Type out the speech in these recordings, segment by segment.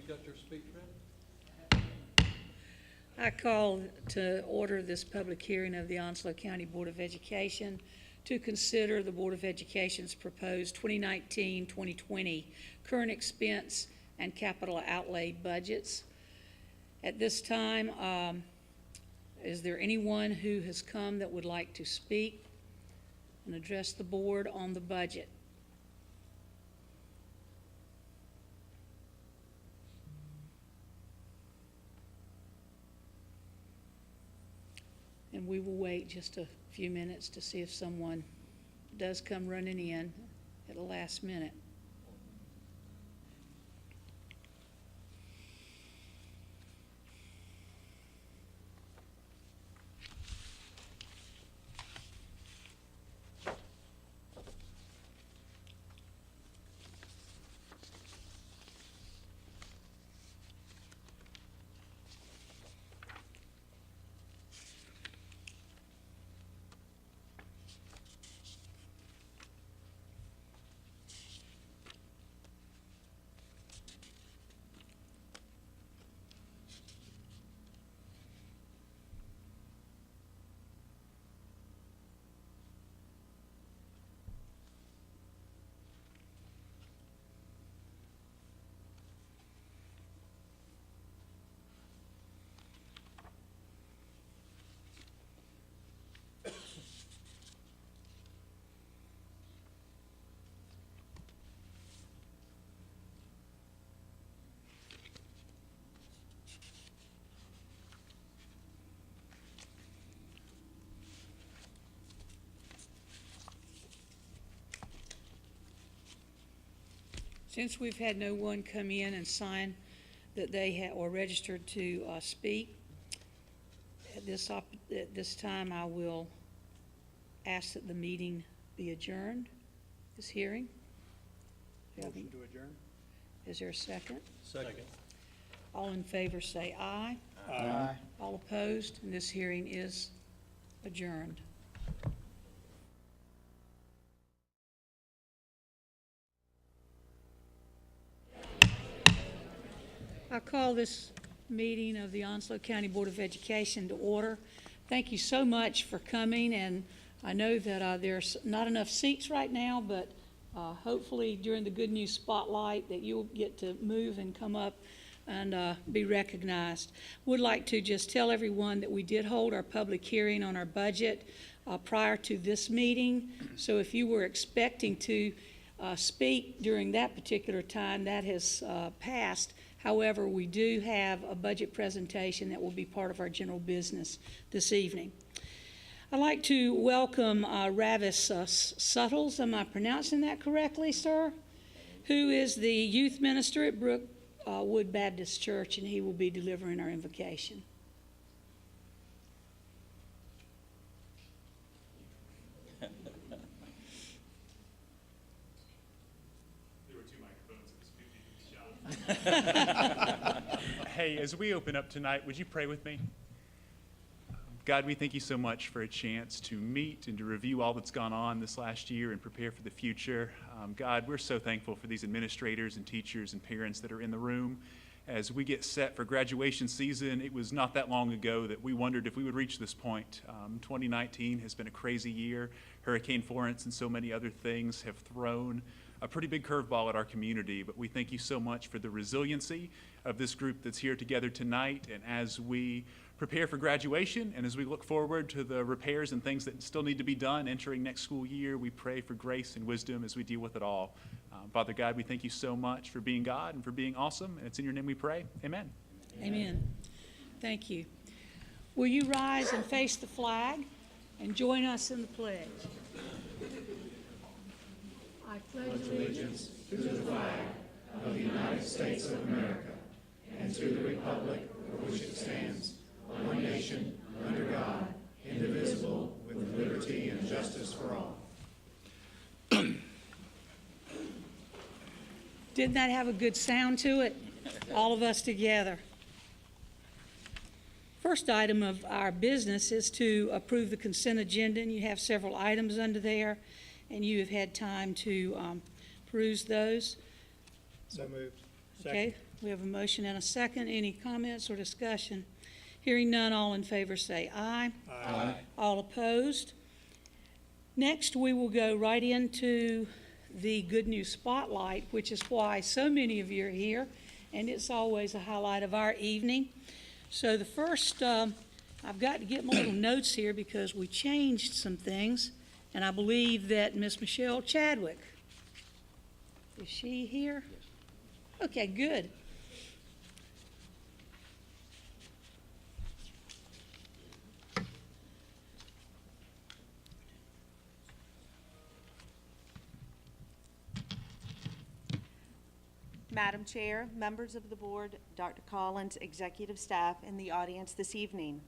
got your speech ready? I call to order this public hearing of the Onslow County Board of Education to consider the Board of Education's proposed 2019-2020 current expense and capital outlay budgets. At this time, is there anyone who has come that would like to speak and address the board on the budget? And we will wait just a few minutes to see if someone does come running in at the last minute. Since we've had no one come in and sign that they or registered to speak, at this time I will ask that the meeting be adjourned, this hearing. Motion to adjourn? Is there a second? Second. All in favor say aye. Aye. All opposed, and this hearing is adjourned. I call this meeting of the Onslow County Board of Education to order. Thank you so much for coming, and I know that there's not enough seats right now, but hopefully during the Good News Spotlight that you'll get to move and come up and be recognized. Would like to just tell everyone that we did hold our public hearing on our budget prior to this meeting, so if you were expecting to speak during that particular time, that has passed. However, we do have a budget presentation that will be part of our general business this evening. I'd like to welcome Ravis Suttles, am I pronouncing that correctly, sir? Who is the youth minister at Brookwood Baptist Church, and he will be delivering our invocation. Hey, as we open up tonight, would you pray with me? God, we thank you so much for a chance to meet and to review all that's gone on this last year and prepare for the future. God, we're so thankful for these administrators and teachers and parents that are in the room. As we get set for graduation season, it was not that long ago that we wondered if we would reach this point. 2019 has been a crazy year. Hurricane Florence and so many other things have thrown a pretty big curveball at our community, but we thank you so much for the resiliency of this group that's here together tonight. And as we prepare for graduation and as we look forward to the repairs and things that still need to be done entering next school year, we pray for grace and wisdom as we deal with it all. Father God, we thank you so much for being God and for being awesome. And it's in your name we pray. Amen. Amen. Thank you. Will you rise and face the flag and join us in the pledge? I pledge allegiance to the flag of the United States of America and to the republic for which it stands, one nation, under God, indivisible, with liberty and justice for all. Didn't that have a good sound to it? All of us together. First item of our business is to approve the consent agenda, and you have several items under there, and you have had time to peruse those. So moved. Okay, We have a motion and a second. Any comments or discussion? Hearing none, all in favor say aye. Aye. All opposed? Next, we will go right into the Good News Spotlight, which is why so many of you are here, and it's always a highlight of our evening. So the first, I've got to get my little notes here because we changed some things, and I believe that Miss Michelle Chadwick, is she here? Okay, good. Madam Chair, members of the board, Dr. Collins, executive staff, and the audience this evening.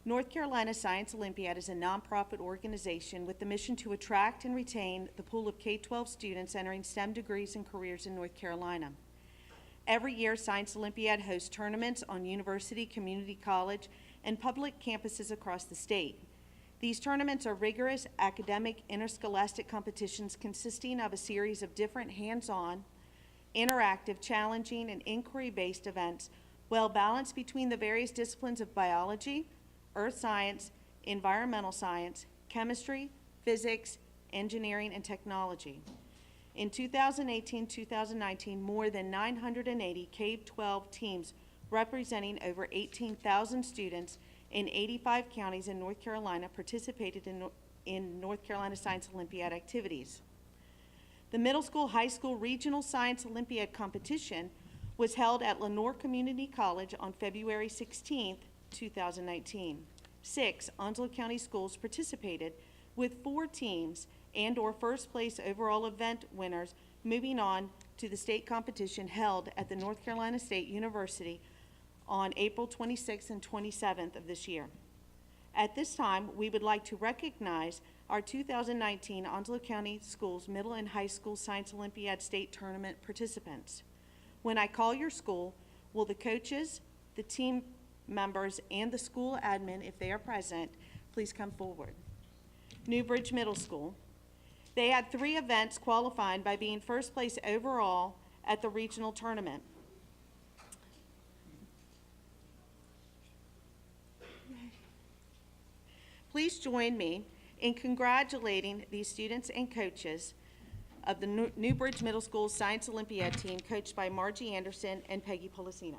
North Carolina Science Olympiad is a nonprofit organization with the mission to attract and retain the pool of K-12 students entering STEM degrees and careers in North Carolina. Every year, Science Olympiad hosts tournaments on university, community college, and public campuses across the state. These tournaments are rigorous academic interscholastic competitions consisting of a series of different hands-on, interactive, challenging, and inquiry-based events, well balanced between the various disciplines of biology, earth science, environmental science, chemistry, physics, engineering, and technology. In 2018-2019, more than 980 K-12 teams representing over 18,000 students in 85 counties in North Carolina participated in North Carolina Science Olympiad activities. The middle school, high school regional science Olympiad competition was held at Lenoir Community College on February 16, 2019. 6 Onslow County schools participated with 4 teams and/or first place overall event winners moving on to the state competition held at the North Carolina State University on April 26th and 27th of this year. At this time, we would like to recognize our 2019 Onslow County Schools Middle and High School Science Olympiad State Tournament participants. When I call your school, will the coaches, the team members, and the school admin, if they are present, please come forward. Newbridge Middle School. They had 3 events qualifying by being first place overall at the regional tournament. Please join me in congratulating these students and coaches of the Newbridge Middle School Science Olympiad team coached by Margie Anderson and Peggy Policino.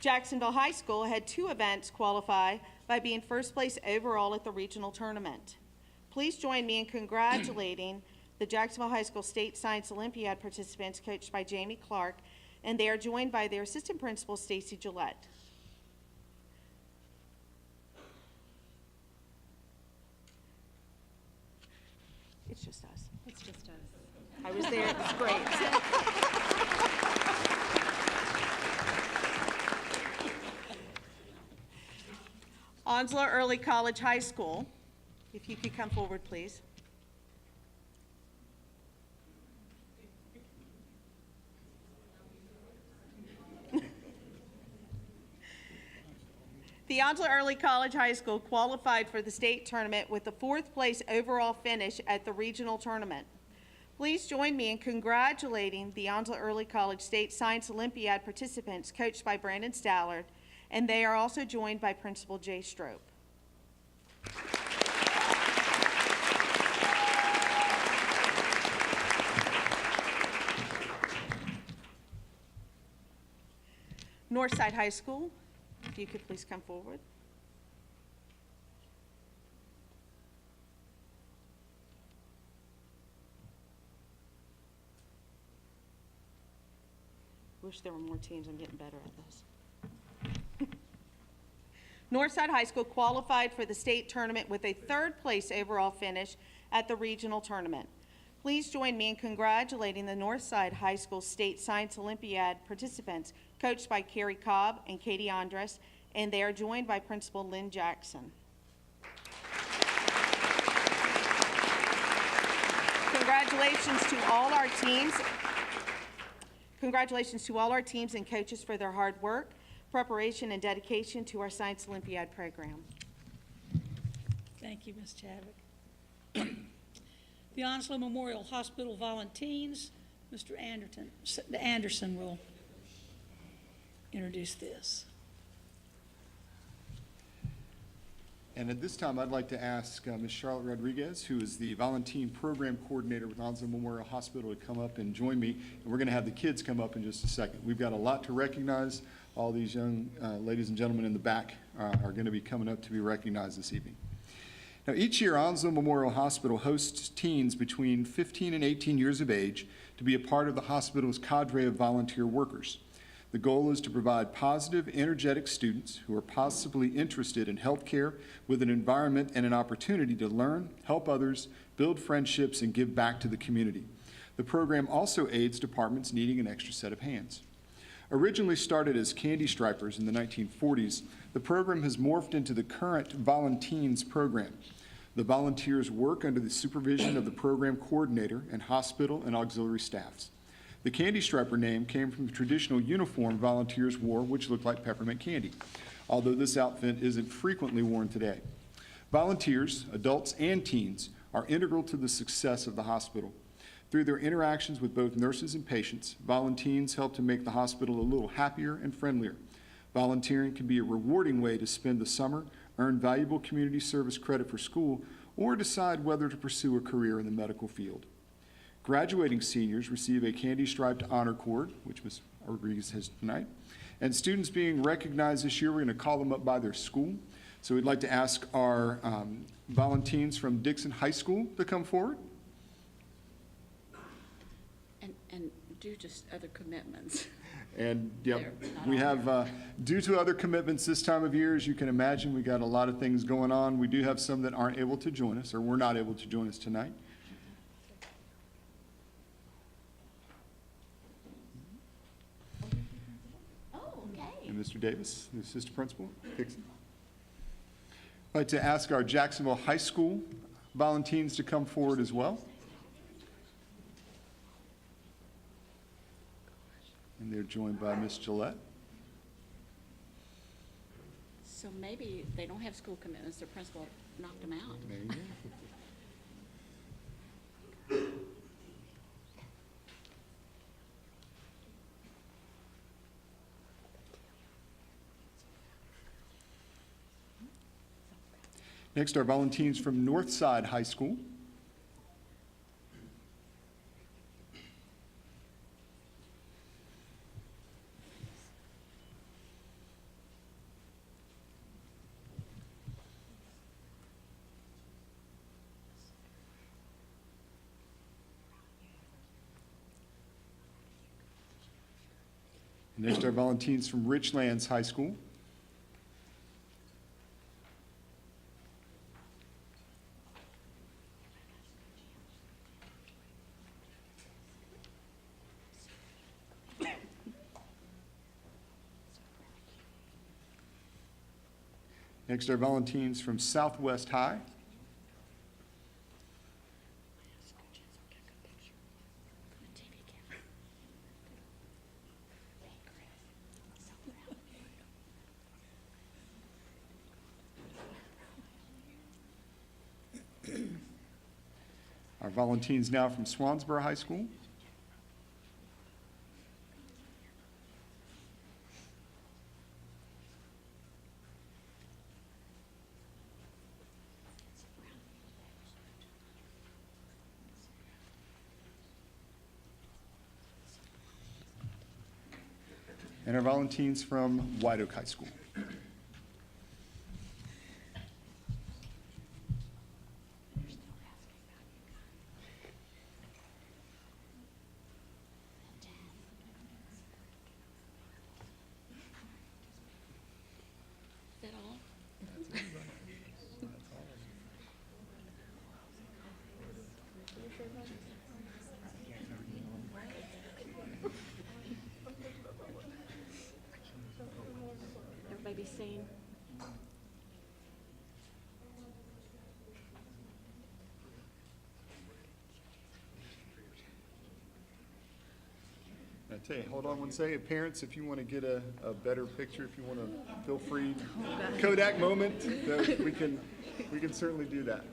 Jacksonville High School had 2 events qualify by being first place overall at the regional tournament. Please join me in congratulating the Jacksonville High School State Science Olympiad participants coached by Jamie Clark, and they are joined by their assistant principal, Stacy Gillette. It's just us. It's just us. I was there, it was great. Onslow Early College High School, if you could come forward, please. The Onslow Early College High School qualified for the state tournament with the 4th place overall finish at the regional tournament. Please join me in congratulating the Onslow Early College State Science Olympiad participants coached by Brandon Stallard, and they are also joined by Principal Jay Strope. Northside High School, if you could please come forward. Wish there were more teams. I'm getting better at this. Northside High School qualified for the state tournament with a 3rd place overall finish at the regional tournament. Please join me in congratulating the Northside High School State Science Olympiad participants coached by Carrie Cobb and Katie Andres, and they are joined by Principal Lynn Jackson. Congratulations to all our teams. Congratulations to all our teams and coaches for their hard work. preparation and dedication to our Science Olympiad program. Thank you, Ms. Chadwick. The Onslow Memorial Hospital volunteers, Mr. Anderson will introduce this. And at this time, I'd like to ask Ms. Charlotte Rodriguez, who is the volunteer program coordinator with Onslow Memorial Hospital, to come up and join me. And we're going to have the kids come up in just a second. We've got a lot to recognize. All these young ladies and gentlemen in the back are going to be coming up to be recognized this evening. Now, each year, Onslow Memorial Hospital hosts teens between 15 and 18 years of age to be a part of the hospital's cadre of volunteer workers. The goal is to provide positive, energetic students who are possibly interested in healthcare with an environment and an opportunity to learn, help others, build friendships, and give back to the community. The program also aids departments needing an extra set of hands. Originally started as Candy Stripers in the 1940s, the program has morphed into the current Volunteens program. The volunteers work under the supervision of the program coordinator and hospital and auxiliary staffs. The Candy Striper name came from the traditional uniform volunteers wore, which looked like peppermint candy, although this outfit isn't frequently worn today. Volunteers, adults and teens, are integral to the success of the hospital. Through their interactions with both nurses and patients, volunteers help to make the hospital a little happier and friendlier. Volunteering can be a rewarding way to spend the summer, earn valuable community service credit for school, or decide whether to pursue a career in the medical field. Graduating seniors receive a candy-striped honor cord, which Ms. Rodriguez has tonight. And students being recognized this year, we're going to call them up by their school. So we'd like to ask our volunteers from Dixon High School to come forward. And due to other commitments. And yep, They're not we on have, due to other commitments this time of year, as you can imagine, we got a lot of things going on. We do have some that aren't able to join us, or were not able to join us tonight. And Mr. Davis, the assistant principal, Dixon. I'd like to ask our Jacksonville High School volunteers to come forward as well. And they're joined by Ms. Gillette. So maybe they don't have school commitments, their principal knocked them out. There you go. Next are volunteers from Northside High School. Next are volunteers from Richlands High School. Next are volunteers from Southwest High. Our volunteers now from Swansboro High School. And our volunteers from White Oak High School. Is that all? Everybody seen? Tell you, hold on one second. Parents, if you want to get a better picture, if you want to, feel free. Kodak moment, we can certainly do that.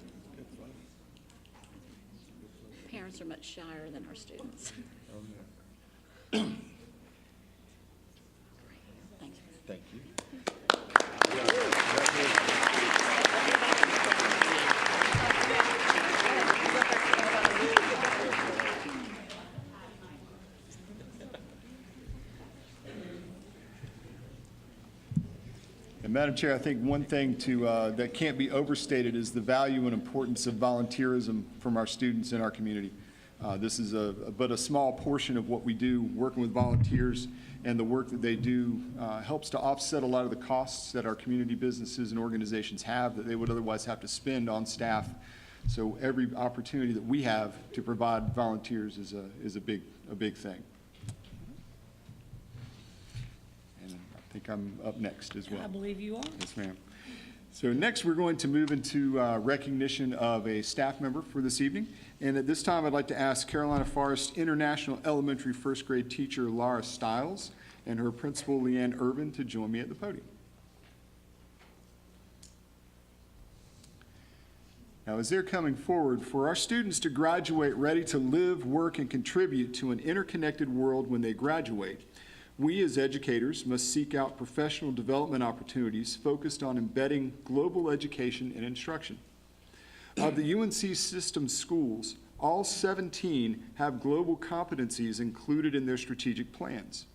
Parents are much shyer than our students. Thank you. Thank you. And Madam Chair, I think one thing that can't be overstated is the value and importance of volunteerism from our students in our community. This is but a small portion of what we do, working with volunteers, and the work that they do helps to offset a lot of the costs that our community businesses and organizations have that they would otherwise have to spend on staff. So every opportunity that we have to provide volunteers is a big thing. And I think I'm up next as well. I believe you are. Yes, ma'am. So next, we're going to move into recognition of a staff member for this evening. And at this time, I'd like to ask Carolina Forest International Elementary first grade teacher Laura Stiles and her principal Leanne Irvin to join me at the podium. Now, as they're coming forward, for our students to graduate ready to live, work, and contribute to an interconnected world when they graduate, we as educators must seek out professional development opportunities focused on embedding global education and instruction. Of the UNC system schools, all 17 have global competencies included in their strategic plans,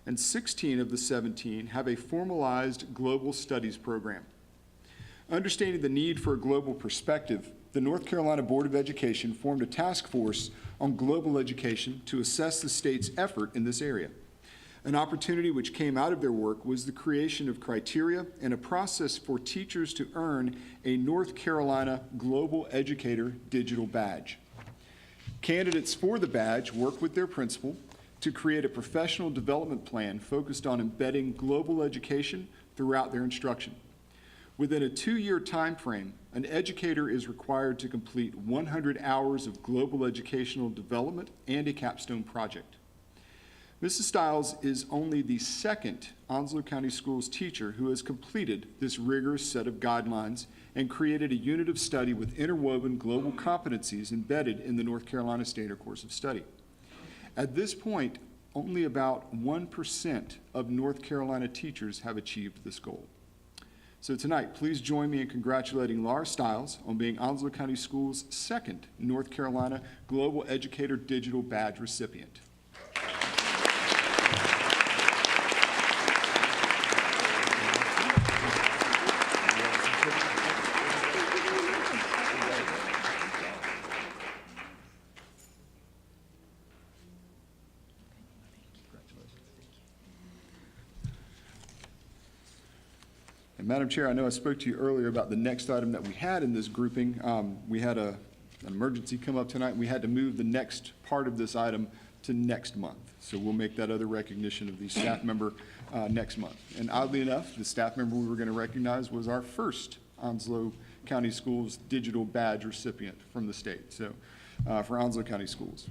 and 16 of the 17 have a formalized global studies program. Understanding the need for a global perspective, the North Carolina Board of Education formed a task force on global education to assess the state's effort in this area. An opportunity which came out of their work was the creation of criteria and a process for teachers to earn a North Carolina Global Educator digital badge. Candidates for the badge work with their principal to create a professional development plan focused on embedding global education throughout their instruction. Within a 2-year time frame, an educator is required to complete 100 hours of global educational development and a capstone project. Mrs. Stiles is only the second Onslow County Schools teacher who has completed this rigorous set of guidelines and created a unit of study with interwoven global competencies embedded in the North Carolina Standard Course of Study. At this point, only about 1% of North Carolina teachers have achieved this goal. So tonight, please join me in congratulating Laura Stiles on being Onslow County Schools' second North Carolina Global Educator Digital Badge recipient. Madam Chair, I know I spoke to you earlier about the next item that we had in this grouping. We had an emergency come up tonight. We had to move the next part of this item to next month. So we'll make that other recognition of the staff member next month. And oddly enough, the staff member we were going to recognize was our first Onslow County Schools digital badge recipient from the state, so for Onslow County Schools.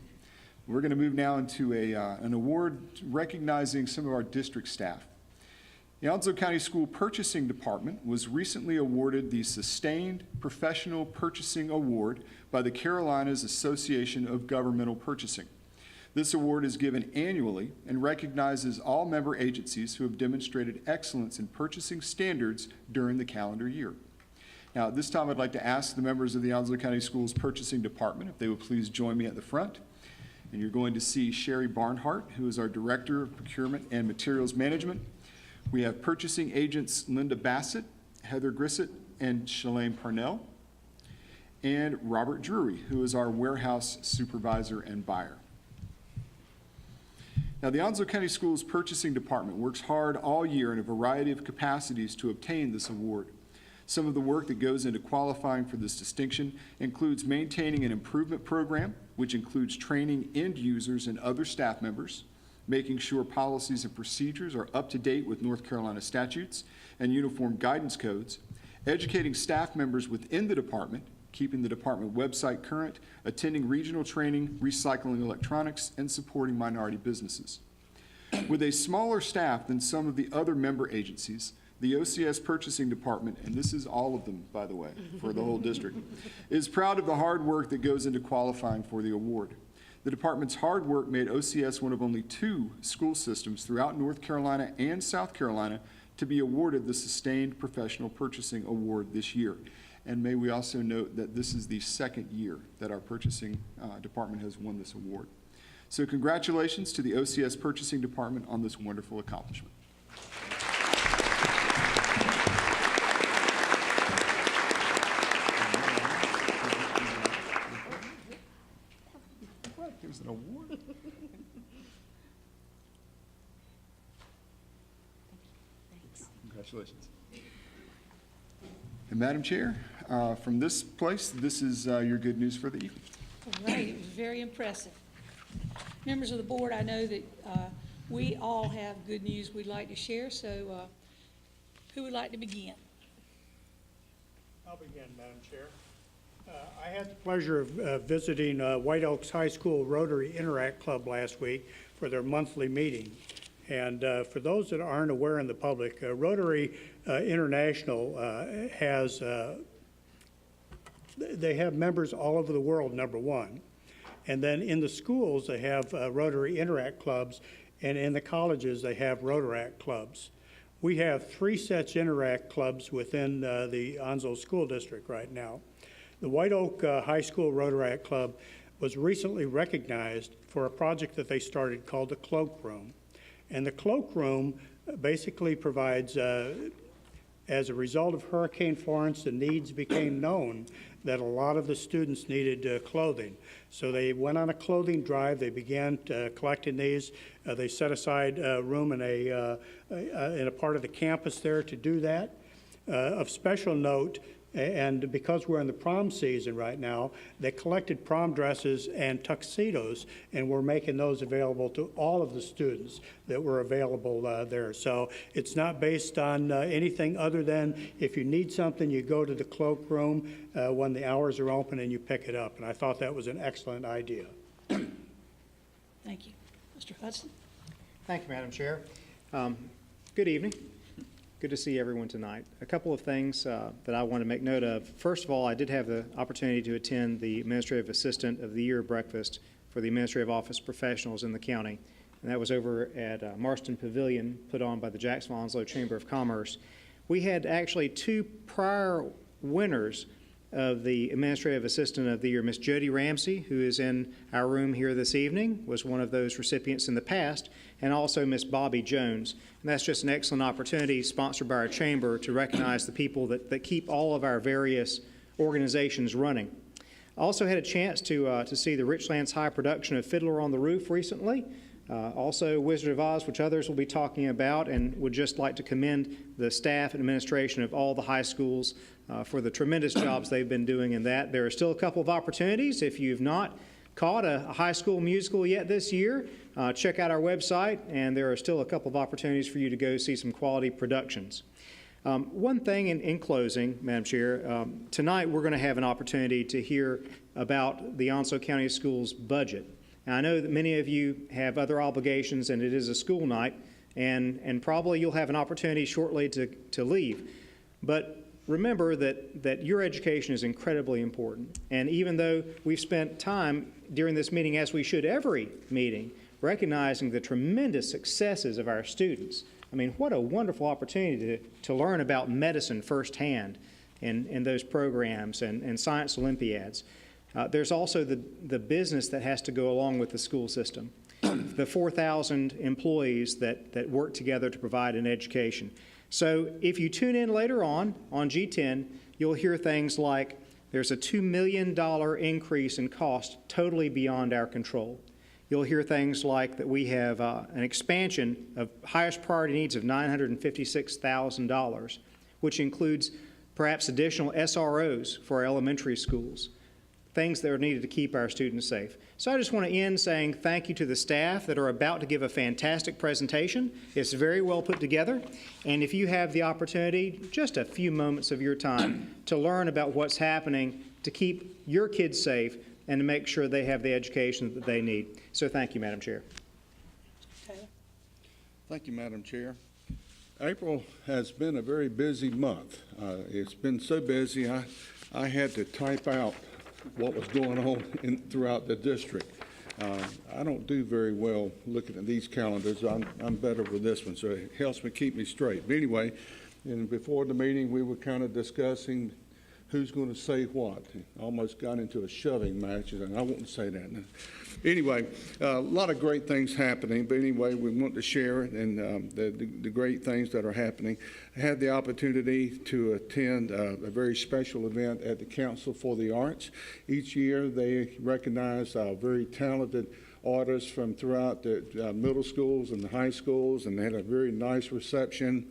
We're going to move now into an award recognizing some of our district staff. The Onslow County School Purchasing Department was recently awarded the Sustained Professional Purchasing Award by the Carolinas Association of Governmental Purchasing. This award is given annually and recognizes all member agencies who have demonstrated excellence in purchasing standards during the calendar year. Now, at this time, I'd like to ask the members of the Onslow County Schools Purchasing Department if they would please join me at the front. And you're going to see Sherry Barnhart, who is our Director of Procurement and Materials Management. We have purchasing agents Linda Bassett, Heather Grissett, and Shalane Parnell, and Robert Drury, who is our warehouse supervisor and buyer. Now, the Onslow County Schools Purchasing Department works hard all year in a variety of capacities to obtain this award. Some of the work that goes into qualifying for this distinction includes maintaining an improvement program, which includes training end users and other staff members, making sure policies and procedures are up to date with North Carolina statutes and uniform guidance codes, educating staff members within the department, keeping the department website current, attending regional training, recycling electronics, and supporting minority businesses. With a smaller staff than some of the other member agencies, the OCS Purchasing Department, and this is all of them, by the way, for the whole district, is proud of the hard work that goes into qualifying for the award. The department's hard work made OCS one of only 2 school systems throughout North Carolina and South Carolina to be awarded the Sustained Professional Purchasing Award this year. And may we also note that this is the 2nd year that our purchasing department has won this award. So congratulations to the OCS Purchasing Department on this wonderful accomplishment. There's an award. Congratulations. And Madam Chair, from this place, this is your good news for the evening. All right, it was very impressive. Members of the board, I know that we all have good news we'd like to share, so who would like to begin? I'll begin, Madam Chair. I had the pleasure of visiting White Oaks High School Rotary Interact Club last week for their monthly meeting. And for those that aren't aware in the public, Rotary International has, they have members all over the world, number one. And then in the schools, they have Rotary Interact clubs, and in the colleges, they have Rotaract clubs. We have 3 such Interact clubs within the Onslow School District right now. The White Oak High School Rotaract Club was recently recognized for a project that they started called the Cloakroom. And the Cloakroom basically provides, as a result of Hurricane Florence, the needs became known that a lot of the students needed clothing. So they went on a clothing drive. They began collecting these. They set aside room in a part of the campus there to do that. Of special note, and because we're in the prom season right now, they collected prom dresses and tuxedos, and we're making those available to all of the students that were available there. So it's not based on anything other than if you need something, you go to the cloakroom when the hours are open and you pick it up. And I thought that was an excellent idea. Thank you. Mr. Hudson? Thank you, Madam Chair. Good evening. Good to see everyone tonight. A couple of things that I want to make note of. First of all, I did have the opportunity to attend the Administrative Assistant of the Year breakfast for the Administrative Office professionals in the county, and that was over at Marston Pavilion, put on by the Jacksonville Onslow Chamber of Commerce. We had actually 2 prior winners of the Administrative Assistant of the Year. Miss Jody Ramsey, who is in our room here this evening, was one of those recipients in the past, and also Miss Bobby Jones. And that's just an excellent opportunity, sponsored by our chamber, to recognize the people that keep all of our various organizations running. I also had a chance to see the Richlands High production of Fiddler on the Roof recently. Also Wizard of Oz, which others will be talking about, and would just like to commend the staff and administration of all the high schools for the tremendous jobs they've been doing in that. There are still a couple of opportunities. If you've not caught a high school musical yet this year, check out our website, and there are still a couple of opportunities for you to go see some quality productions. One thing in closing, Madam Chair, tonight we're going to have an opportunity to hear about the Onslow County Schools budget. Now, I know that many of you have other obligations, and it is a school night, and probably you'll have an opportunity shortly to leave. But remember that your education is incredibly important. And even though we've spent time during this meeting, as we should every meeting, recognizing the tremendous successes of our students, I mean, what a wonderful opportunity to learn about medicine firsthand in those programs and science Olympiads. There's also the business that has to go along with the school system, the 4,000 employees that work together to provide an education. So if you tune in later on G10, you'll hear things like there's a $2 million increase in cost totally beyond our control. You'll hear things like that we have an expansion of highest priority needs of $956,000, which includes perhaps additional SROs for our elementary schools, things that are needed to keep our students safe. So I just want to end saying thank you to the staff that are about to give a fantastic presentation. It's very well put together. And if you have the opportunity, just a few moments of your time to learn about what's happening to keep your kids safe and to make sure they have the education that they need. So thank you, Madam Chair. Taylor? Thank you, Madam Chair. April has been a very busy month. It's been so busy, I had to type out what was going on throughout the district. I don't do very well looking at these calendars. I'm better with this one, so it helps me keep me straight. But anyway, and before the meeting, we were kind of discussing who's going to say what. Almost got into a shoving match, and I won't say that now. Anyway, a lot of great things happening, but anyway, we want to share it and the great things that are happening. I had the opportunity to attend a very special event at the Council for the Arts. Each year, they recognize very talented artists from throughout the middle schools and the high schools, and they had a very nice reception,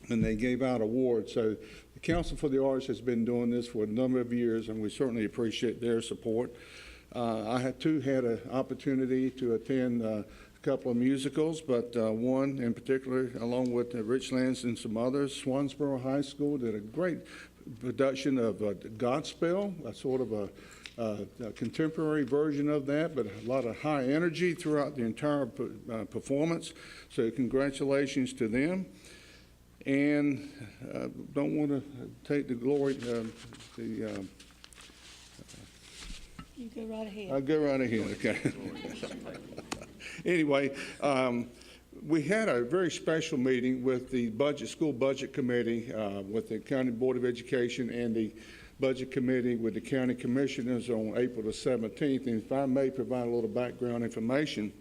and they gave out awards. So the Council for the Arts has been doing this for a number of years, and we certainly appreciate their support. I had an opportunity to attend a couple of musicals, but one in particular, along with Richlands and some others, Swansboro High School did a great production of Godspell, a sort of a contemporary version of that, but a lot of high energy throughout the entire performance. So congratulations to them. And don't want to take the glory, You go right ahead. I'll go right ahead, okay. Anyway, we had a very special meeting with the school budget committee, with the County Board of Education and the budget committee with the county commissioners on April the 17th. And if I may provide a little background information,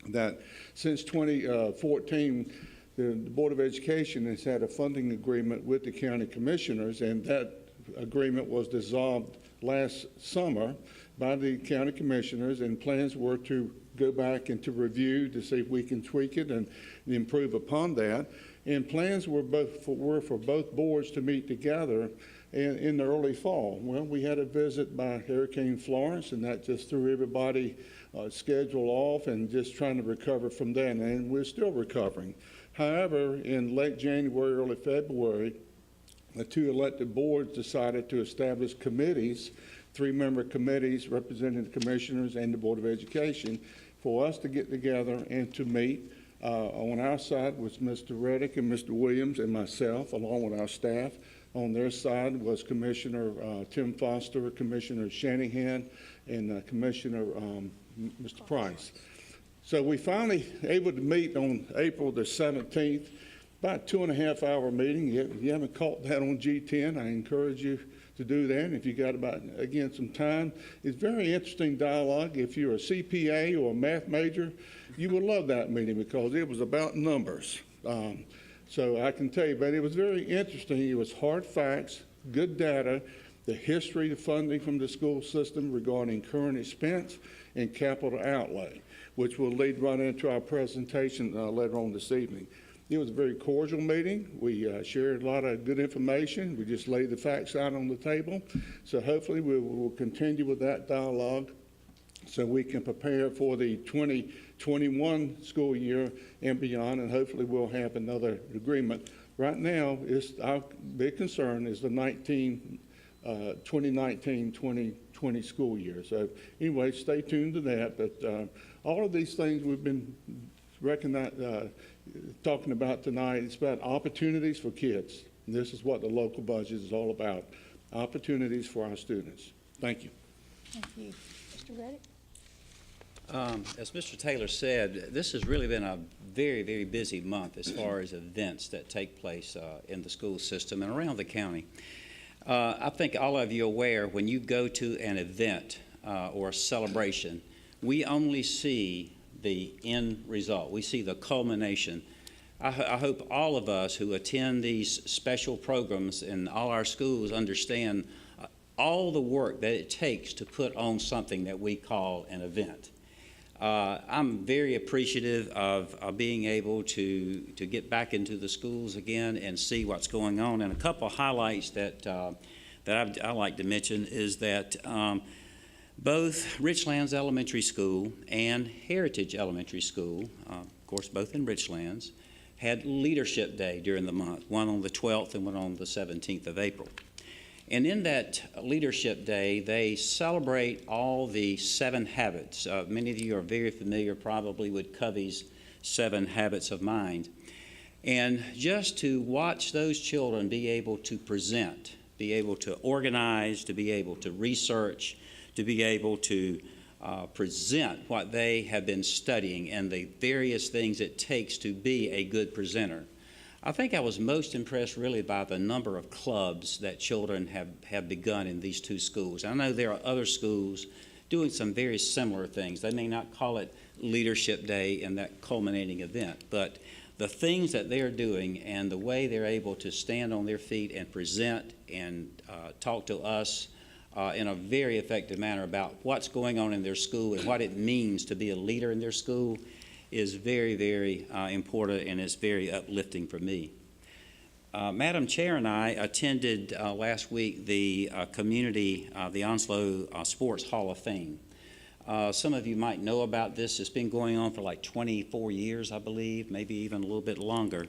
that since 2014, the Board of Education has had a funding agreement with the county commissioners, and that agreement was dissolved last summer by the county commissioners, and plans were to go back and to review to see if we can tweak it and improve upon that. And plans were for both boards to meet together in the early fall. Well, we had a visit by Hurricane Florence, and that just threw everybody schedule off and just trying to recover from that, and we're still recovering. However, in late January, early February, the two elected boards decided to establish committees, 3-member committees representing the commissioners and the Board of Education, for us to get together and to meet. On our side was Mr. Reddick and Mr. Williams and myself, along with our staff. On their side was Commissioner Tim Foster, Commissioner Sheehan, and Commissioner Mr. Price. So we finally able to meet on April the 17th, about a 2.5-hour meeting. If you haven't caught that on G10, I encourage you to do that. If you got some time. It's very interesting dialogue. If you're a CPA or a math major, you will love that meeting because it was about numbers. So I can tell you, but it was very interesting. It was hard facts, good data, the history of funding from the school system regarding current expense and capital outlay, which will lead right into our presentation later on this evening. It was a very cordial meeting. We shared a lot of good information. We just laid the facts out on the table. So hopefully we will continue with that dialogue so we can prepare for the 2021 school year and beyond, and hopefully we'll have another agreement. Right now, our big concern is the 2019-2020 school year. So anyway, stay tuned to that. But all of these things we've been talking about tonight, it's about opportunities for kids. And this is what the local budget is all about, opportunities for our students. Thank you. Thank you. Mr. Reddick? As Mr. Taylor said, this has really been a very, very busy month as far as events that take place in the school system and around the county. I think all of you are aware when you go to an event or a celebration, we only see the end result. We see the culmination. I hope all of us who attend these special programs in all our schools understand all the work that it takes to put on something that we call an event. I'm very appreciative of being able to get back into the schools again and see what's going on. And a couple of highlights that I like to mention is that both Richlands Elementary School and Heritage Elementary School, of course both in Richlands, had Leadership Day during the month, one on the 12th and one on the 17th of April. And in that Leadership Day, they celebrate all the 7 habits. Many of you are very familiar probably with Covey's 7 Habits of Mind. And just to watch those children be able to present, be able to organize, to be able to research, to be able to present what they have been studying and the various things it takes to be a good presenter. I think I was most impressed really by the number of clubs that children have begun in these 2 schools. I know there are other schools doing some very similar things. They may not call it Leadership Day and that culminating event, but the things that they're doing and the way they're able to stand on their feet and present and talk to us in a very effective manner about what's going on in their school and what it means to be a leader in their school is very, very important, and it's very uplifting for me. Madam Chair and I attended last week the the Onslow Sports Hall of Fame. Some of you might know about this. It's been going on for like 24 years, I believe, maybe even a little bit longer.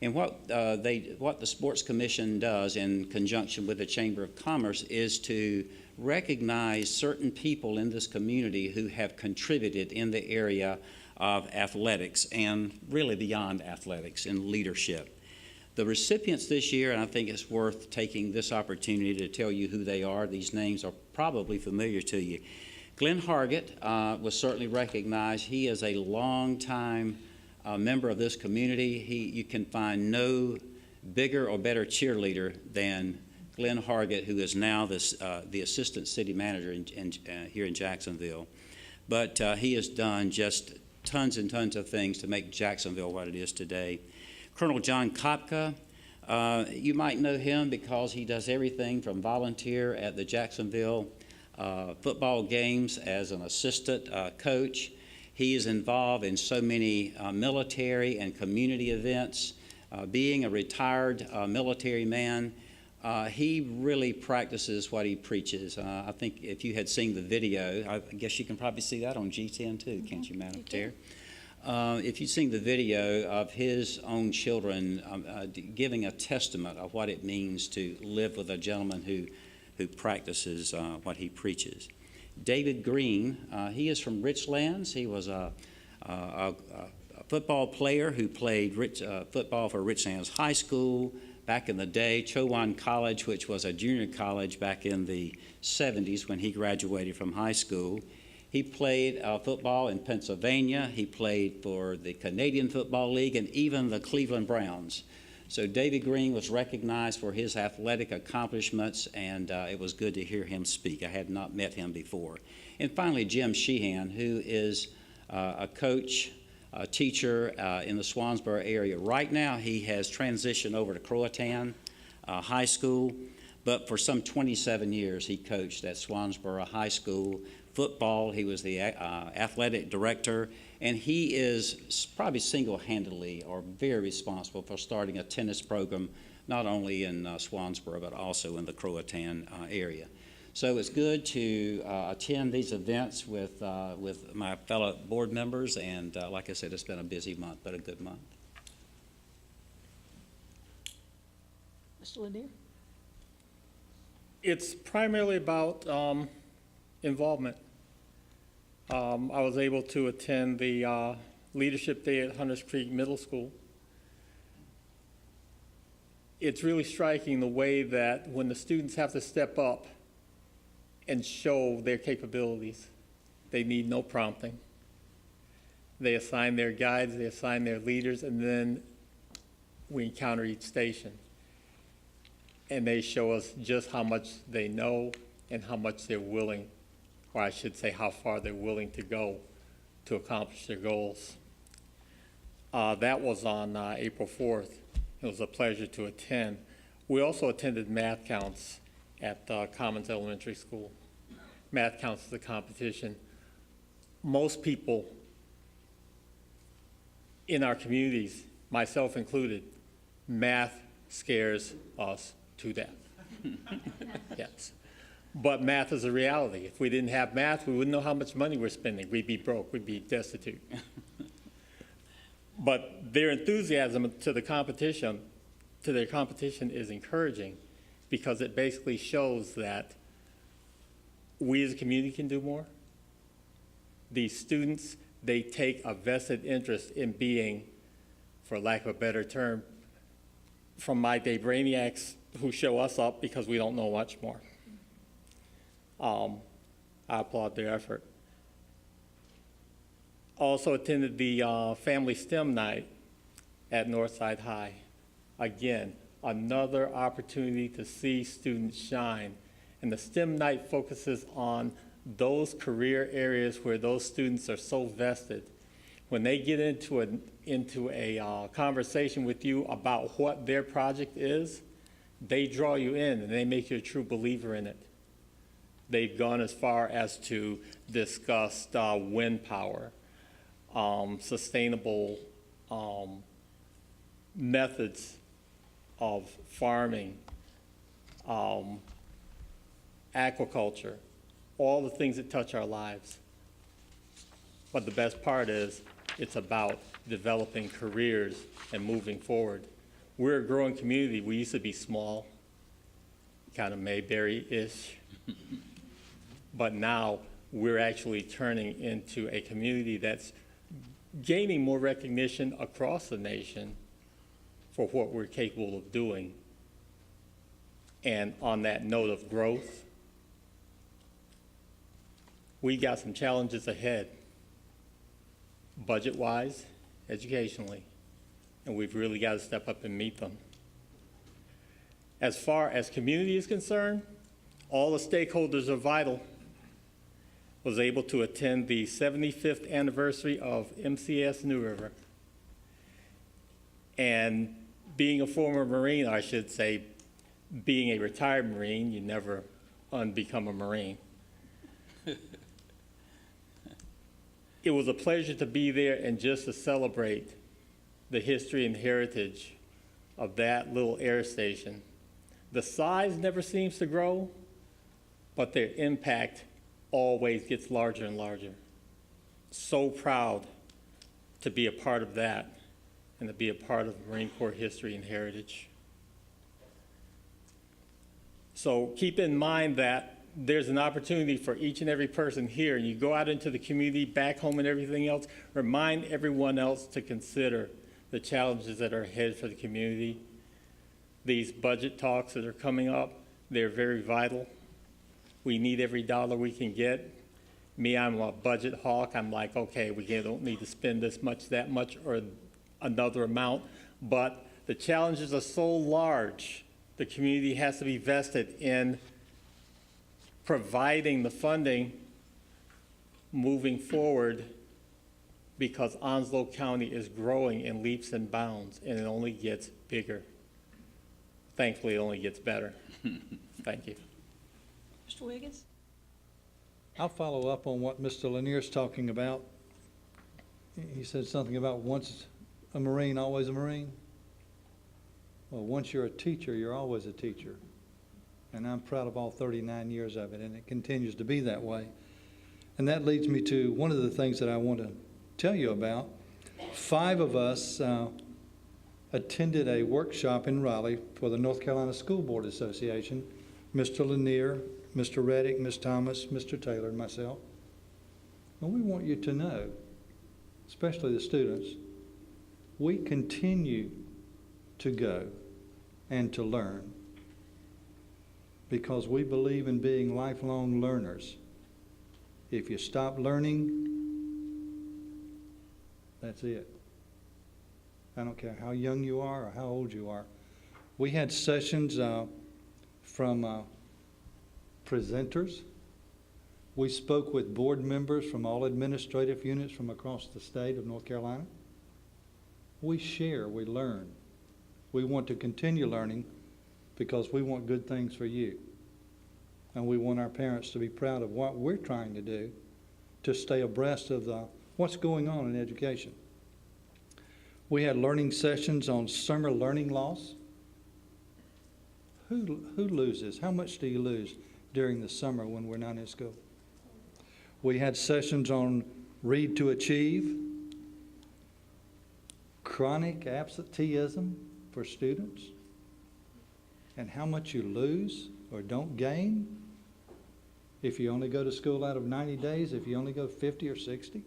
And what the Sports Commission does in conjunction with the Chamber of Commerce is to recognize certain people in this community who have contributed in the area of athletics and really beyond athletics and leadership. The recipients this year, and I think it's worth taking this opportunity to tell you who they are. These names are probably familiar to you. Glenn Hargett was certainly recognized. He is a longtime member of this community. You can find no bigger or better cheerleader than Glenn Hargett, who is now the assistant city manager here in Jacksonville. But he has done just tons and tons of things to make Jacksonville what it is today. Colonel John Kopka, you might know him because he does everything from volunteer at the Jacksonville football games as an assistant coach. He is involved in so many military and community events. Being a retired military man, he really practices what he preaches. I think if you had seen the video, I guess you can probably see that on G10 too, can't you, Madam Chair? If you've seen the video of his own children giving a testament of what it means to live with a gentleman who practices what he preaches. David Green, he is from Richlands. He was a football player who played football for Richlands High School back in the day, Chowan College, which was a junior college back in the 70s when he graduated from high school. He played football in Pennsylvania. He played for the Canadian Football League and even the Cleveland Browns. So David Green was recognized for his athletic accomplishments, and it was good to hear him speak. I had not met him before. And finally, Jim Sheehan, who is a coach, a teacher in the Swansboro area. Right now, he has transitioned over to Croatan High School, but for some 27 years, he coached at Swansboro High School. Football, he was the athletic director, and he is probably single-handedly or very responsible for starting a tennis program, not only in Swansboro, but also in the Croatan area. So it's good to attend these events with my fellow board members, and like I said, it's been a busy month, but a good month. Mr. Lanier? It's primarily about involvement. I was able to attend the Leadership Day at Hunters Creek Middle School. It's really striking the way that when the students have to step up and show their capabilities, they need no prompting. They assign their guides, they assign their leaders, and then we encounter each station. And they show us just how much they know and how much they're willing, or I should say how far they're willing to go to accomplish their goals. That was on April 4th. It was a pleasure to attend. We also attended math counts at Commons Elementary School. Math counts is a competition. Most people in our communities, myself included, math scares us to death. Yes. But math is a reality. If we didn't have math, we wouldn't know how much money we're spending. We'd be broke. We'd be destitute. But their enthusiasm to their competition is encouraging because it basically shows that we as a community can do more. These students, they take a vested interest in being, for lack of a better term, from my day, brainiacs who show us up because we don't know much more. I applaud their effort. Also attended the Family STEM Night at Northside High. Again, another opportunity to see students shine. And the STEM Night focuses on those career areas where those students are so vested. When they get into a conversation with you about what their project is, they draw you in and they make you a true believer in it. They've gone as far as to discuss wind power, sustainable methods of farming, aquaculture, all the things that touch our lives. But the best part is it's about developing careers and moving forward. We're a growing community. We used to be small, kind of Mayberry-ish, but now we're actually turning into a community that's gaining more recognition across the nation for what we're capable of doing. And on that note of growth, we got some challenges ahead, budget-wise, educationally, and we've really got to step up and meet them. As far as community is concerned, all the stakeholders are vital. Was able to attend the 75th anniversary of MCS New River. And being a former Marine, I should say, being a retired Marine, you never unbecome a Marine. It was a pleasure to be there and just to celebrate the history and heritage of that little air station. The size never seems to grow, but their impact always gets larger and larger. So proud to be a part of that and to be a part of Marine Corps history and heritage. So keep in mind that there's an opportunity for each and every person here, and you go out into the community, back home and everything else, remind everyone else to consider the challenges that are ahead for the community. These budget talks that are coming up, they're very vital. We need every dollar we can get. Me, I'm a budget hawk. I'm like, okay, we don't need to spend this much, that much, or another amount. But the challenges are so large, the community has to be vested in providing the funding moving forward, because Onslow County is growing in leaps and bounds, and it only gets bigger. Thankfully, it only gets better. Thank you. Mr. Wiggins? I'll follow up on what Mr. Lanier's talking about. He said something about once a Marine, always a Marine. Well, once you're a teacher, you're always a teacher. And I'm proud of all 39 years of it, and it continues to be that way. And that leads me to one of the things that I want to tell you about. 5 of us attended a workshop in Raleigh for the North Carolina School Board Association. Mr. Lanier, Mr. Reddick, Ms. Thomas, Mr. Taylor, and myself. And we want you to know, especially the students, we continue to go and to learn because we believe in being lifelong learners. If you stop learning, that's it. I don't care how young you are or how old you are. We had sessions from presenters. We spoke with board members from all administrative units from across the state of North Carolina. We share, we learn. We want to continue learning because we want good things for you. And we want our parents to be proud of what we're trying to do to stay abreast of what's going on in education. We had learning sessions on summer learning loss. Who loses? How much do you lose during the summer when we're not in school? We had sessions on read to achieve, chronic absenteeism for students, and how much you lose or don't gain if you only go to school out of 90 days, if you only go 50 or 60.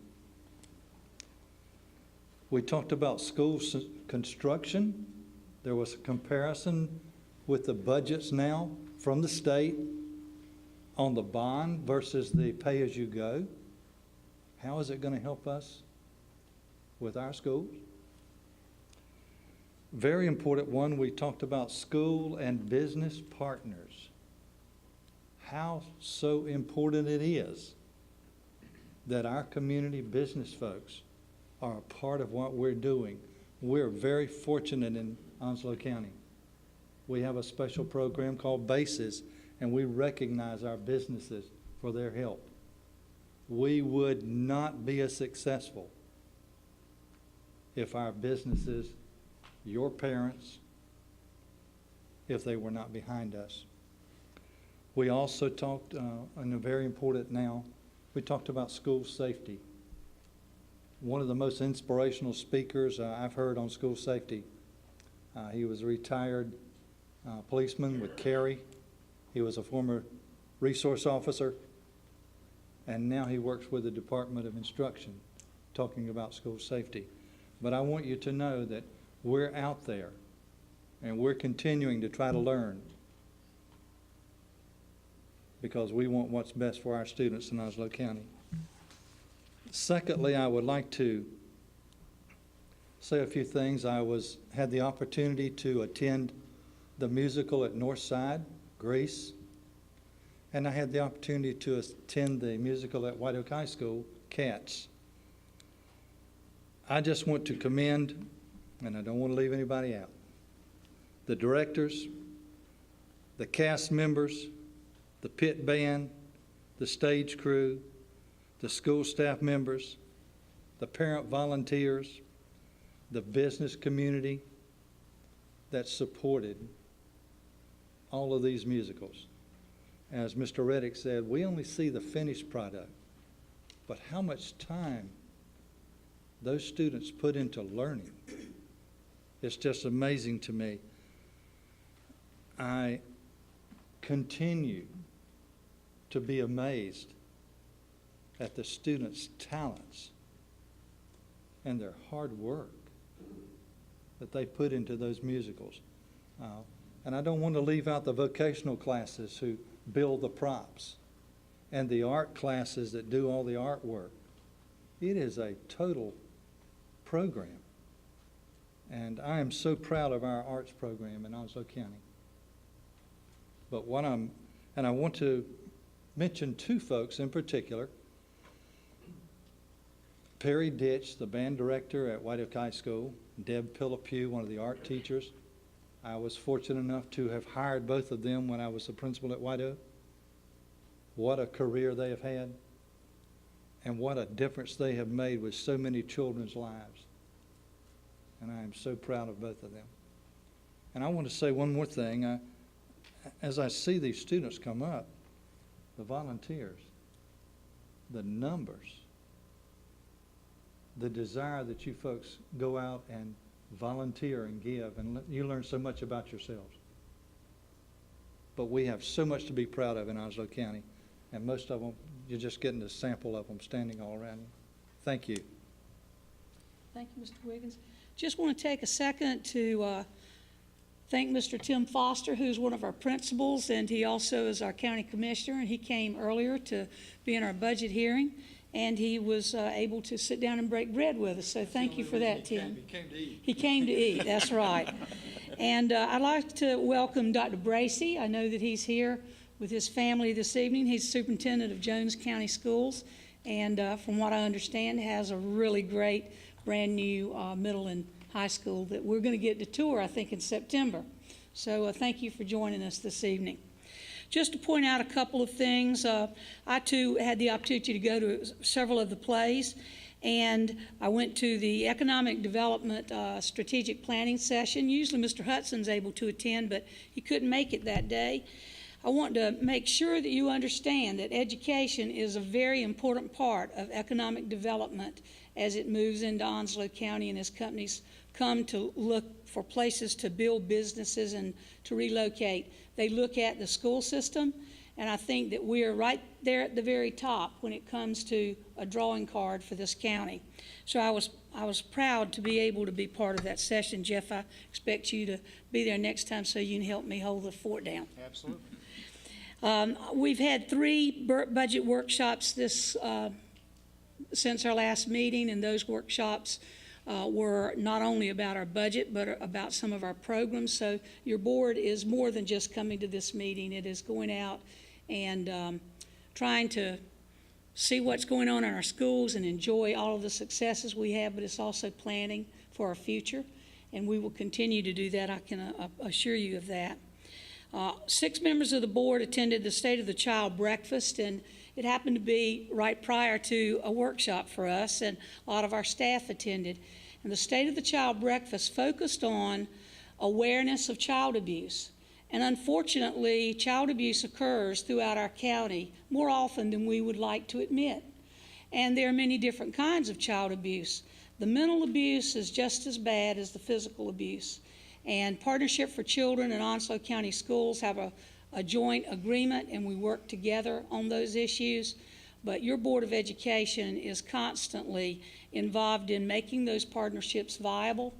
We talked about school construction. There was a comparison with the budgets now from the state on the bond versus the pay-as-you-go. How is it going to help us with our schools? Very important one, we talked about school and business partners. How so important it is that our community business folks are a part of what we're doing. We're very fortunate in Onslow County. We have a special program called BASES, and we recognize our businesses for their help. We would not be as successful if our businesses, your parents, if they were not behind us. We also talked, and very important now, we talked about school safety. One of the most inspirational speakers I've heard on school safety, he was a retired policeman with Cary. He was a former resource officer, and now he works with the Department of Instruction, talking about school safety. But I want you to know that we're out there, and we're continuing to try to learn, because we want what's best for our students in Onslow County. Secondly, I would like to say a few things. I had the opportunity to attend the musical at Northside, Greece, and I had the opportunity to attend the musical at White Oak High School, Cats. I just want to commend, and I don't want to leave anybody out, the directors, the cast members, the pit band, the stage crew, the school staff members, the parent volunteers, the business community that supported all of these musicals. As Mr. Reddick said, we only see the finished product, but how much time those students put into learning, it's just amazing to me. I continue to be amazed at the students' talents and their hard work that they put into those musicals. And I don't want to leave out the vocational classes who build the props and the art classes that do all the artwork. It is a total program. And I am so proud of our arts program in Onslow County. But I want to mention two folks in particular. Perry Ditch, the band director at White Oak High School, Deb Pillipue, one of the art teachers. I was fortunate enough to have hired both of them when I was the principal at White Oak. What a career they have had, and what a difference they have made with so many children's lives. And I am so proud of both of them. And I want to say one more thing. As I see these students come up, the volunteers, the numbers, the desire that you folks go out and volunteer and give, and you learn so much about yourselves. But we have so much to be proud of in Onslow County, and most of them, you're just getting a sample of them standing all around you. Thank you. Thank you, Mr. Wiggins. Just want to take a second to thank Mr. Tim Foster, who's one of our principals, and he also is our county commissioner, and he came earlier to be in our budget hearing, and he was able to sit down and break bread with us. So thank you for that, Tim. He came to eat. He came to eat, that's right. And I'd like to welcome Dr. Bracey. I know that he's here with his family this evening. He's superintendent of Jones County Schools, and from what I understand, has a really great brand new middle and high school that we're going to get to tour, I think, in September. So thank you for joining us this evening. Just to point out a couple of things, I too had the opportunity to go to several of the plays, and I went to the Economic Development Strategic Planning session. Usually Mr. Hudson's able to attend, but he couldn't make it that day. I want to make sure that you understand that education is a very important part of economic development as it moves into Onslow County and as companies come to look for places to build businesses and to relocate. They look at the school system And I think that we are right there at the very top when it comes to a drawing card for this county. So I was proud to be able to be part of that session. Jeff, I expect you to be there next time so you can help me hold the fort down. Absolutely. We've had 3 budget workshops since our last meeting, and those workshops were not only about our budget, but about some of our programs. So your board is more than just coming to this meeting. It is going out and trying to see what's going on in our schools and enjoy all of the successes we have, but it's also planning for our future, and we will continue to do that. I can assure you of that. 6 members of the board attended the State of the Child breakfast, and it happened to be right prior to a workshop for us, and a lot of our staff attended. And the State of the Child breakfast focused on awareness of child abuse. And unfortunately, child abuse occurs throughout our county more often than we would like to admit. And there are many different kinds of child abuse. The mental abuse is just as bad as the physical abuse. And Partnership for Children and Onslow County Schools have a joint agreement, and we work together on those issues. But your Board of Education is constantly involved in making those partnerships viable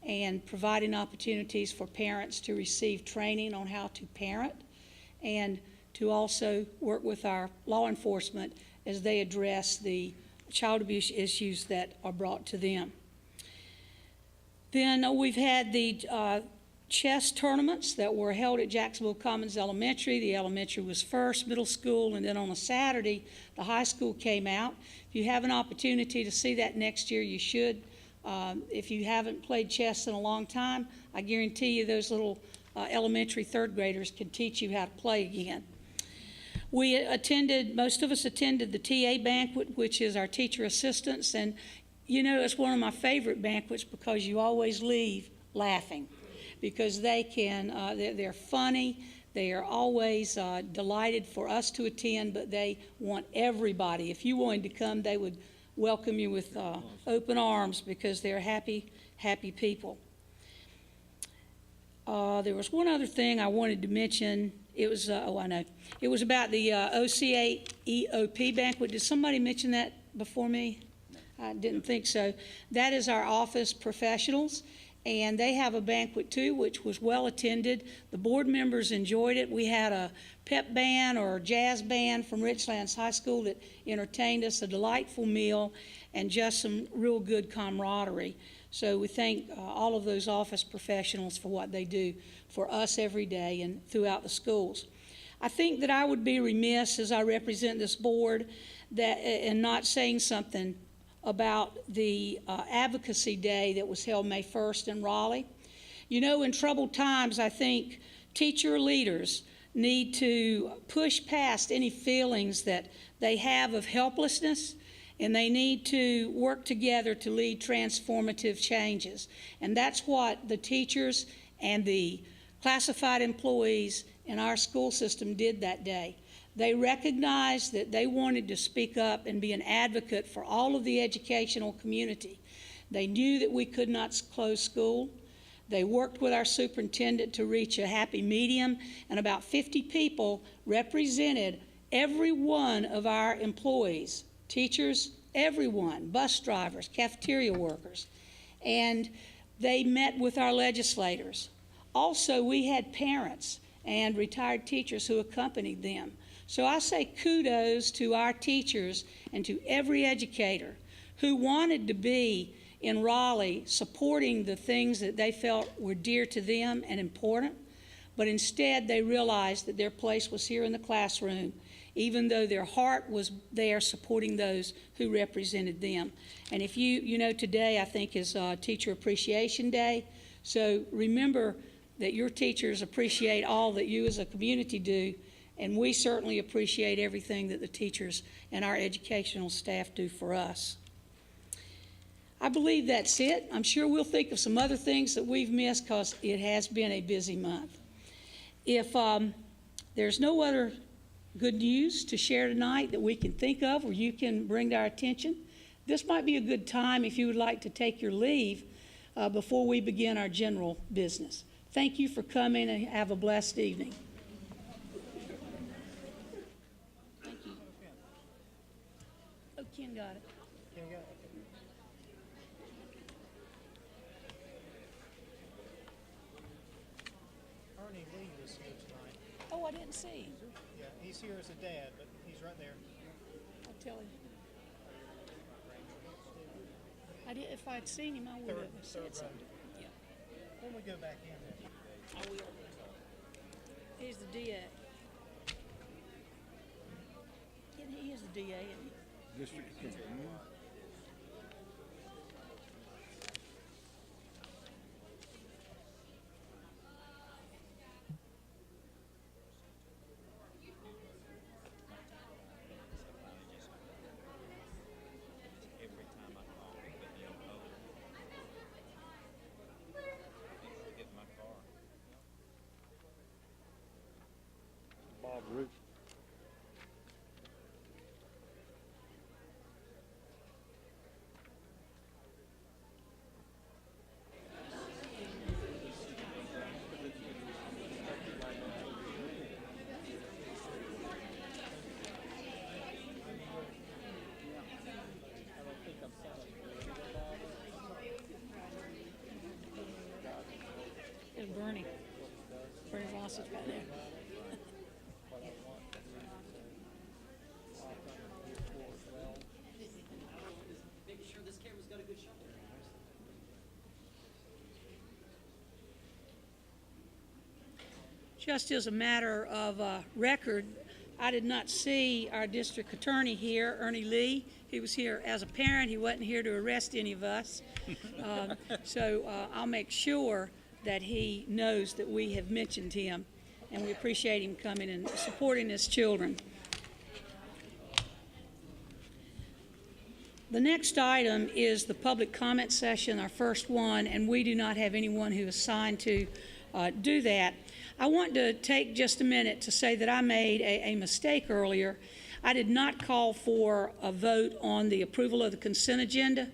and providing opportunities for parents to receive training on how to parent and to also work with our law enforcement as they address the child abuse issues that are brought to them. Then we've had the chess tournaments that were held at Jacksonville Commons Elementary. The elementary was first, middle school, and then on a Saturday, the high school came out. If you have an opportunity to see that next year, you should. If you haven't played chess in a long time, I guarantee you those little elementary third graders can teach you how to play again. Most of us attended the TA banquet, which is our teacher assistants, and you know, it's one of my favorite banquets because you always leave laughing because they're funny. They are always delighted for us to attend, but they want everybody. If you wanted to come, they would welcome you with open arms because they're happy people. There was one other thing I wanted to mention. It was, I know. It was about the OCA EOP banquet. Did somebody mention that before me? I didn't think so. That is our office professionals, and they have a banquet too, which was well attended. The board members enjoyed it. We had a pep band or jazz band from Richlands High School that entertained us, a delightful meal, and just some real good camaraderie. So we thank all of those office professionals for what they do for us every day and throughout the schools. I think that I would be remiss as I represent this board in not saying something about the Advocacy Day that was held May 1st in Raleigh. You know, in troubled times, I think teacher leaders need to push past any feelings that they have of helplessness, and they need to work together to lead transformative changes. And that's what the teachers and the classified employees in our school system did that day. They recognized that they wanted to speak up and be an advocate for all of the educational community. They knew that we could not close school. They worked with our superintendent to reach a happy medium, and about 50 people represented every one of our employees, teachers, everyone, bus drivers, cafeteria workers, and they met with our legislators. Also, we had parents and retired teachers who accompanied them. So I say kudos to our teachers and to every educator who wanted to be in Raleigh supporting the things that they felt were dear to them and important, but instead they realized that their place was here in the classroom, even though their heart was there supporting those who represented them. And if you know, today I think is Teacher Appreciation Day, so remember that your teachers appreciate all that you as a community do, and we certainly appreciate everything that the teachers and our educational staff do for us. I believe that's it. I'm sure we'll think of some other things that we've missed because it has been a busy month. If there's no other good news to share tonight that we can think of or you can bring to our attention, this might be a good time if you would like to take your leave before we begin our general business. Thank you for coming and have a blessed evening. got it. Ernie Lee was here tonight. Oh, I didn't see him. Yeah, he's here as a dad, but he's right there. I'll tell him. If I'd seen him, I would have said something. Yeah, When we go back in there. I will. He's the DA. He is the DA, isn't he? District Attorney. Bob Root. There's Bernie. Bernie Voss is right there. Just as a matter of record, I did not see our district attorney here, Ernie Lee. He was here as a parent. He wasn't here to arrest any of us. So I'll make sure that he knows that we have mentioned him, and we appreciate him coming and supporting his children. The next item is the public comment session, our first one, and we do not have anyone who is assigned to do that. I want to take just a minute to say that I made a mistake earlier. I did not call for a vote on the approval of the consent agenda.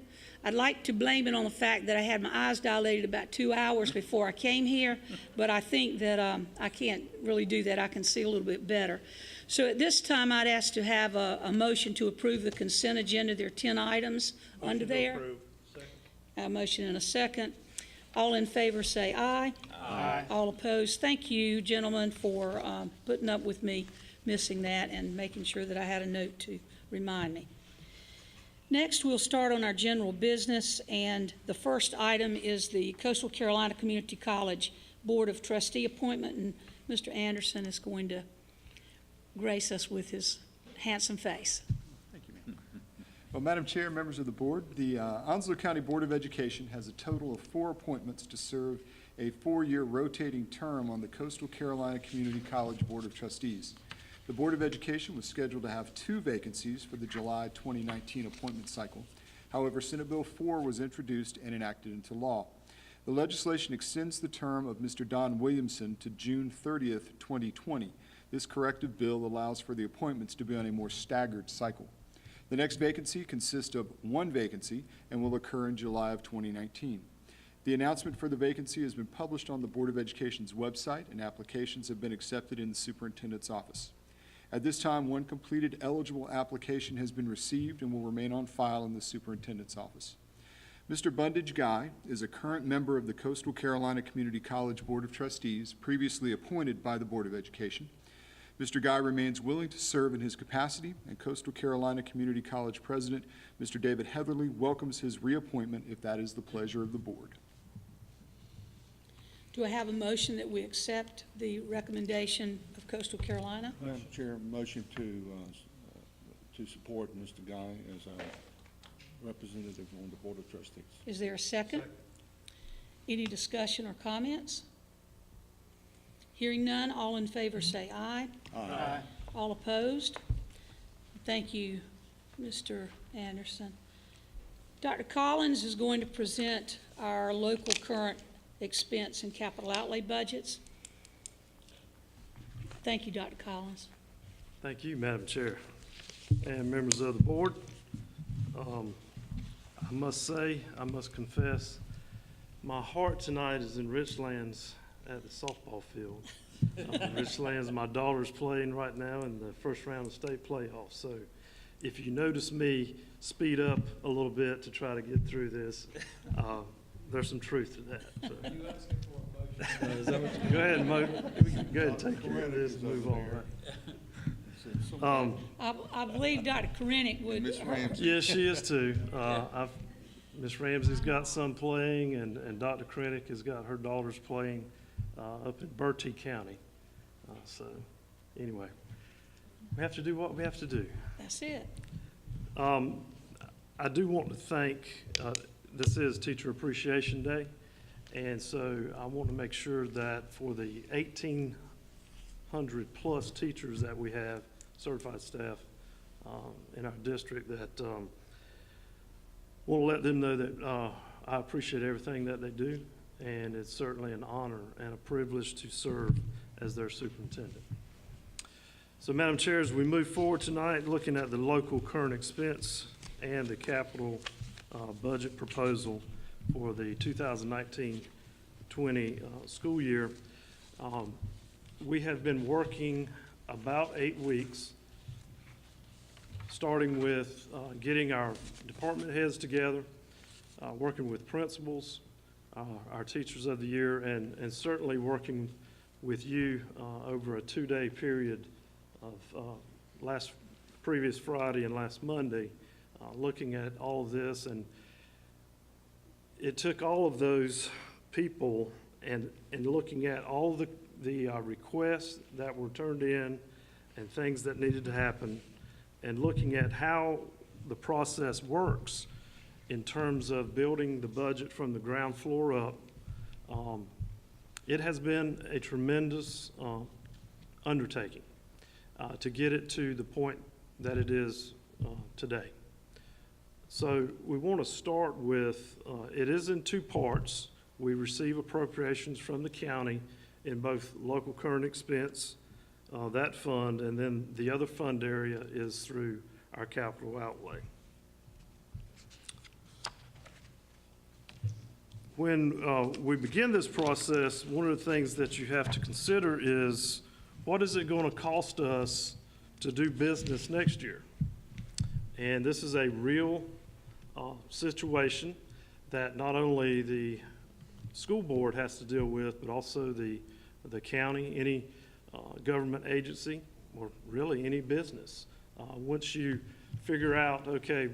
I'd like to blame it on the fact that I had my eyes dilated about 2 hours before I came here, but I think that I can't really do that. I can see a little bit better. So at this time, I'd ask to have a motion to approve the consent agenda. There are 10 items under there. A motion and a second. All in favor say aye. Aye. All opposed. Thank you, gentlemen, for putting up with me missing that and making sure that I had a note to remind me. Next, we'll start on our general business, and the first item is the Coastal Carolina Community College Board of Trustee appointment, and Mr. Anderson is going to grace us with his handsome face. Thank you, ma'am. Well, Madam Chair, members of the board, the Onslow County Board of Education has a total of 4 appointments to serve a 4-year rotating term on the Coastal Carolina Community College Board of Trustees. The Board of Education was scheduled to have 2 vacancies for the July 2019 appointment cycle. However, Senate Bill 4 was introduced and enacted into law. The legislation extends the term of Mr. Don Williamson to June 30th, 2020. This corrective bill allows for the appointments to be on a more staggered cycle. The next vacancy consists of 1 vacancy and will occur in July of 2019. The announcement for the vacancy has been published on the Board of Education's website, and applications have been accepted in the superintendent's office. At this time, 1 completed eligible application has been received and will remain on file in the superintendent's office. Mr. Bundage Guy is a current member of the Coastal Carolina Community College Board of Trustees, previously appointed by the Board of Education. Mr. Guy remains willing to serve in his capacity, and Coastal Carolina Community College President, Mr. David Heatherly, welcomes his reappointment if that is the pleasure of the board. Do I have a motion that we accept the recommendation of Coastal Carolina? Madam Chair, motion to support Mr. Guy as our representative on the Board of Trustees. Is there a second? Any discussion or comments? Hearing none, all in favor say aye. Aye. All opposed? Thank you, Mr. Anderson. Dr. Collins is going to present our local current expense and capital outlay budgets. Thank you, Dr. Collins. Thank you, Madam Chair, and members of the board. I must confess, my heart tonight is in Richlands at the softball field. Richlands, my daughter's playing right now in the first round of state playoffs. So if you notice me speed up a little bit to try to get through this, there's some truth to that. So. Go ahead and go ahead and take care of this and move on. Right? I believe Dr. Krennic would. Ms. Ramsey. Yeah, she is too. Miss Ramsey's got some playing, and Dr. Krennic has got her daughters playing up in Bertie County. So, anyway, we have to do what we have to do. That's it. I do want to thank, this is Teacher Appreciation Day, and so I want to make sure that for the 1,800 plus teachers that we have, certified staff in our district, that want to let them know that I appreciate everything that they do, and it's certainly an honor and a privilege to serve as their superintendent. So, Madam Chair, as we move forward tonight, looking at the local current expense and the capital budget proposal for the 2019-20 school year, we have been working about 8 weeks, starting with getting our department heads together, working with principals, our teachers of the year, and certainly working with you over a 2-day period of previous Friday and last Monday, looking at all of this. And it took all of those people and looking at all the requests that were turned in and things that needed to happen, and looking at how the process works in terms of building the budget from the ground floor up. It has been a tremendous undertaking to get it to the point that it is today. So we want to start with, it is in 2 parts. We receive appropriations from the county in both local current expense, that fund, and then the other fund area is through our capital outlay. When we begin this process, one of the things that you have to consider is, what is it going to cost us to do business next year? And this is a real situation that not only the school board has to deal with, but also the county, any government agency, or really any business. Once you figure out, okay,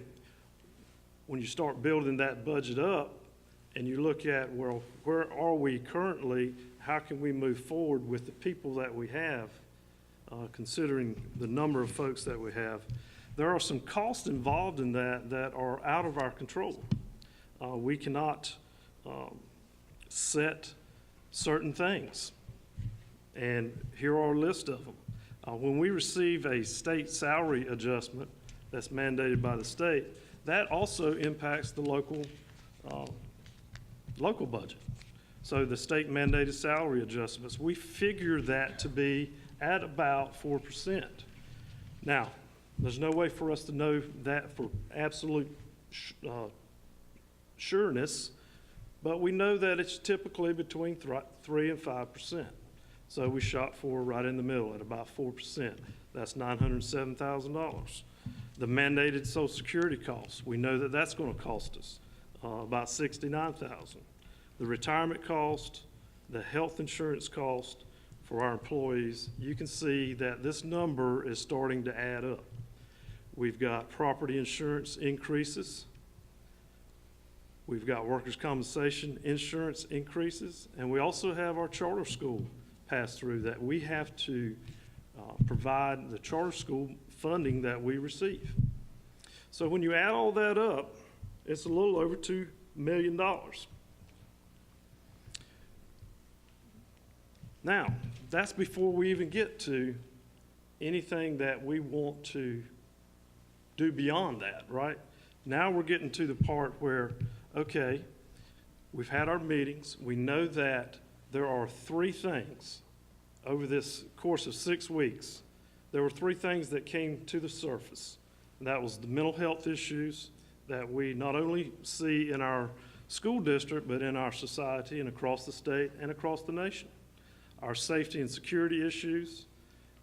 when you start building that budget up and you look at, well, where are we currently? How can we move forward with the people that we have, considering the number of folks that we have? There are some costs involved in that are out of our control. We cannot set certain things, and here are a list of them. When we receive a state salary adjustment that's mandated by the state, that also impacts the local budget. So the state mandated salary adjustments, we figure that to be at about 4%. Now, there's no way for us to know that for absolute sureness, but we know that it's typically between 3 and 5%. So we shot for right in the middle at about 4%. That's $907,000. The mandated Social Security costs, we know that that's going to cost us about $69,000. The retirement cost, the health insurance cost for our employees, you can see that this number is starting to add up. We've got property insurance increases. We've got workers' compensation insurance increases, and we also have our charter school pass-through that we have to provide the charter school funding that we receive. So when you add all that up, it's a little over $2 million. Now, that's before we even get to anything that we want to do beyond that, right? Now we're getting to the part where, okay, we've had our meetings. We know that there are 3 things over this course of 6 weeks. There were 3 things that came to the surface. And that was the mental health issues that we not only see in our school district, but in our society and across the state and across the nation. Our safety and security issues,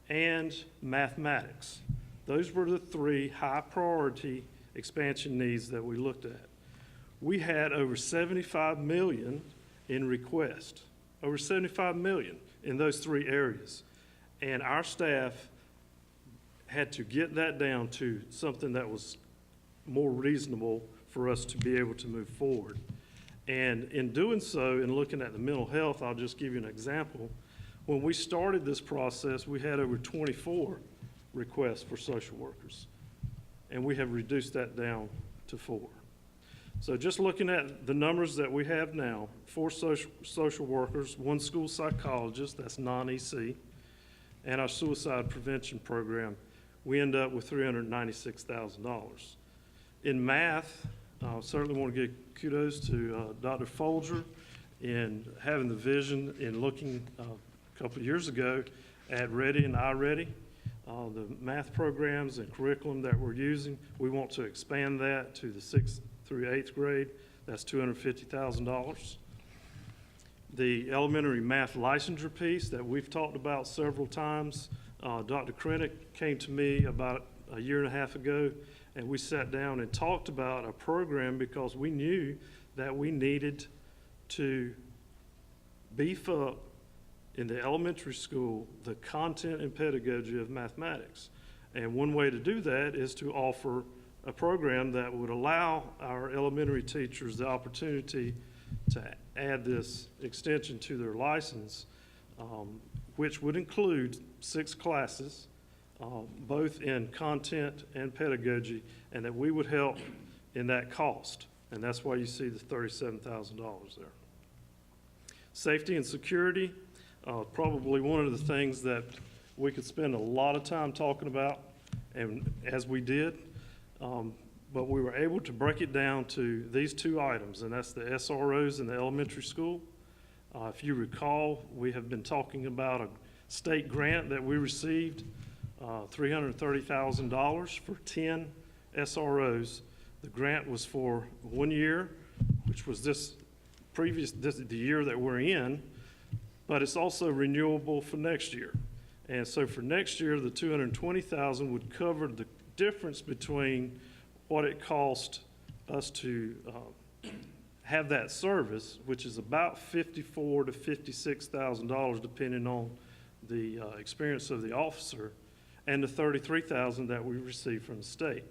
and mathematics. Those were the three high-priority expansion needs that we looked at. We had over $75 million in request, over $75 million in those three areas. And our staff had to get that down to something that was more reasonable for us to be able to move forward. And in doing so, in looking at the mental health, I'll just give you an example. When we started this process, we had over 24 requests for social workers, and we have reduced that down to 4. So just looking at the numbers that we have now, 4 social workers, 1 school psychologist, that's non-EC, and our suicide prevention program, we end up with $396,000. In math, I certainly want to give kudos to Dr. Folger in having the vision in looking a couple of years ago at Ready and iReady, the math programs and curriculum that we're using. We want to expand that to the 6th through 8th grade. That's $250,000. The elementary math licensure piece that we've talked about several times, Dr. Krennick came to me about a year and a half ago, and we sat down and talked about a program because we knew that we needed to beef up in the elementary school the content and pedagogy of mathematics. And one way to do that is to offer a program that would allow our elementary teachers the opportunity to add this extension to their license, which would include 6 classes, both in content and pedagogy, and that we would help in that cost. And that's why you see the $37,000 there. Safety and security, probably one of the things that we could spend a lot of time talking about, and as we did, but we were able to break it down to these 2 items, and that's the SROs in the elementary school. If you recall, we have been talking about a state grant that we received, $330,000 for 10 SROs. The grant was for 1 year, which was the year that we're in, but it's also renewable for next year. And so for next year, the $220,000 would cover the difference between what it cost us to have that service, which is about $54,000 to $56,000, depending on the experience of the officer, and the $33,000 that we received from the state.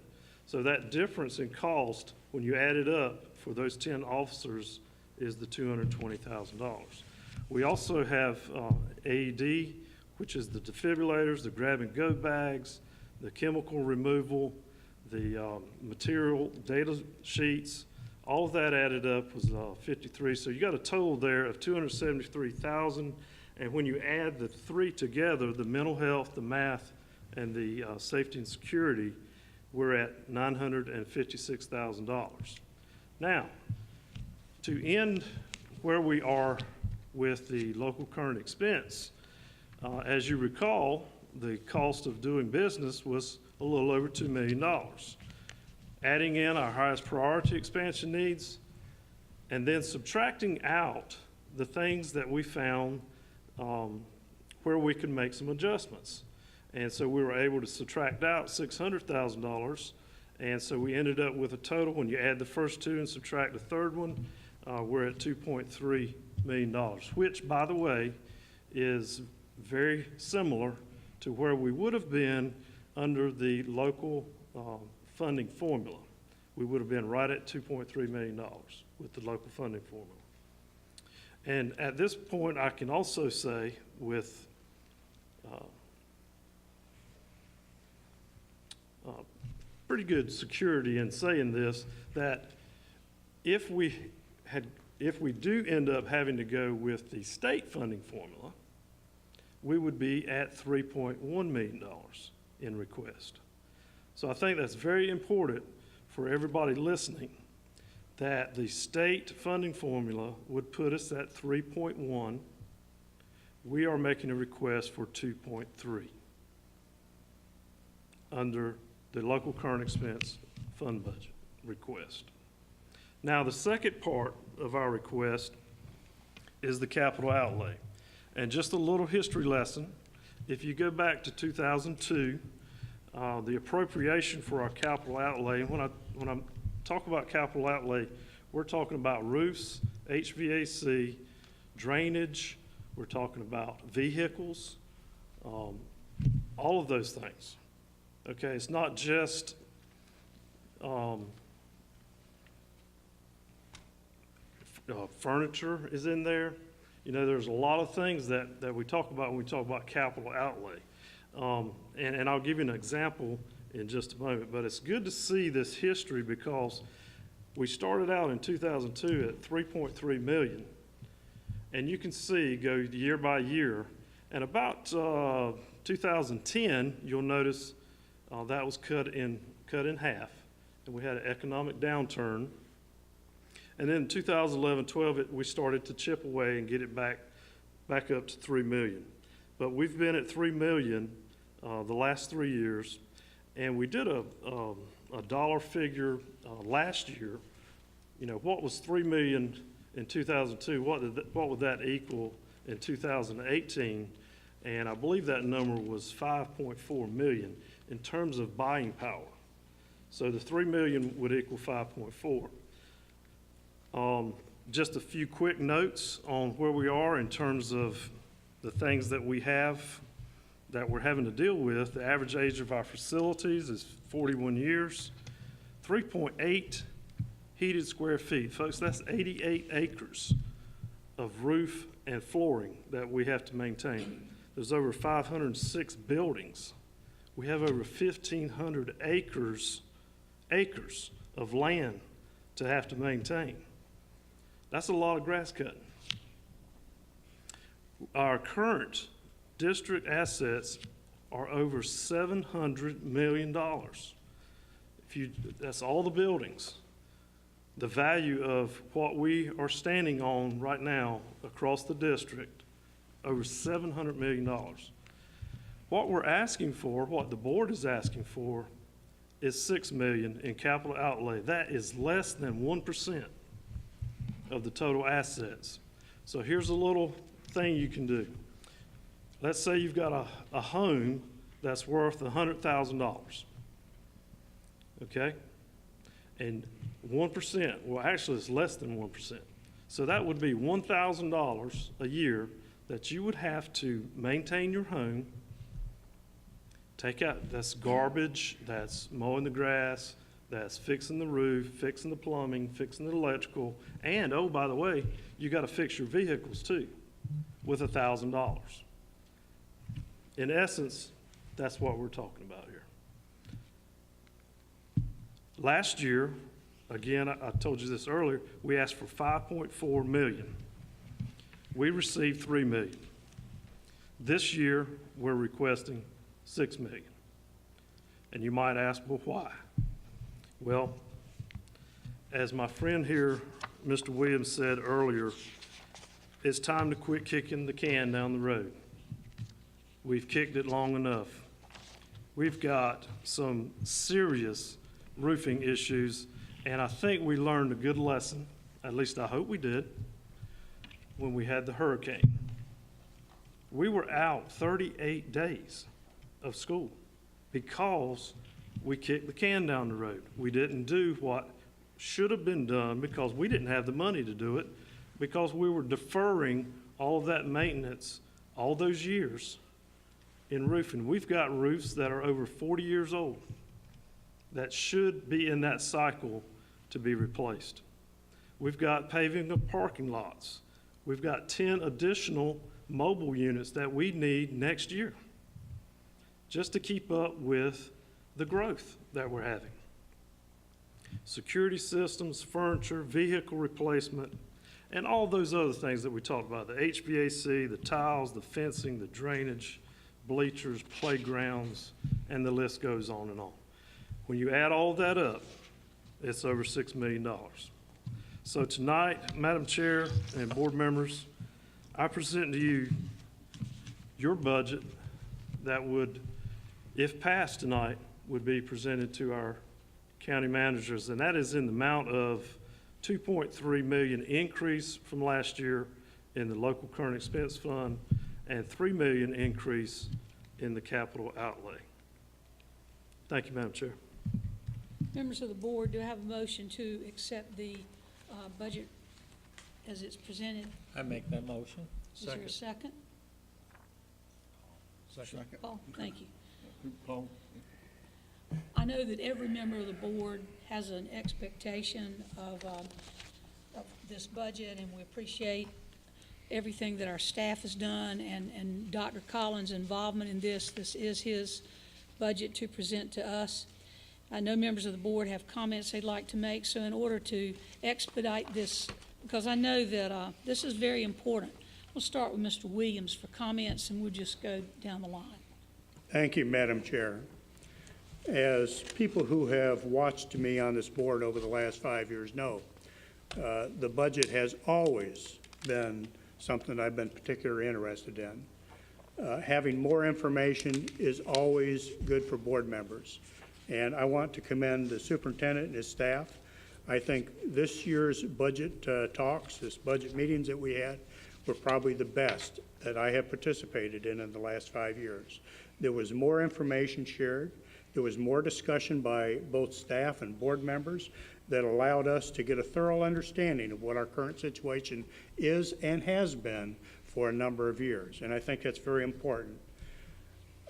So that difference in cost, when you add it up for those 10 officers, is the $220,000. We also have AED, which is the defibrillators, the grab-and-go bags, the chemical removal, the material data sheets. All of that added up was 53. So you got a total there of $273,000. And when you add the 3 together, the mental health, the math, and the safety and security, we're at $956,000. Now, to end where we are with the local current expense, as you recall, the cost of doing business was a little over $2 million. Adding in our highest priority expansion needs, and then subtracting out the things that we found where we could make some adjustments. And so we were able to subtract out $600,000, and so we ended up with a total, when you add the first 2 and subtract the third one, we're at $2.3 million, which, by the way, is very similar to where we would have been under the local funding formula. We would have been right at $2.3 million with the local funding formula. And at this point, I can also say with pretty good security in saying this, that if we do end up having to go with the state funding formula, we would be at $3.1 million in request. So I think that's very important for everybody listening, that the state funding formula would put us at 3.1. We are making a request for 2.3 under the local current expense fund budget request. Now, the second part of our request is the capital outlay. And just a little history lesson. If you go back to 2002, the appropriation for our capital outlay. And when I talk about capital outlay, we're talking about roofs, HVAC, drainage, we're talking about vehicles, all of those things. Okay, it's not just furniture is in there. You know, there's a lot of things that we talk about when we talk about capital outlay. And I'll give you an example in just a moment, but it's good to see this history because we started out in 2002 at 3.3 million. And you can see go year by year. And about 2010, you'll notice that was cut in half. And we had an economic downturn. And then in 2011-12, we started to chip away and get it back up to 3 million. But we've been at 3 million the last 3 years. And we did a dollar figure last year. You know, what was 3 million in 2002? What would that equal in 2018? And I believe that number was 5.4 million in terms of buying power. So the 3 million would equal 5.4. Just a few quick notes on where we are in terms of the things that we have that we're having to deal with. The average age of our facilities is 41 years, 3.8 heated square feet. Folks, that's 88 acres of roof and flooring that we have to maintain. There's over 506 buildings. We have over 1,500 acres of land to have to maintain. That's a lot of grass cutting. Our current district assets are over $700 million. That's all the buildings. The value of what we are standing on right now across the district, over $700 million. What we're asking for, what the board is asking for, is $6 million in capital outlay. That is less than 1% of the total assets. So here's a little thing you can do. Let's say you've got a home that's worth $100,000, okay? And 1%, well, actually it's less than 1%. So that would be $1,000 a year that you would have to maintain your home, take out, that's garbage, that's mowing the grass, that's fixing the roof, fixing the plumbing, fixing the electrical, and, oh, by the way, you got to fix your vehicles too with $1,000. In essence, that's what we're talking about here. Last year, again, I told you this earlier, we asked for 5.4 million. We received 3 million. This year, we're requesting 6 million. And you might ask, well, why? Well, as my friend here, Mr. Williams, said earlier, it's time to quit kicking the can down the road. We've kicked it long enough. We've got some serious roofing issues, and I think we learned a good lesson, at least I hope we did, when we had the hurricane. We were out 38 days of school because we kicked the can down the road. We didn't do what should have been done because we didn't have the money to do it, because we were deferring all of that maintenance all those years in roofing. We've got roofs that are over 40 years old that should be in that cycle to be replaced. We've got paving of parking lots. We've got 10 additional mobile units that we need next year just to keep up with the growth that we're having. Security systems, furniture, vehicle replacement, and all those other things that we talked about, the HVAC, the tiles, the fencing, the drainage, bleachers, playgrounds, and the list goes on and on. When you add all that up, it's over $6 million. So tonight, Madam Chair and board members, I present to you your budget that would, if passed tonight, would be presented to our county managers, and that is in the amount of 2.3 million increase from last year in the local current expense fund and 3 million increase in the capital outlay. Thank you, Madam Chair. Members of the board, do I have a motion to accept the budget as it's presented? I make that motion. Is there a second? Second. Paul, thank you. Paul? I know that every member of the board has an expectation of this budget, and we appreciate everything that our staff has done and Dr. Collins' involvement in this. This is his budget to present to us. I know members of the board have comments they'd like to make, so in order to expedite this, because I know that this is very important, we'll start with Mr. Williams for comments, and we'll just go down the line. Thank you, Madam Chair. As people who have watched me on this board over the last 5 years know, the budget has always been something I've been particularly interested in. Having more information is always good for board members. And I want to commend the superintendent and his staff. I think this year's budget talks, this budget meetings that we had, were probably the best that I have participated in the last 5 years. There was more information shared. There was more discussion by both staff and board members that allowed us to get a thorough understanding of what our current situation is and has been for a number of years. And I think that's very important.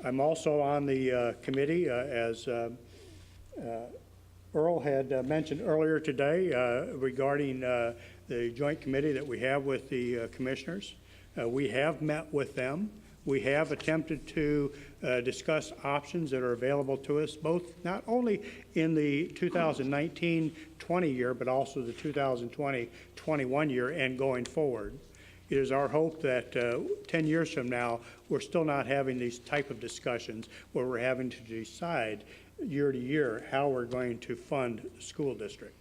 I'm also on the committee, as Earl had mentioned earlier today, regarding the joint committee that we have with the commissioners. We have met with them. We have attempted to discuss options that are available to us, both not only in the 2019-20 year, but also the 2020-21 year and going forward. It is our hope that 10 years from now, we're still not having these type of discussions where we're having to decide year to year how we're going to fund the school district.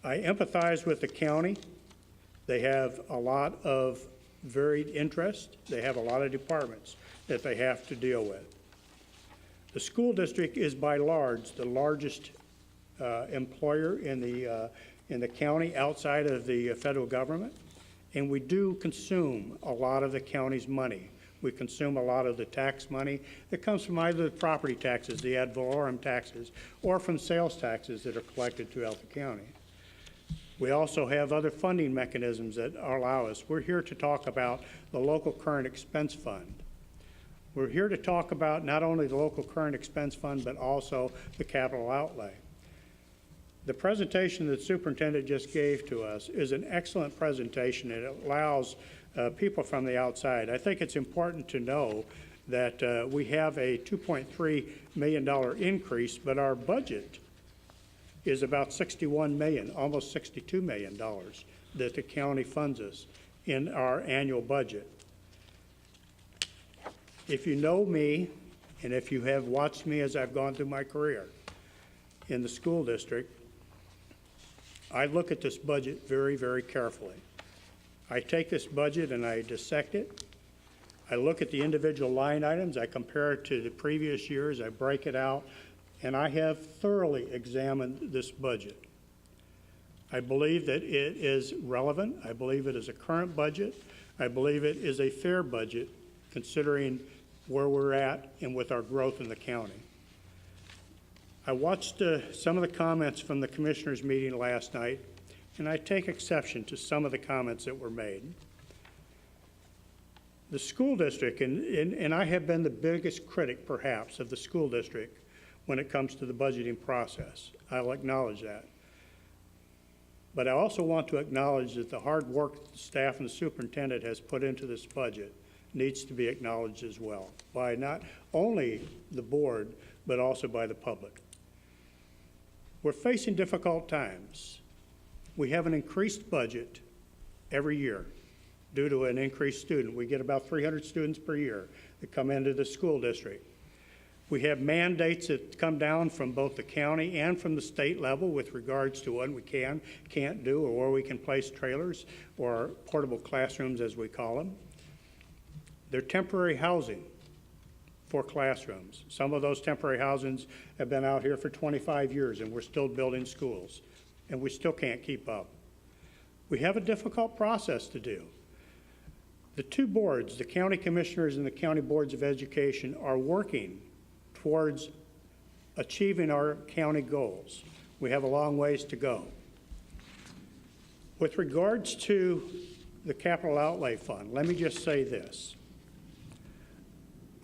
I empathize with the county. They have a lot of varied interest. They have a lot of departments that they have to deal with. The school district is by large the largest employer in the county outside of the federal government, and we do consume a lot of the county's money. We consume a lot of the tax money that comes from either the property taxes, the ad valorem taxes, or from sales taxes that are collected throughout the county. We also have other funding mechanisms that allow us. We're here to talk about the local current expense fund. We're here to talk about not only the local current expense fund, but also the capital outlay. The presentation that the superintendent just gave to us is an excellent presentation. It allows people from the outside. I think it's important to know that we have a $2.3 million increase, but our budget is about $61 million, almost $62 million that the county funds us in our annual budget. If you know me, and if you have watched me as I've gone through my career in the school district, I look at this budget very, very carefully. I take this budget and I dissect it. I look at the individual line items. I compare it to the previous years. I break it out. And I have thoroughly examined this budget. I believe that it is relevant. I believe it is a current budget. I believe it is a fair budget considering where we're at and with our growth in the county. I watched some of the comments from the commissioners' meeting last night, and I take exception to some of the comments that were made. The school district, and I have been the biggest critic perhaps of the school district when it comes to the budgeting process. I'll acknowledge that. But I also want to acknowledge that the hard work the staff and the superintendent has put into this budget needs to be acknowledged as well by not only the board, but also by the public. We're facing difficult times. We have an increased budget every year due to an increased student. We get about 300 students per year that come into the school district. We have mandates that come down from both the county and from the state level with regards to what we can't do, or where we can place trailers or portable classrooms, as we call them. They're temporary housing for classrooms. Some of those temporary housings have been out here for 25 years, and we're still building schools, and we still can't keep up. We have a difficult process to do. The two boards, the county commissioners and the county boards of education, are working towards achieving our county goals. We have a long ways to go. With regards to the capital outlay fund, let me just say this.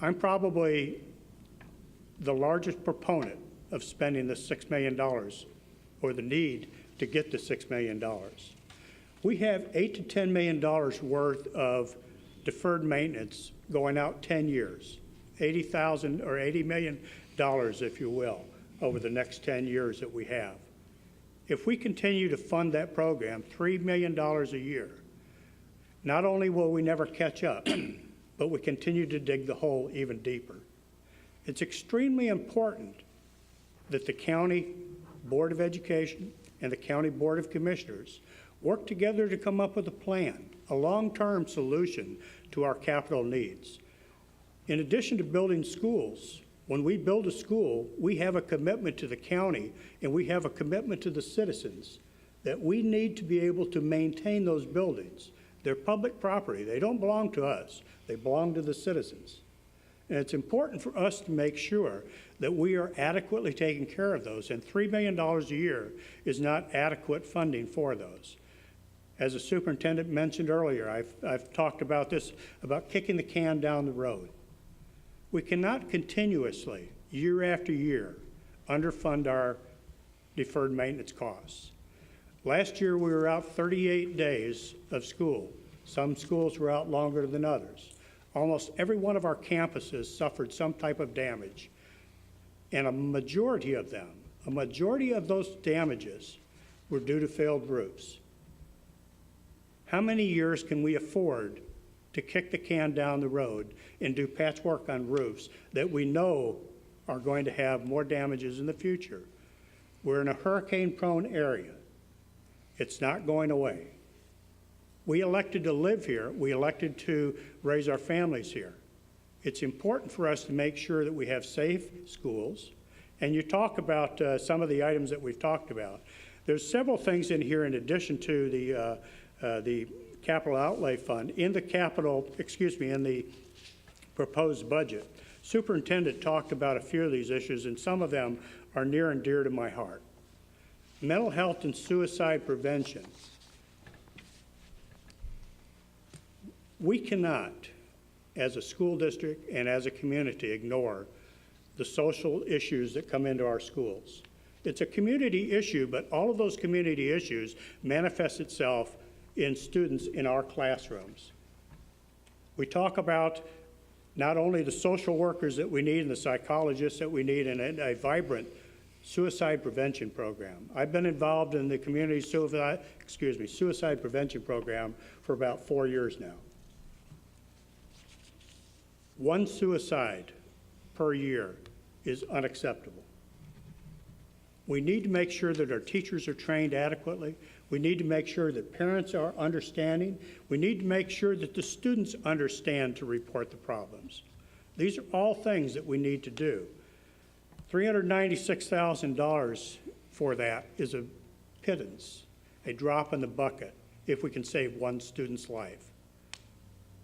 I'm probably the largest proponent of spending the $6 million, or the need to get the $6 million. We have $8 to $10 million worth of deferred maintenance going out 10 years, $80,000 or $80 million, if you will, over the next 10 years that we have. If we continue to fund that program, $3 million a year, not only will we never catch up, but we continue to dig the hole even deeper. It's extremely important that the County Board of Education and the County Board of Commissioners work together to come up with a plan, a long-term solution to our capital needs. In addition to building schools, when we build a school, we have a commitment to the county and we have a commitment to the citizens that we need to be able to maintain those buildings. They're public property. They don't belong to us. They belong to the citizens. And it's important for us to make sure that we are adequately taking care of those, and $3 million a year is not adequate funding for those. As the superintendent mentioned earlier, I've talked about this, about kicking the can down the road. We cannot continuously, year after year, underfund our deferred maintenance costs. Last year, we were out 38 days of school. Some schools were out longer than others. Almost every one of our campuses suffered some type of damage, and a majority of those damages were due to failed roofs. How many years can we afford to kick the can down the road and do patchwork on roofs that we know are going to have more damages in the future? We're in a hurricane-prone area. It's not going away. We elected to live here. We elected to raise our families here. It's important for us to make sure that we have safe schools. And you talk about some of the items that we've talked about. There's several things in here in addition to the capital outlay fund. In the proposed budget, superintendent talked about a few of these issues, and some of them are near and dear to my heart. Mental health and suicide prevention. We cannot, as a school district and as a community, ignore the social issues that come into our schools. It's a community issue, but all of those community issues manifest itself in students in our classrooms. We talk about not only the social workers that we need and the psychologists that we need, and a vibrant suicide prevention program. I've been involved in the community suicide prevention program for about 4 years now. One suicide per year is unacceptable. We need to make sure that our teachers are trained adequately. We need to make sure that parents are understanding. We need to make sure that the students understand to report the problems. These are all things that we need to do. $396,000 for that is a pittance, a drop in the bucket, if we can save one student's life,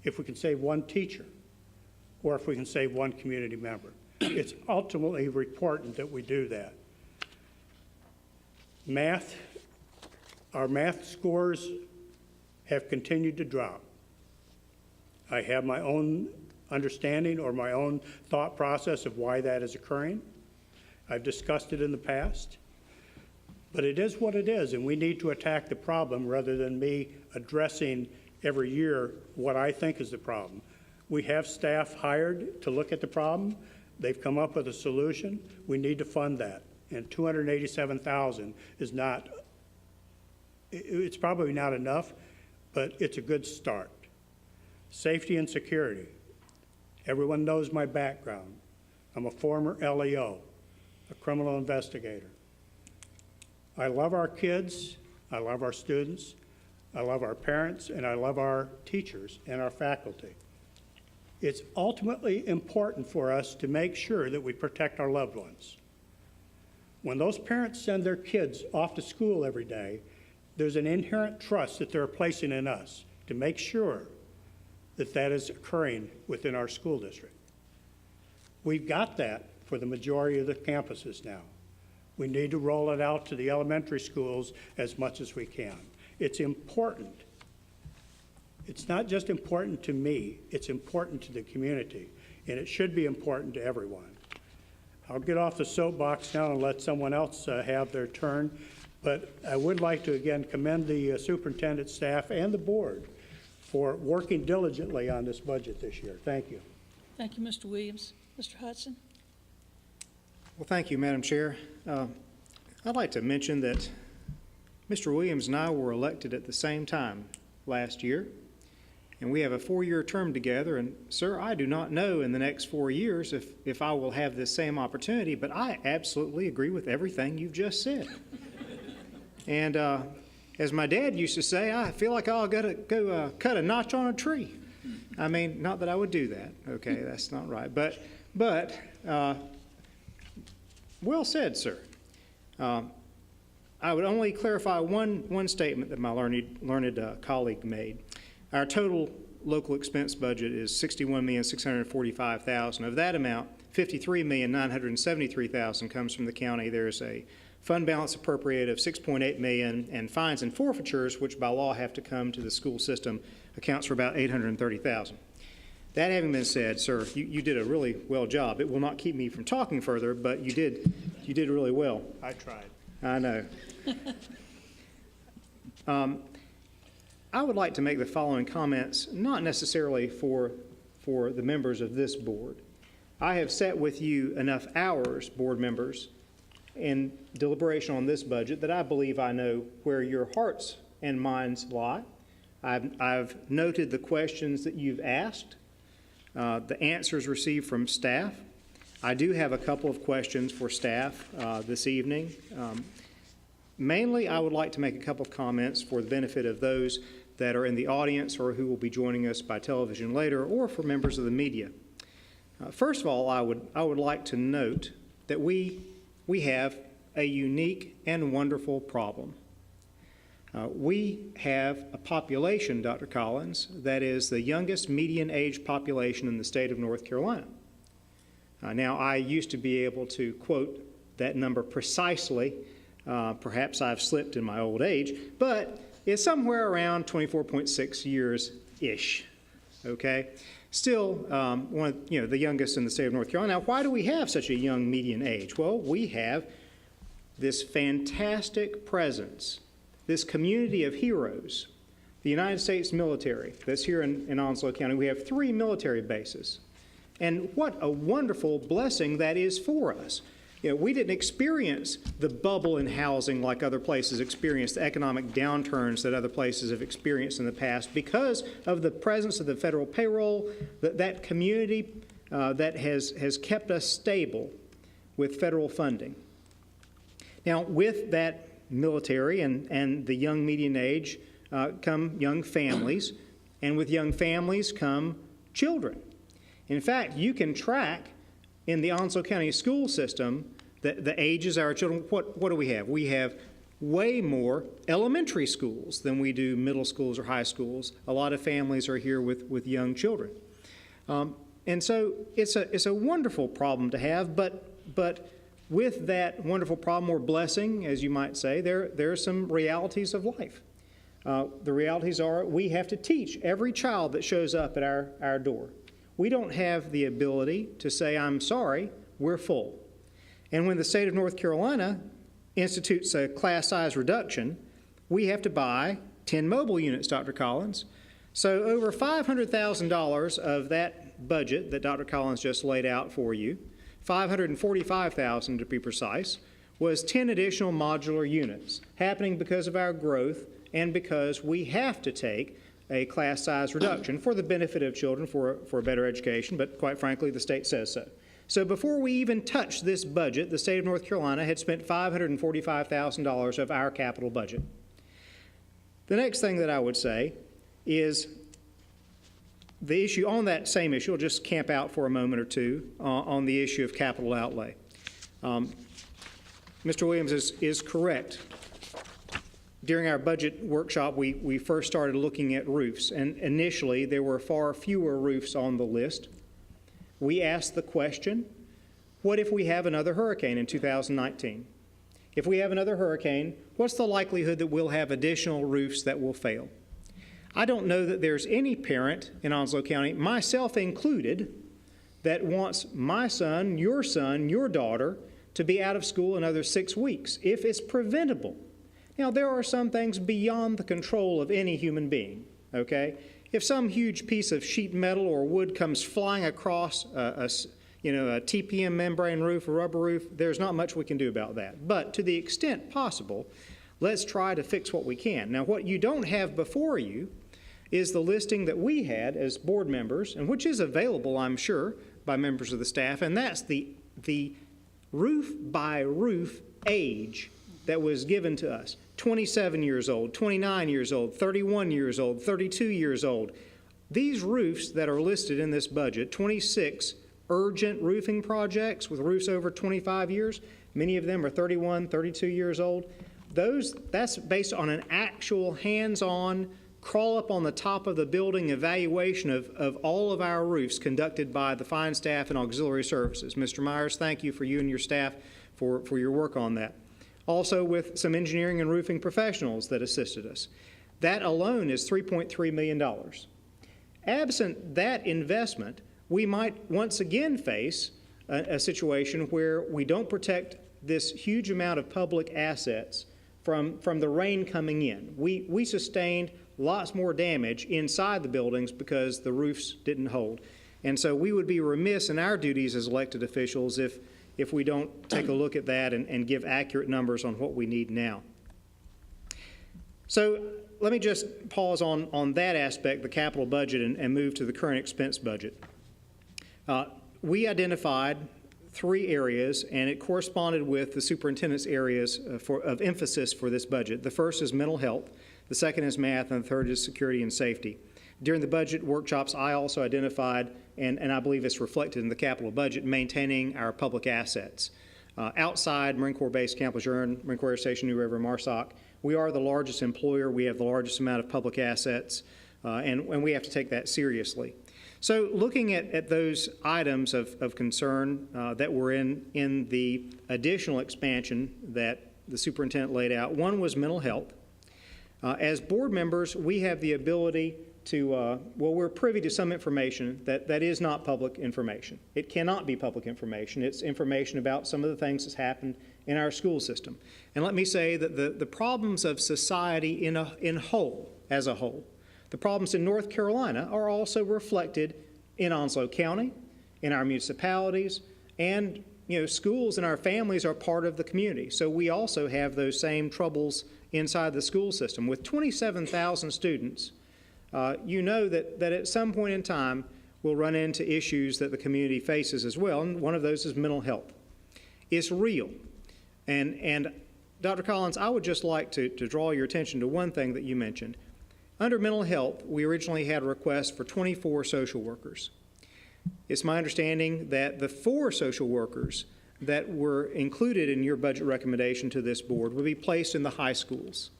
if we can save one teacher, or if we can save one community member. It's ultimately important that we do that. Math, our math scores have continued to drop. I have my own understanding or my own thought process of why that is occurring. I've discussed it in the past, but it is what it is, and we need to attack the problem rather than me addressing every year what I think is the problem. We have staff hired to look at the problem. They've come up with a solution. We need to fund that, and $287,000 is not, it's probably not enough, but it's a good start. Safety and security. Everyone knows my background. I'm a former LEO, a criminal investigator. I love our kids, I love our students, I love our parents, and I love our teachers and our faculty. It's ultimately important for us to make sure that we protect our loved ones. When those parents send their kids off to school every day, there's an inherent trust that they're placing in us to make sure that that is occurring within our school district. We've got that for the majority of the campuses now. We need to roll it out to the elementary schools as much as we can. It's important. It's not just important to me, it's important to the community, and it should be important to everyone. I'll get off the soapbox now and let someone else have their turn, but I would like to again commend the superintendent, staff, and the board for working diligently on this budget this year. Thank you. Thank you, Mr. Williams. Mr. Hudson? Well, thank you, Madam Chair. I'd like to mention that Mr. Williams and I were elected at the same time last year, and we have a 4-year term together. And, sir, I do not know in the next 4 years if I will have this same opportunity, but I absolutely agree with everything you've just said. And as my dad used to say, I feel like I'll go cut a notch on a tree. I mean, not that I would do that. Okay, that's not right. But well said, sir. I would only clarify one statement that my learned colleague made. Our total local expense budget is $61,645,000. Of that amount, $53,973,000 comes from the county. There's a fund balance appropriated of $6.8 million, and fines and forfeitures, which by law have to come to the school system, accounts for about $830,000. That having been said, sir, you did a really well job. It will not keep me from talking further, but you did really well. I tried. I know. I would like to make the following comments, not necessarily for the members of this board. I have sat with you enough hours, board members, in deliberation on this budget that I believe I know where your hearts and minds lie. I've noted the questions that you've asked, the answers received from staff. I do have a couple of questions for staff this evening. Mainly, I would like to make a couple of comments for the benefit of those that are in the audience or who will be joining us by television later, or for members of the media. First of all, I would like to note that we have a unique and wonderful problem. We have a population, Dr. Collins, that is the youngest median age population in the state of North Carolina. Now, I used to be able to quote that number precisely. Perhaps I've slipped in my old age, but it's somewhere around 24.6 years-ish, okay? Still, the youngest in the state of North Carolina. Now, why do we have such a young median age? Well, we have this fantastic presence, this community of heroes, the United States military that's here in Onslow County. We have 3 military bases. And what a wonderful blessing that is for us. We didn't experience the bubble in housing like other places experienced, the economic downturns that other places have experienced in the past because of the presence of the federal payroll, that community that has kept us stable with federal funding. Now, with that military and the young median age come young families, and with young families come children. In fact, you can track in the Onslow County school system the ages of our children. What do we have? We have way more elementary schools than we do middle schools or high schools. A lot of families are here with young children. And so it's a wonderful problem to have, but with that wonderful problem or blessing, as you might say, there are some realities of life. The realities are we have to teach every child that shows up at our door. We don't have the ability to say, I'm sorry, we're full. And when the state of North Carolina institutes a class size reduction, we have to buy 10 mobile units, Dr. Collins. So over $500,000 of that budget that Dr. Collins just laid out for you, $545,000 to be precise, was 10 additional modular units, happening because of our growth and because we have to take a class size reduction for the benefit of children for a better education, but quite frankly, the state says so. So before we even touched this budget, the state of North Carolina had spent $545,000 of our capital budget. The next thing that I would say is the issue, on that same issue, I'll just camp out for a moment or two on the issue of capital outlay. Mr. Williams is correct. During our budget workshop, we first started looking at roofs, and initially there were far fewer roofs on the list. We asked the question, what if we have another hurricane in 2019? If we have another hurricane, what's the likelihood that we'll have additional roofs that will fail? I don't know that there's any parent in Onslow County, myself included, that wants my son, your daughter, to be out of school another 6 weeks, if it's preventable. Now, there are some things beyond the control of any human being, okay? If some huge piece of sheet metal or wood comes flying across a TPM membrane roof, a rubber roof, there's not much we can do about that. But to the extent possible, let's try to fix what we can. Now, what you don't have before you is the listing that we had as board members, and which is available, I'm sure, by members of the staff, and that's the roof by roof age that was given to us. 27 years old, 29 years old, 31 years old, 32 years old. These roofs that are listed in this budget, 26 urgent roofing projects with roofs over 25 years, many of them are 31, 32 years old. That's based on an actual hands-on, crawl up on the top of the building evaluation of all of our roofs conducted by the fine staff and auxiliary services. Mr. Myers, thank you for you and your staff for your work on that. Also with some engineering and roofing professionals that assisted us. That alone is $3.3 million. Absent that investment, we might once again face a situation where we don't protect this huge amount of public assets from the rain coming in. We sustained lots more damage inside the buildings because the roofs didn't hold. And so we would be remiss in our duties as elected officials if we don't take a look at that and give accurate numbers on what we need now. So let me just pause on that aspect, the capital budget, and move to the current expense budget. We identified 3 areas, and it corresponded with the superintendent's areas of emphasis for this budget. The first is mental health, the second is math, and the third is security and safety. During the budget workshops, I also identified, and I believe it's reflected in the capital budget, maintaining our public assets. Outside Marine Corps Base Camp Lejeune, Marine Corps Air Station New River, MARSOC, we are the largest employer. We have the largest amount of public assets, and we have to take that seriously. So looking at those items of concern that were in the additional expansion that the superintendent laid out, one was mental health. As board members, we have the ability to, we're privy to some information that is not public information. It cannot be public information. It's information about some of the things that's happened in our school system. And let me say that the problems of society as a whole, the problems in North Carolina are also reflected in Onslow County, in our municipalities, and schools and our families are part of the community. So we also have those same troubles inside the school system. With 27,000 students, you know that at some point in time we'll run into issues that the community faces as well, and one of those is mental health. It's real. And Dr. Collins, I would just like to draw your attention to one thing that you mentioned. Under mental health, we originally had a request for 24 social workers. It's my understanding that the 4 social workers that were included in your budget recommendation to this board would be placed in the high schools.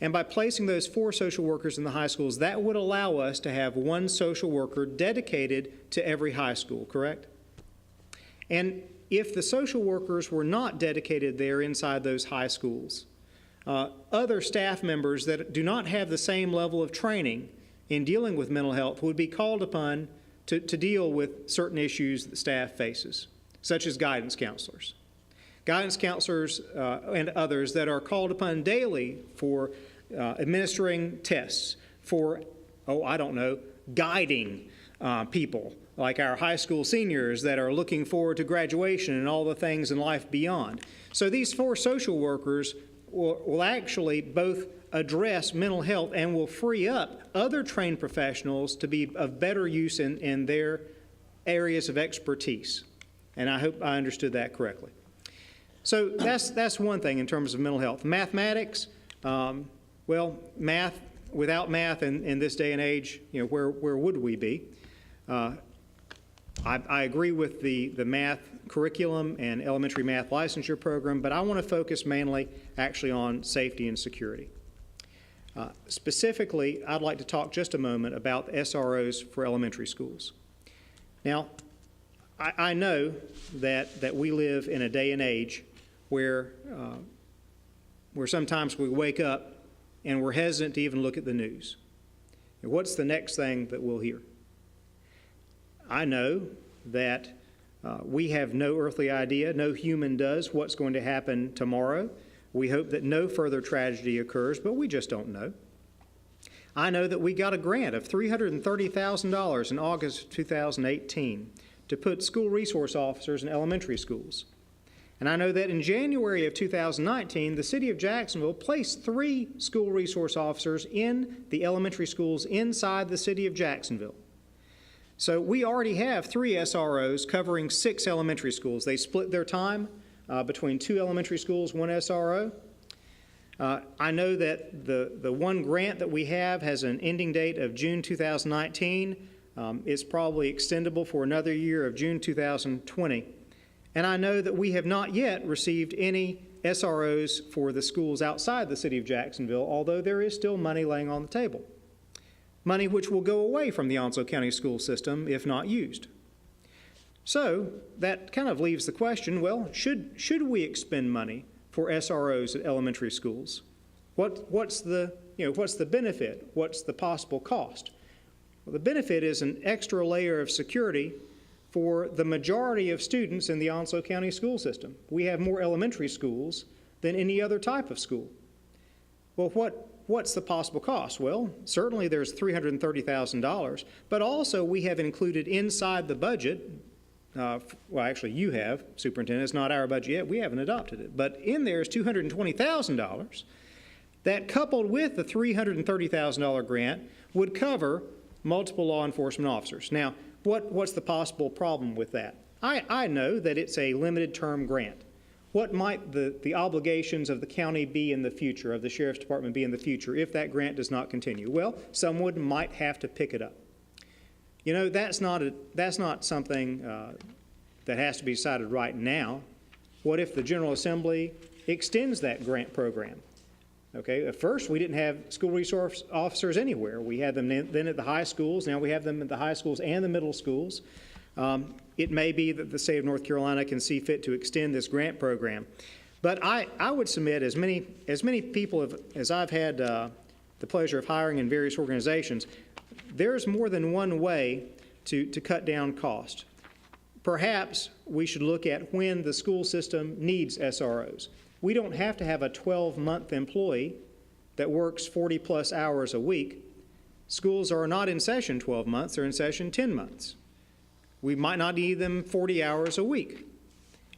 And by placing those 4 social workers in the high schools, that would allow us to have 1 social worker dedicated to every high school, correct? And if the social workers were not dedicated there inside those high schools, other staff members that do not have the same level of training in dealing with mental health would be called upon to deal with certain issues that staff faces, such as guidance counselors. Guidance counselors and others that are called upon daily for administering tests, for, guiding people like our high school seniors that are looking forward to graduation and all the things in life beyond. So these 4 social workers will actually both address mental health and will free up other trained professionals to be of better use in their areas of expertise. And I hope I understood that correctly. So that's one thing in terms of mental health. Mathematics, math, without math in this day and age, where would we be? I agree with the math curriculum and elementary math licensure program, but I want to focus mainly actually on safety and security. Specifically, I'd like to talk just a moment about SROs for elementary schools. Now, I know that we live in a day and age where sometimes we wake up and we're hesitant to even look at the news. And what's the next thing that we'll hear? I know that we have no earthly idea, no human does, what's going to happen tomorrow. We hope that no further tragedy occurs, but we just don't know. I know that we got a grant of $330,000 in August 2018 to put school resource officers in elementary schools. And I know that in January of 2019, the City of Jacksonville placed 3 school resource officers in the elementary schools inside the City of Jacksonville. So we already have 3 SROs covering 6 elementary schools. They split their time between 2 elementary schools, 1 SRO. I know that the one grant that we have has an ending date of June 2019. It's probably extendable for another year of June 2020. And I know that we have not yet received any SROs for the schools outside the City of Jacksonville, although there is still money laying on the table. Money which will go away from the Onslow County school system if not used. So that kind of leaves the question, well, should we expend money for SROs at elementary schools? What's the benefit? What's the possible cost? Well, the benefit is an extra layer of security for the majority of students in the Onslow County school system. We have more elementary schools than any other type of school. Well, what's the possible cost? Well, certainly there's $330,000, but also we have included inside the budget, well, actually you have, Superintendent, it's not our budget yet, we haven't adopted it, but in there is $220,000 that, coupled with the $330,000 grant, would cover multiple law enforcement officers. Now, what's the possible problem with that? I know that it's a limited term grant. What might the obligations of the county be in the future, of the Sheriff's Department be in the future, if that grant does not continue? Well, someone might have to pick it up. You know, that's not something that has to be decided right now. What if the General Assembly extends that grant program? Okay, at first we didn't have school resource officers anywhere. We had them then at the high schools. Now we have them at the high schools and the middle schools. It may be that the state of North Carolina can see fit to extend this grant program. But I would submit, as many people as I've had the pleasure of hiring in various organizations, there's more than one way to cut down cost. Perhaps we should look at when the school system needs SROs. We don't have to have a 12-month employee that works 40-plus hours a week. Schools are not in session 12 months, they're in session 10 months. We might not need them 40 hours a week.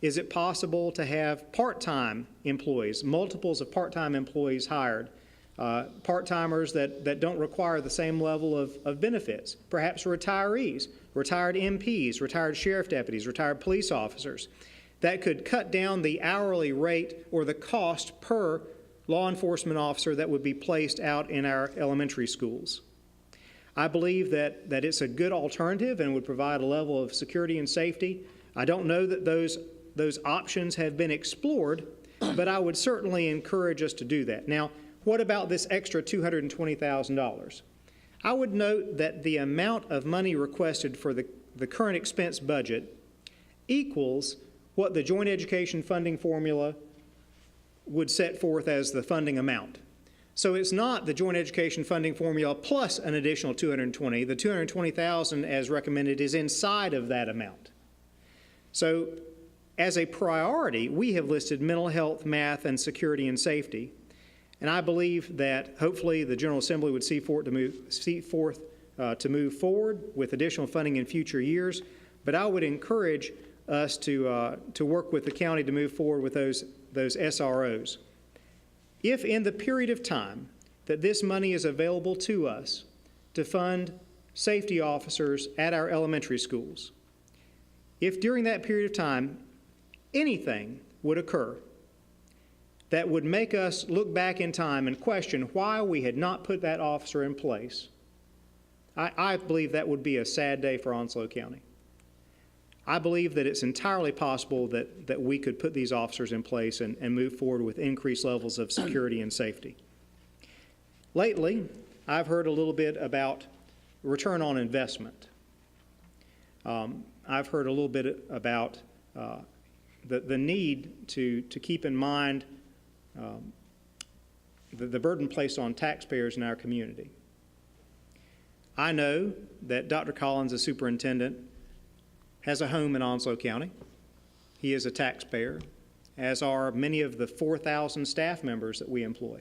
Is it possible to have part-time employees, multiples of part-time employees hired, part-timers that don't require the same level of benefits, perhaps retirees, retired MPs, retired sheriff deputies, retired police officers, that could cut down the hourly rate or the cost per law enforcement officer that would be placed out in our elementary schools. I believe that it's a good alternative and would provide a level of security and safety. I don't know that those options have been explored, but I would certainly encourage us to do that. Now, what about this extra $220,000? I would note that the amount of money requested for the current expense budget equals what the joint education funding formula would set forth as the funding amount. So it's not the joint education funding formula plus an additional $220. The $220,000 as recommended is inside of that amount. So as a priority, we have listed mental health, math, and security and safety. And I believe that hopefully the General Assembly would see forth to move forward with additional funding in future years. But I would encourage us to work with the county to move forward with those SROs. If in the period of time that this money is available to us to fund safety officers at our elementary schools, if during that period of time anything would occur that would make us look back in time and question why we had not put that officer in place, I believe that would be a sad day for Onslow County. I believe that it's entirely possible that we could put these officers in place and move forward with increased levels of security and safety. Lately, I've heard a little bit about return on investment. I've heard a little bit about the need to keep in mind the burden placed on taxpayers in our community. I know that Dr. Collins, as superintendent, has a home in Onslow County. He is a taxpayer, as are many of the 4,000 staff members that we employ.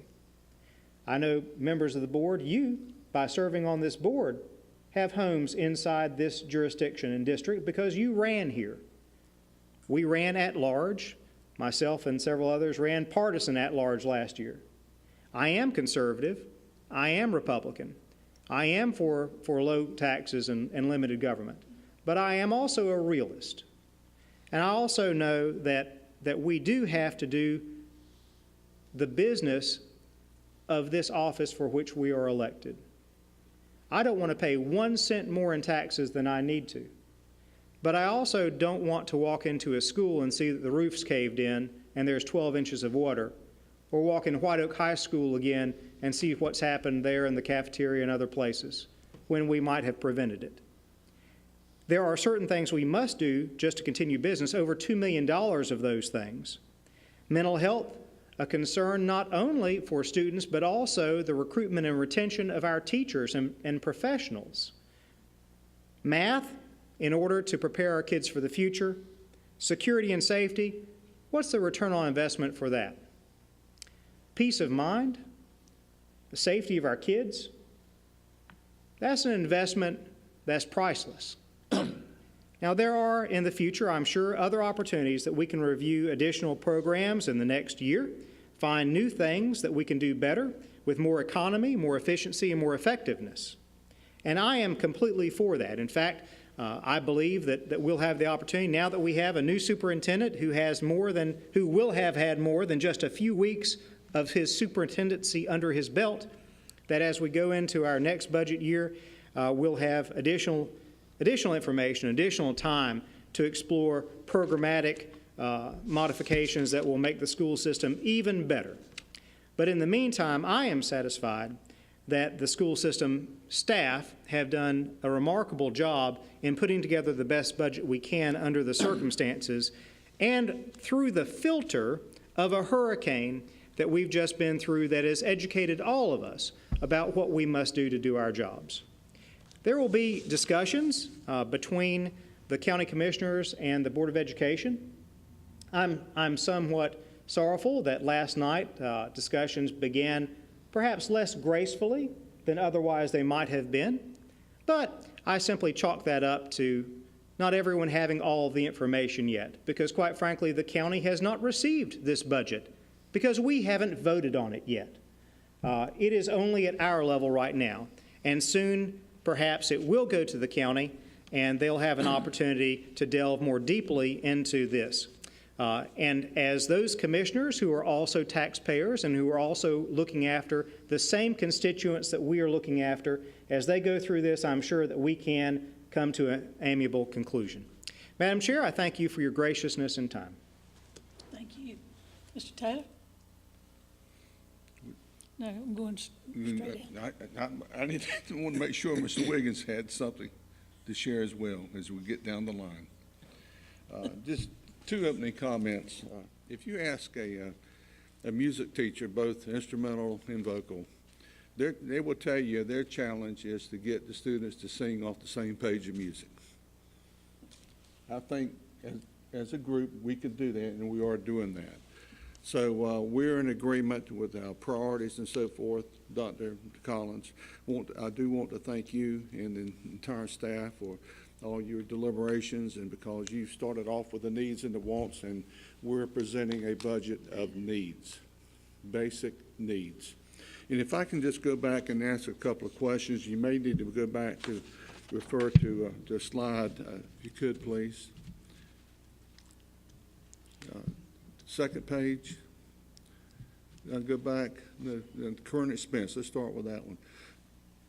I know members of the board, you, by serving on this board, have homes inside this jurisdiction and district because you ran here. We ran at large. Myself and several others ran partisan at large last year. I am conservative. I am Republican. I am for low taxes and limited government. But I am also a realist. And I also know that we do have to do the business of this office for which we are elected. I don't want to pay 1 cent more in taxes than I need to. But I also don't want to walk into a school and see that the roof's caved in and there's 12 inches of water, or walk in White Oak High School again and see what's happened there in the cafeteria and other places when we might have prevented it. There are certain things we must do just to continue business, over $2 million of those things. Mental health, a concern not only for students, but also the recruitment and retention of our teachers and professionals. Math, in order to prepare our kids for the future. Security and safety, what's the return on investment for that? Peace of mind, the safety of our kids, that's an investment that's priceless. Now, there are, in the future, I'm sure, other opportunities that we can review additional programs in the next year, find new things that we can do better with more economy, more efficiency, and more effectiveness. And I am completely for that. In fact, I believe that we'll have the opportunity, now that we have a new superintendent who will have had more than just a few weeks of his superintendency under his belt, that as we go into our next budget year, we'll have additional information, additional time to explore programmatic modifications that will make the school system even better. But in the meantime, I am satisfied that the school system staff have done a remarkable job in putting together the best budget we can under the circumstances and through the filter of a hurricane that we've just been through that has educated all of us about what we must do to do our jobs. There will be discussions between the county commissioners and the Board of Education. I'm somewhat sorrowful that last night discussions began perhaps less gracefully than otherwise they might have been, but I simply chalk that up to not everyone having all of the information yet, because quite frankly, the county has not received this budget because we haven't voted on it yet. It is only at our level right now, and soon perhaps it will go to the county and they'll have an opportunity to delve more deeply into this. And as those commissioners who are also taxpayers and who are also looking after the same constituents that we are looking after, as they go through this, I'm sure that we can come to an amiable conclusion. Madam Chair, I thank you for your graciousness and time. Thank you. Mr. Taylor? No, I'm going straight down. I want to make sure Mr. Wiggins had something to share as well as we get down the line. Just two opening comments. If you ask a music teacher, both instrumental and vocal, they will tell you their challenge is to get the students to sing off the same page of music. I think as a group we can do that, and we are doing that. So we're in agreement with our priorities and so forth. Dr. Collins, I do want to thank you and the entire staff for all your deliberations, and because you started off with the needs and the wants, and we're presenting a budget of needs, basic needs. And if I can just go back and ask a couple of questions, you may need to go back to refer to the slide, if you could, please. Second page. I'll go back, the current expense. Let's start with that one.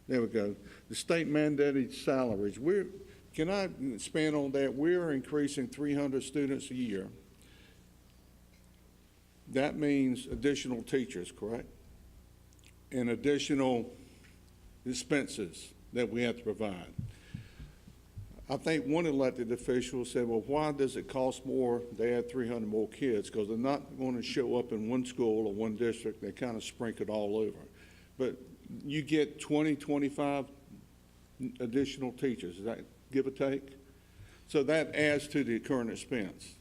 There we go. The state mandated salaries. Can I expand on that? We're increasing 300 students a year. That means additional teachers, correct? And additional expenses that we have to provide. I think one elected official said, well, why does it cost more to add 300 more kids? Because they're not going to show up in one school or one district. They kind of sprinkle it all over. But you get 20, 25 additional teachers. Is that give or take? So that adds to the current expense.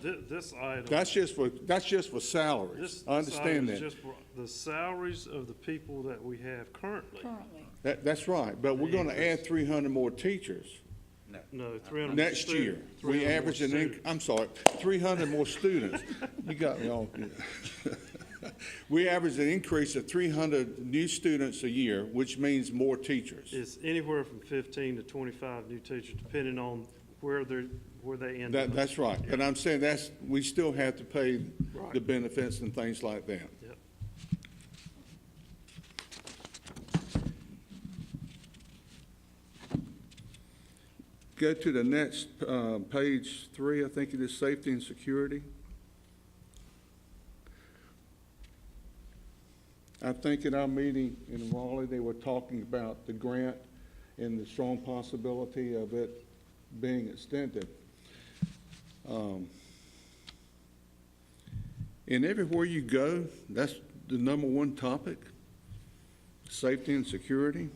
This item. That's just for salaries. I understand This item is that. just for the salaries of the people that we have currently. That's right. But we're going to add 300 more teachers. No, 300 Next year, students. we 300 average more students. I'm sorry, 300 more students. You got me all. We average an increase of 300 new students a year, which means more teachers. It's anywhere from 15 to 25 new teachers, depending on where they end up. That's right. But I'm saying we still have to pay Right. the benefits and things like that. Yep. Go to the next, page 3, I think it is safety and security. I think in our meeting in Raleigh, they were talking about the grant and the strong possibility of it being extended. And everywhere you go, that's the number one topic, safety and security.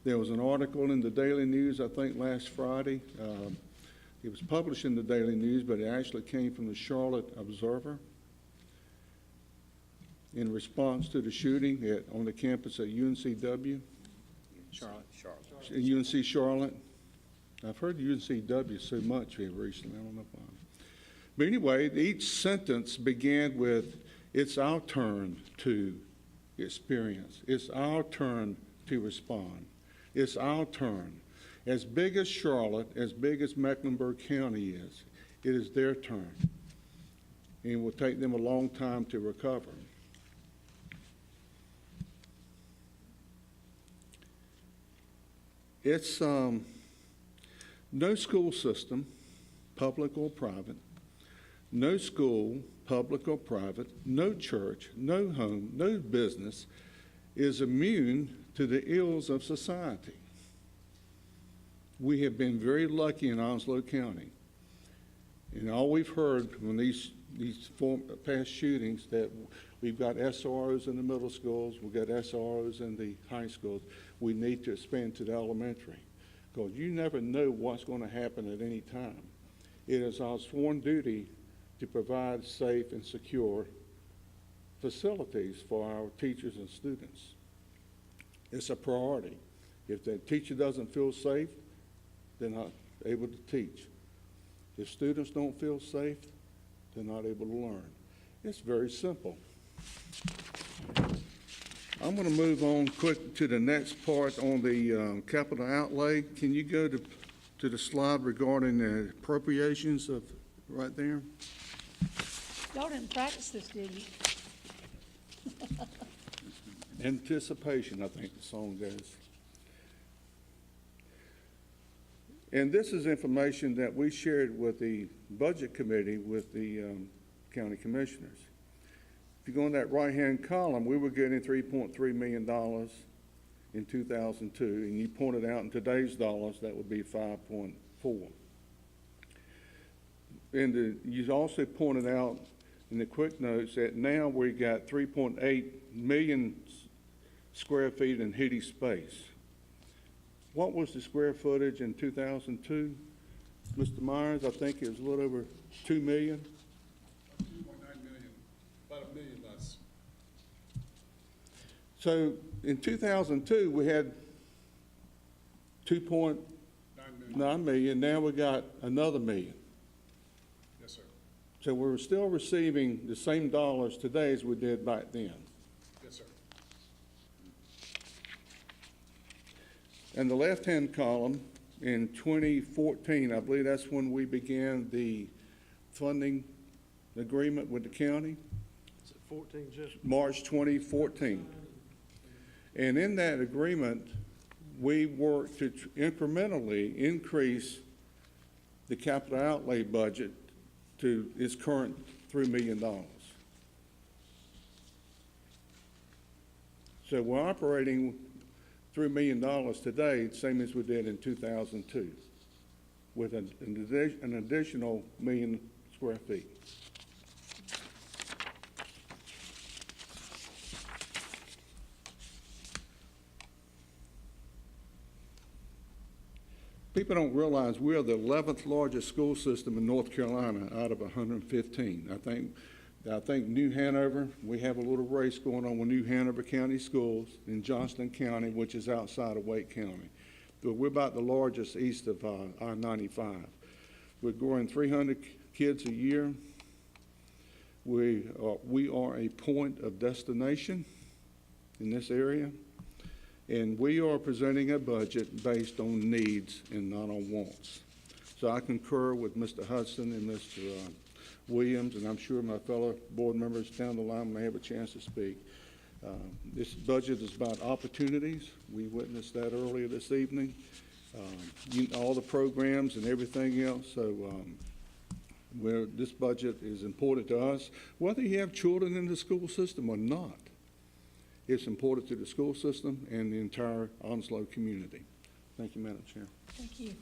There was an article in the Daily News, I think last Friday. It was published in the Daily News, but it actually came from the Charlotte Observer in response to the shooting on the campus at UNCW. UNC Charlotte. I've heard UNCW so much here recently, I don't know why. But anyway, each sentence began with, it's our turn to experience. It's our turn to respond. It's our turn. As big as Charlotte, as big as Mecklenburg County is, it is their turn. And it will take them a long time to recover. It's no school system, public or private, no school, public or private, no church, no home, no business is immune to the ills of society. We have been very lucky in Onslow County. And all we've heard when these past shootings that we've got SROs in the middle schools, we've got SROs in the high schools. We need to expand to the elementary because you never know what's going to happen at any time. It is our sworn duty to provide safe and secure facilities for our teachers and students. It's a priority. If the teacher doesn't feel safe, they're not able to teach. If students don't feel safe, they're not able to learn. It's very simple. I'm going to move on quick to the next part on the capital outlay. Can you go to the slide regarding the appropriations of right there? Y'all didn't practice this, did you? Anticipation, I think the song goes. And this is information that we shared with the budget committee with the county commissioners. If you go in that right-hand column, we were getting $3.3 million in 2002, and you pointed out in today's dollars that would be 5.4. And you also pointed out in the quick notes that now we got 3.8 million square feet in heating space. What was the square footage in 2002? Mr. Myers, I think it was a little over 2 million. 2.9 million, about a million less. So in 2002, we had 2.9 million. Now we got another million. Yes, sir. So we're still receiving the same dollars today as we did back then. Yes, sir. And the left-hand column, in 2014, I believe that's when we began the funding agreement with the county. Is it 14, Jeff? March 2014. And in that agreement, we worked to incrementally increase the capital outlay budget to its current $3 million. So we're operating $3 million today, same as we did in 2002, with an additional 1 million square feet. People don't realize we are the 11th largest school system in North Carolina out of 115. I think New Hanover, we have a little race going on with New Hanover County Schools in Johnston County, which is outside of Wake County. But we're about the largest east of I-95. We're growing 300 kids a year. We are a point of destination in this area. And we are presenting a budget based on needs and not on wants. So I concur with Mr. Hudson and Mr. Williams, and I'm sure my fellow board members down the line may have a chance to speak. This budget is about opportunities. We witnessed that earlier this evening. All the programs and everything else. So this budget is important to us, whether you have children in the school system or not. It's important to the school system and the entire Onslow community. Thank you, Madam Chair. Thank you.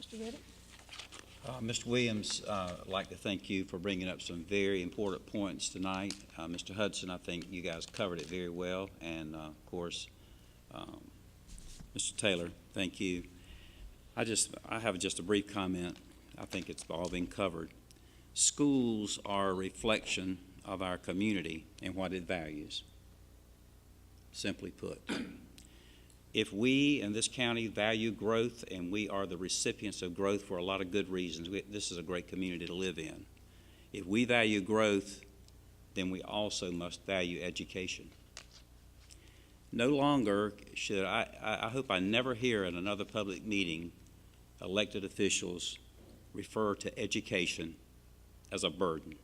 Mr. Reddick? Mr. Williams, I'd like to thank you for bringing up some very important points tonight. Mr. Hudson, I think you guys covered it very well. And, of course, Mr. Taylor, thank you. I have just a brief comment. I think it's all been covered. Schools are a reflection of our community and what it values. Simply put, if we in this county value growth, and we are the recipients of growth for a lot of good reasons, this is a great community to live in. If we value growth, then we also must value education. No longer should I hope I never hear in another public meeting elected officials refer to education as a burden.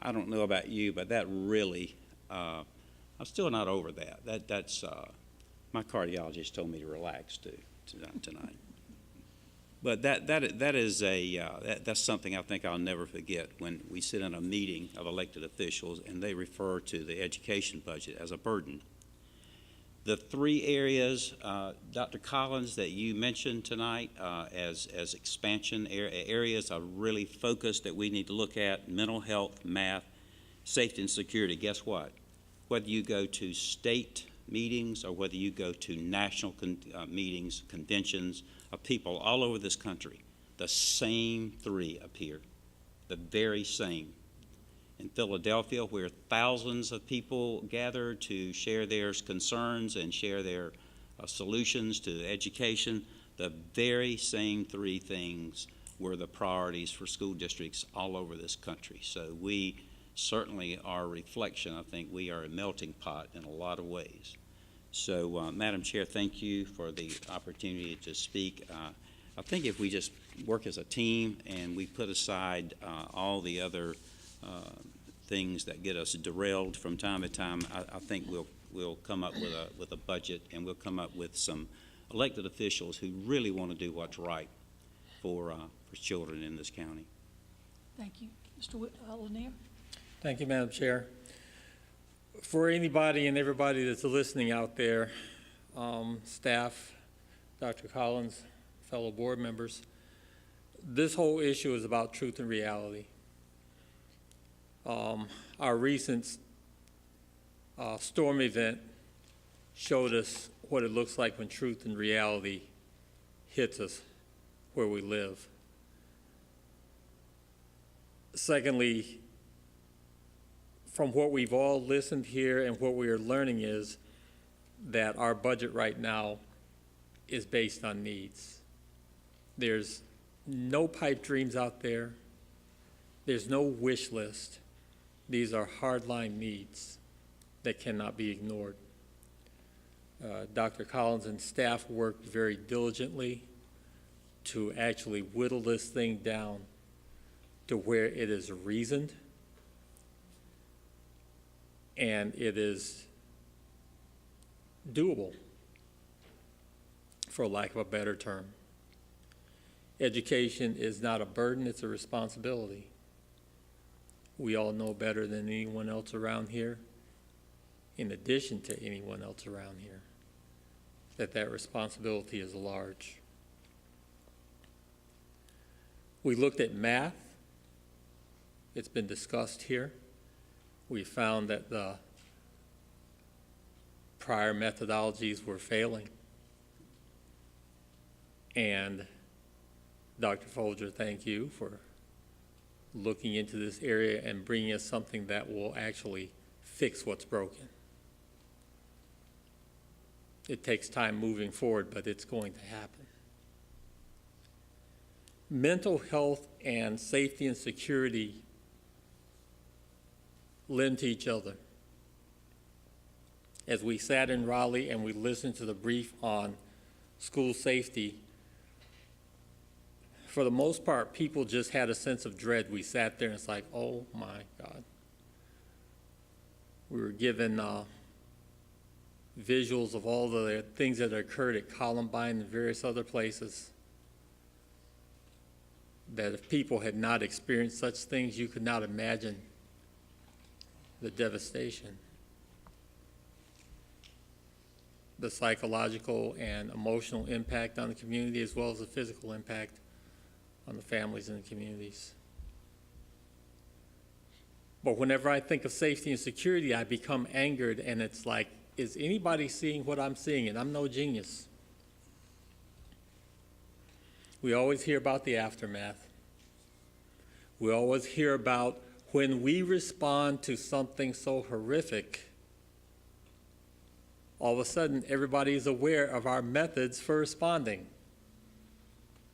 I don't know about you, but that really, I'm still not over that. That's my cardiologist told me to relax tonight. But that's something I think I'll never forget when we sit in a meeting of elected officials and they refer to the education budget as a burden. The three areas, Dr. Collins, that you mentioned tonight as expansion areas are really focused that we need to look at: mental health, math, safety and security. Guess what? Whether you go to state meetings or whether you go to national meetings, conventions of people all over this country, the same three appear, the very same. In Philadelphia, where thousands of people gather to share their concerns and share their solutions to education, the very same three things were the priorities for school districts all over this country. So we certainly are a reflection. I think we are a melting pot in a lot of ways. So, Madam Chair, thank you for the opportunity to speak. I think if we just work as a team and we put aside all the other things that get us derailed from time to time, I think we'll come up with a budget, and we'll come up with some elected officials who really want to do what's right for children in this county. Thank you. Mr. Lanier? Thank you, Madam Chair. For anybody and everybody that's listening out there, staff, Dr. Collins, fellow board members, this whole issue is about truth and reality. Our recent storm event showed us what it looks like when truth and reality hits us where we live. Secondly, from what we've all listened here and what we are learning is that our budget right now is based on needs. There's no pipe dreams out there. There's no wish list. These are hardline needs that cannot be ignored. Dr. Collins and staff worked very diligently to actually whittle this thing down to where it is reasoned and it is doable, for lack of a better term. Education is not a burden, it's a responsibility. We all know better than anyone else around here. in addition to anyone else around here, that responsibility is large. We looked at math. It's been discussed here. We found that the prior methodologies were failing. And Dr. Folger, thank you for looking into this area and bringing us something that will actually fix what's broken. It takes time moving forward, but it's going to happen. Mental health and safety and security lend to each other. As we sat in Raleigh and we listened to the brief on school safety, for the most part, people just had a sense of dread. We sat there and it's like, oh my God. We were given visuals of all the things that occurred at Columbine and various other places, that if people had not experienced such things, you could not imagine the devastation, the psychological and emotional impact on the community, as well as the physical impact on the families and the communities. But whenever I think of safety and security, I become angered, and it's like, is anybody seeing what I'm seeing? And I'm no genius. We always hear about the aftermath. We always hear about when we respond to something so horrific, all of a sudden everybody is aware of our methods for responding.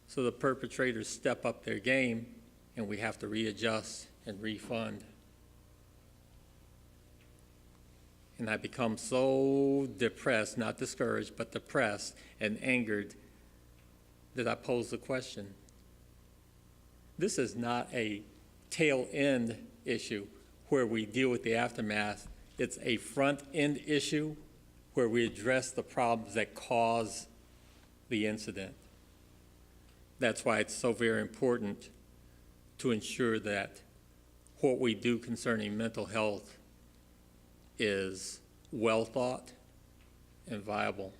So the perpetrators step up their game and we have to readjust and refund. And I become so depressed, not discouraged, but depressed and angered that I pose the question. This is not a tail end issue where we deal with the aftermath. It's a front end issue where we address the problems that cause the incident. That's why it's so very important to ensure that what we do concerning mental health is well thought and viable.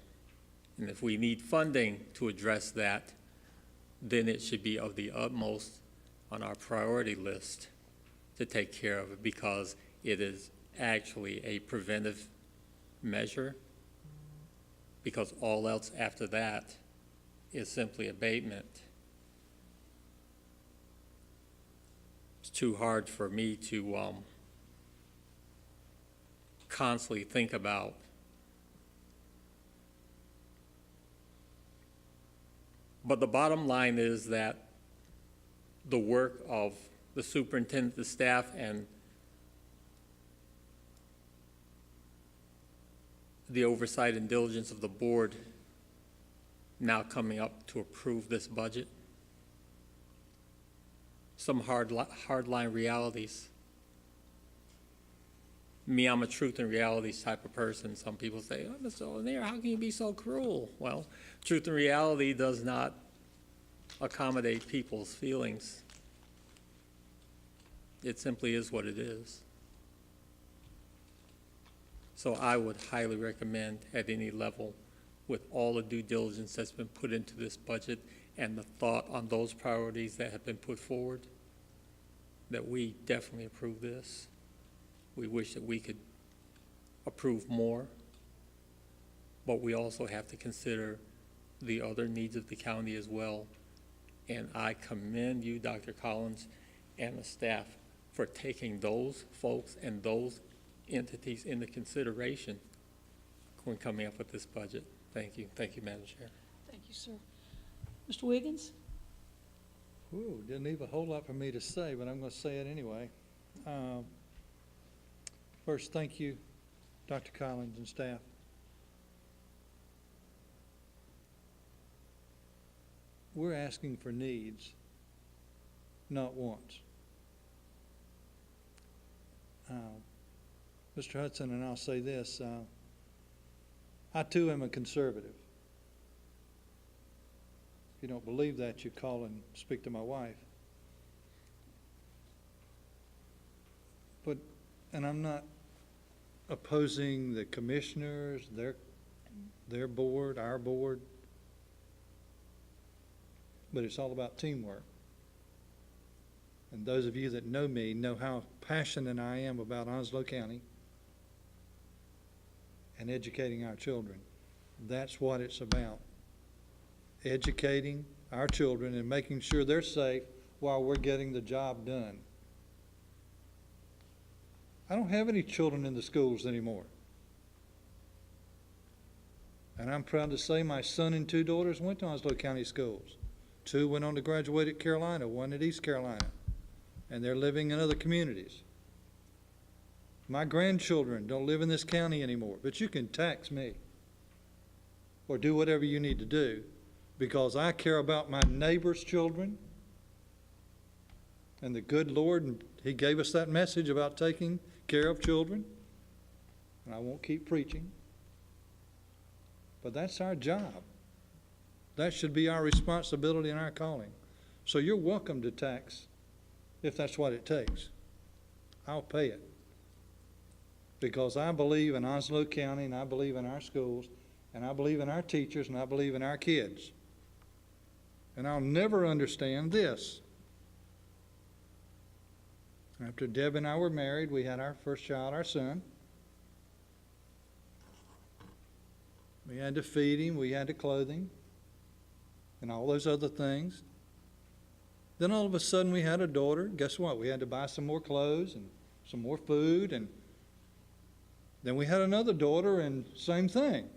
And if we need funding to address that, then it should be of the utmost on our priority list to take care of it, because it is actually a preventive measure, because all else after that is simply abatement. It's too hard for me to constantly think about but the bottom line is that the work of the superintendent, the staff, and the oversight and diligence of the board now coming up to approve this budget. Some hardline realities. Me, I'm a truth and realities type of person. Some people say, oh, Mr. Lanier, how can you be so cruel? Well, truth and reality does not accommodate people's feelings. It simply is what it is. So I would highly recommend at any level, with all the due diligence that's been put into this budget and the thought on those priorities that have been put forward, that we definitely approve this. We wish that we could approve more, but we also have to consider the other needs of the county as well. And I commend you, Dr. Collins, and the staff for taking those folks and those entities into consideration when coming up with this budget. Thank you. Thank you, Madam Chair. Thank you, sir. Mr. Wiggins? Ooh, didn't leave a whole lot for me to say, but I'm going to say it anyway. First, thank you, Dr. Collins and staff. We're asking for needs, not wants. Mr. Hudson, and I'll say this, I too am a conservative. If you don't believe that, you call and speak to my wife. But, and I'm not opposing the commissioners, their board, our board. But it's all about teamwork. And those of you that know me know how passionate I am about Onslow County and educating our children. That's what it's about. Educating our children and making sure they're safe while we're getting the job done. I don't have any children in the schools anymore. And I'm proud to say my son and 2 daughters went to Onslow County schools. 2 went on to graduate at Carolina, 1 at East Carolina. And they're living in other communities. My grandchildren don't live in this county anymore, but you can tax me or do whatever you need to do because I care about my neighbor's children. And the good Lord, He gave us that message about taking care of children. And I won't keep preaching. But that's our job. That should be our responsibility and our calling. So you're welcome to tax if that's what it takes. I'll pay it. Because I believe in Onslow County, and I believe in our schools, and I believe in our teachers, and I believe in our kids. And I'll never understand this. After Deb and I were married, we had our first child, our son. We had to feed him, we had to clothe him, and all those other things. Then all of a sudden we had a daughter. Guess what? We had to buy some more clothes and some more food. And then we had another daughter and same thing.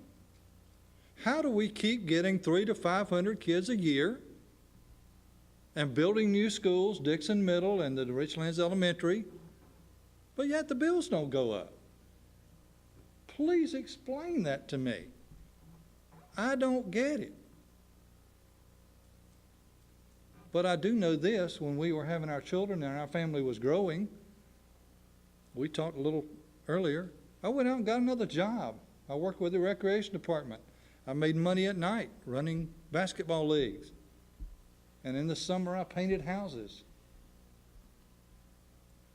How do we keep getting 300 to 500 kids a year and building new schools, Dixon Middle and the Richlands Elementary, but yet the bills don't go up? Please explain that to me. I don't get it. But I do know this, when we were having our children and our family was growing, we talked a little earlier, I went out and got another job. I worked with the recreation department. I made money at night running basketball leagues. And in the summer I painted houses.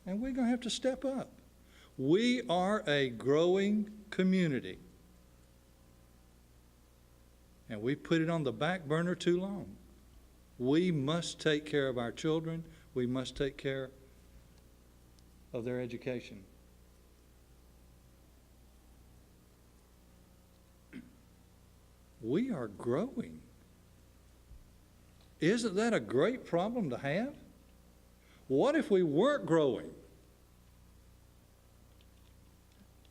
And we're going to have to step up. We are a growing community. And we put it on the back burner too long. We must take care of our children. We must take care of their education. We are growing. Isn't that a great problem to have? What if we weren't growing?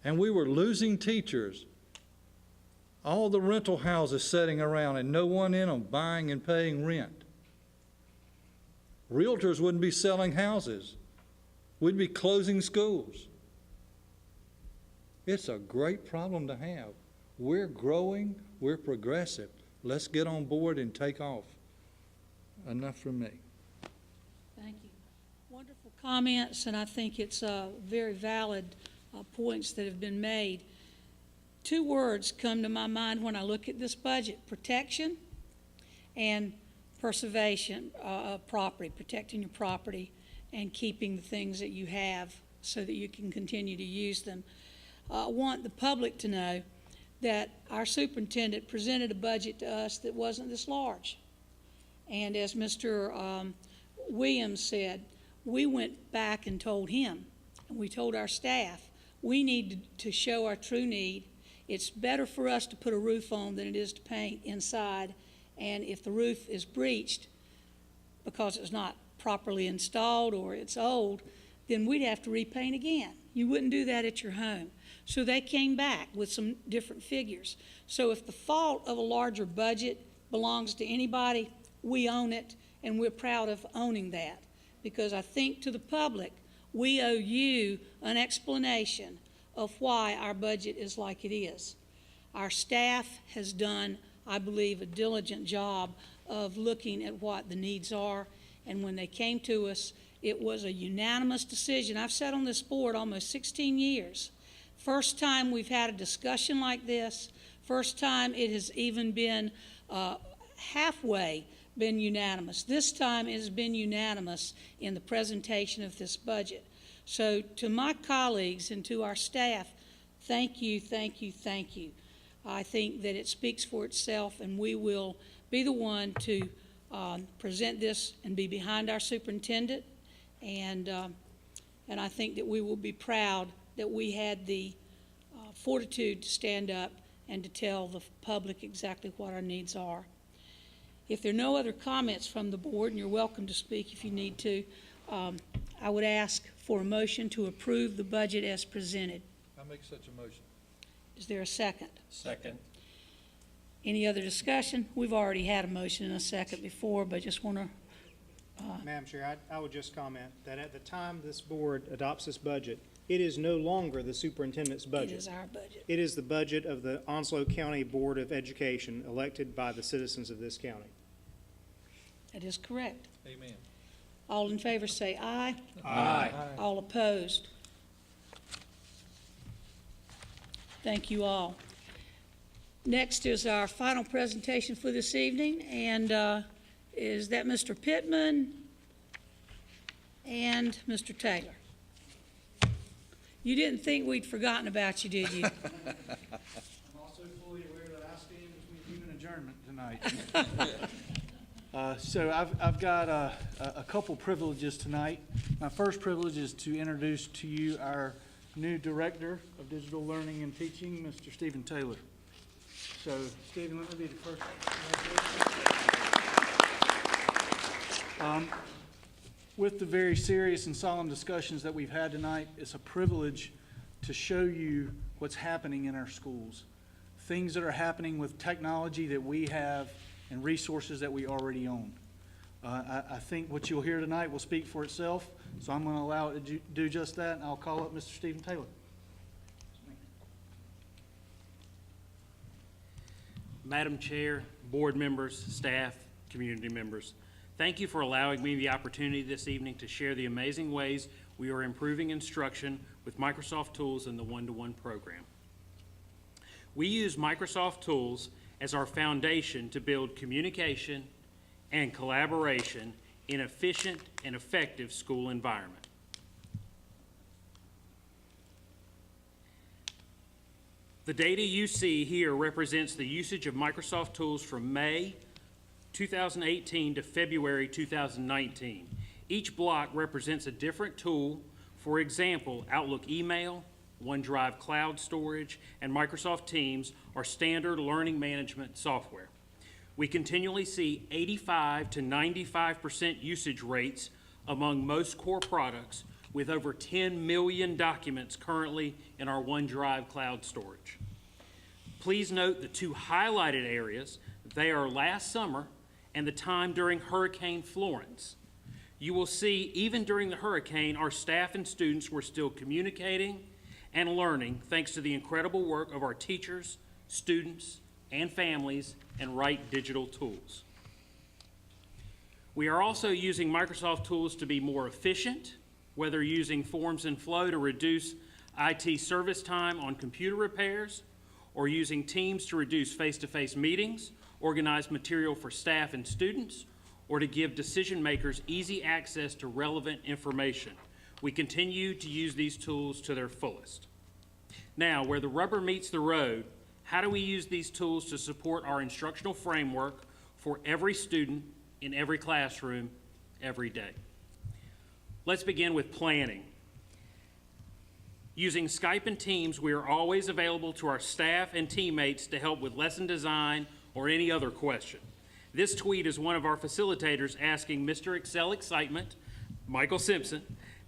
And we were losing teachers. All the rental houses sitting around and no one in them buying and paying rent. Realtors wouldn't be selling houses. We'd be closing schools. It's a great problem to have. We're growing, we're progressive. Let's get on board and take off. Enough from me. Thank you. Wonderful comments, and I think it's very valid points that have been made. 2 words come to my mind when I look at this budget: protection and preservation of property, protecting your property and keeping the things that you have so that you can continue to use them. I want the public to know that our superintendent presented a budget to us that wasn't this large. And as Mr. Williams said, we went back and told him, and we told our staff, we need to show our true need. It's better for us to put a roof on than it is to paint inside. And if the roof is breached because it's not properly installed or it's old, then we'd have to repaint again. You wouldn't do that at your home. So they came back with some different figures. So if the fault of a larger budget belongs to anybody, we own it, and we're proud of owning that. Because I think to the public, we owe you an explanation of why our budget is like it is. Our staff has done, I believe, a diligent job of looking at what the needs are. And when they came to us, it was a unanimous decision. I've sat on this board almost 16 years. First time we've had a discussion like this. First time it has even been halfway been unanimous. This time it has been unanimous in the presentation of this budget. So to my colleagues and to our staff, Thank you, thank you, thank you. I think that it speaks for itself, and we will be the one to present this and be behind our superintendent. And I think that we will be proud that we had the fortitude to stand up and to tell the public exactly what our needs are. If there are no other comments from the board, and you're welcome to speak if you need to, I would ask for a motion to approve the budget as presented. I make such a motion. Is there a second? Second. Any other discussion? We've already had a motion and a second before, but just want to, Madam Chair, I would just comment that at the time this board adopts this budget, it is no longer the superintendent's budget. it is our budget. It is the budget of the Onslow County Board of Education, elected by the citizens of this county. That is correct. Amen. All in favor say aye. Aye. All opposed? Thank you all. Next is our final presentation for this evening, and is that Mr. Pittman and Mr. Taylor. You didn't think we'd forgotten about you, did you? I'm also fully aware that I stand between you and adjournment tonight. So I've got a couple privileges tonight. My first privilege is to introduce to you our new Director of Digital Learning and Teaching, Mr. Stephen Taylor. So, Stephen, let me be the first. With the very serious and solemn discussions that we've had tonight, it's a privilege to show you what's happening in our schools. Things that are happening with technology that we have and resources that we already own. I think what you'll hear tonight will speak for itself, so I'm going to allow it to do just that, and I'll call up Mr. Stephen Taylor. Madam Chair, board members, staff, community members, thank you for allowing me the opportunity this evening to share the amazing ways we are improving instruction with Microsoft tools in the one-to-one program. We use Microsoft tools as our foundation to build communication and collaboration in an efficient and effective school environment. The data you see here represents the usage of Microsoft tools from May 2018 to February 2019. Each block represents a different tool. For example, Outlook Email, OneDrive Cloud Storage, and Microsoft Teams are standard learning management software. We continually see 85 to 95% usage rates among most core products, with over 10 million documents currently in our OneDrive Cloud Storage. Please note the two highlighted areas. They are last summer and the time during Hurricane Florence. You will see, even during the hurricane, our staff and students were still communicating and learning thanks to the incredible work of our teachers, students, and families and right digital tools. We are also using Microsoft tools to be more efficient, whether using Forms and Flow to reduce IT service time on computer repairs, or using Teams to reduce face-to-face meetings, organize material for staff and students, or to give decision makers easy access to relevant information. We continue to use these tools to their fullest. Now, where the rubber meets the road, how do we use these tools to support our instructional framework for every student in every classroom every day? Let's begin with planning. Using Skype and Teams, we are always available to our staff and teammates to help with lesson design or any other question. This tweet is one of our facilitators asking Mr. Excel Excitement, Michael Simpson,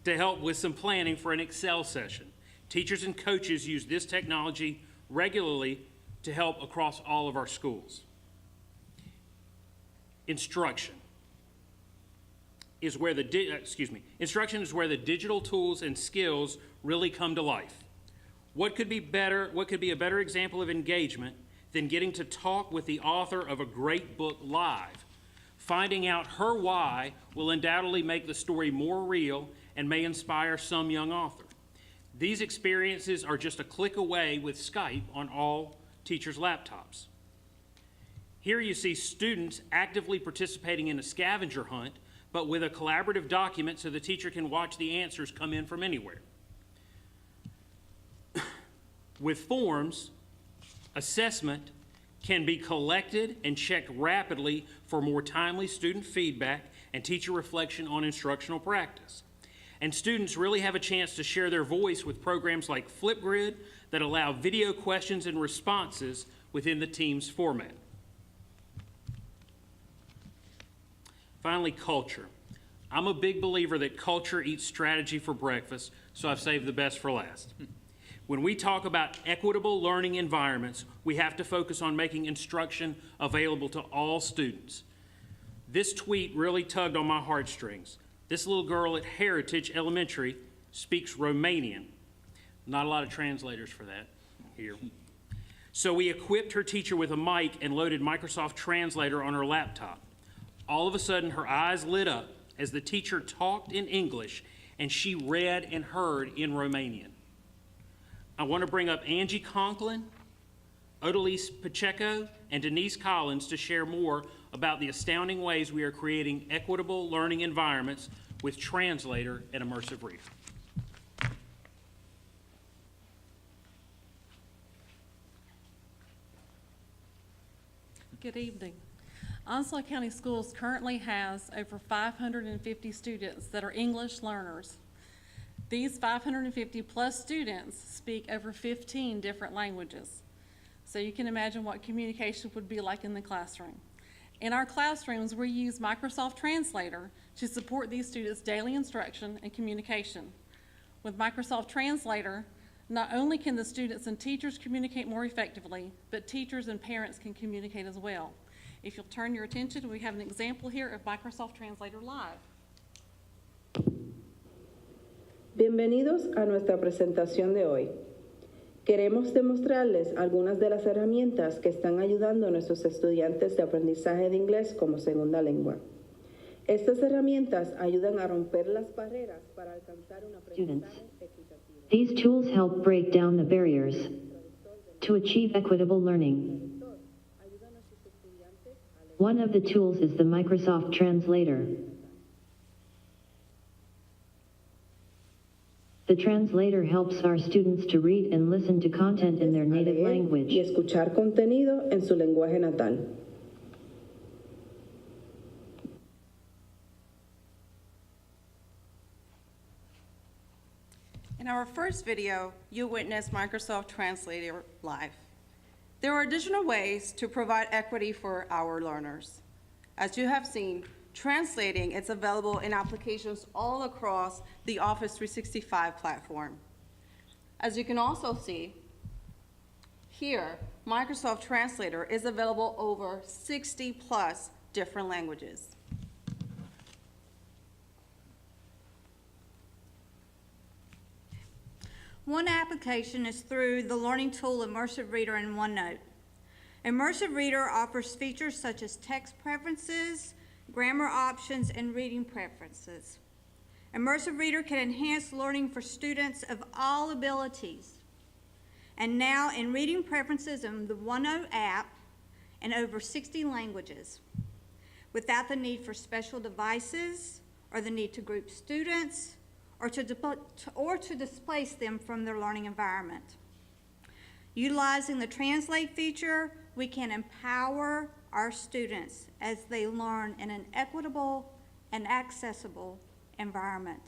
to help with some planning for an Excel session. Teachers and coaches use this technology regularly to help across all of our schools. Instruction is where the digital tools and skills really come to life. What could be a better example of engagement than getting to talk with the author of a great book live? Finding out her why will undoubtedly make the story more real and may inspire some young author. These experiences are just a click away with Skype on all teachers' laptops. Here you see students actively participating in a scavenger hunt, but with a collaborative document so the teacher can watch the answers come in from anywhere. With forms, assessment can be collected and checked rapidly for more timely student feedback and teacher reflection on instructional practice. And students really have a chance to share their voice with programs like Flipgrid that allow video questions and responses within the Teams format. Finally, culture. I'm a big believer that culture eats strategy for breakfast, so I've saved the best for last. When we talk about equitable learning environments, we have to focus on making instruction available to all students. This tweet really tugged on my heartstrings. This little girl at Heritage Elementary speaks Romanian. Not a lot of translators for that here. So we equipped her teacher with a mic and loaded Microsoft Translator on her laptop. All of a sudden, her eyes lit up as the teacher talked in English and she read and heard in Romanian. I want to bring up Angie Conklin, Odalise Pacheco, and Denise Collins to share more about the astounding ways we are creating equitable learning environments with Translator and Immersive Reader. Good evening. Onslow County Schools currently has over 550 students that are English learners. These 550 plus students speak over 15 different languages. So you can imagine what communication would be like in the classroom. In our classrooms, we use Microsoft Translator to support these students' daily instruction and communication. With Microsoft Translator, not only can the students and teachers communicate more effectively, but teachers and parents can communicate as well. If you'll turn your attention, we have an example here of Microsoft Translator Live. Bienvenidos a nuestra presentación de hoy. Queremos demostrarles algunas de las herramientas que están ayudando a nuestros estudiantes de aprendizaje de inglés como segunda lengua. Estas herramientas ayudan a romper las barreras para alcanzar un aprendizaje equitativo. These tools help break down the barriers to achieve equitable learning. One of the tools is the Microsoft Translator. The translator helps our students to read and listen to content in their native language. Y escuchar contenido en su lenguaje natal. In our first video, you witnessed Microsoft Translator Live. There are additional ways to provide equity for our learners. As you have seen, translating is available in applications all across the Office 365 platform. As you can also see, here, Microsoft Translator is available over 60 plus different languages. One application is through the learning tool Immersive Reader in OneNote. Immersive Reader offers features such as text preferences, grammar options, and reading preferences. Immersive Reader can enhance learning for students of all abilities. And now in reading preferences in the OneNote app in over 60 languages, without the need for special devices or the need to group students or to displace them from their learning environment. Utilizing the Translate feature, we can empower our students as they learn in an equitable and accessible environment.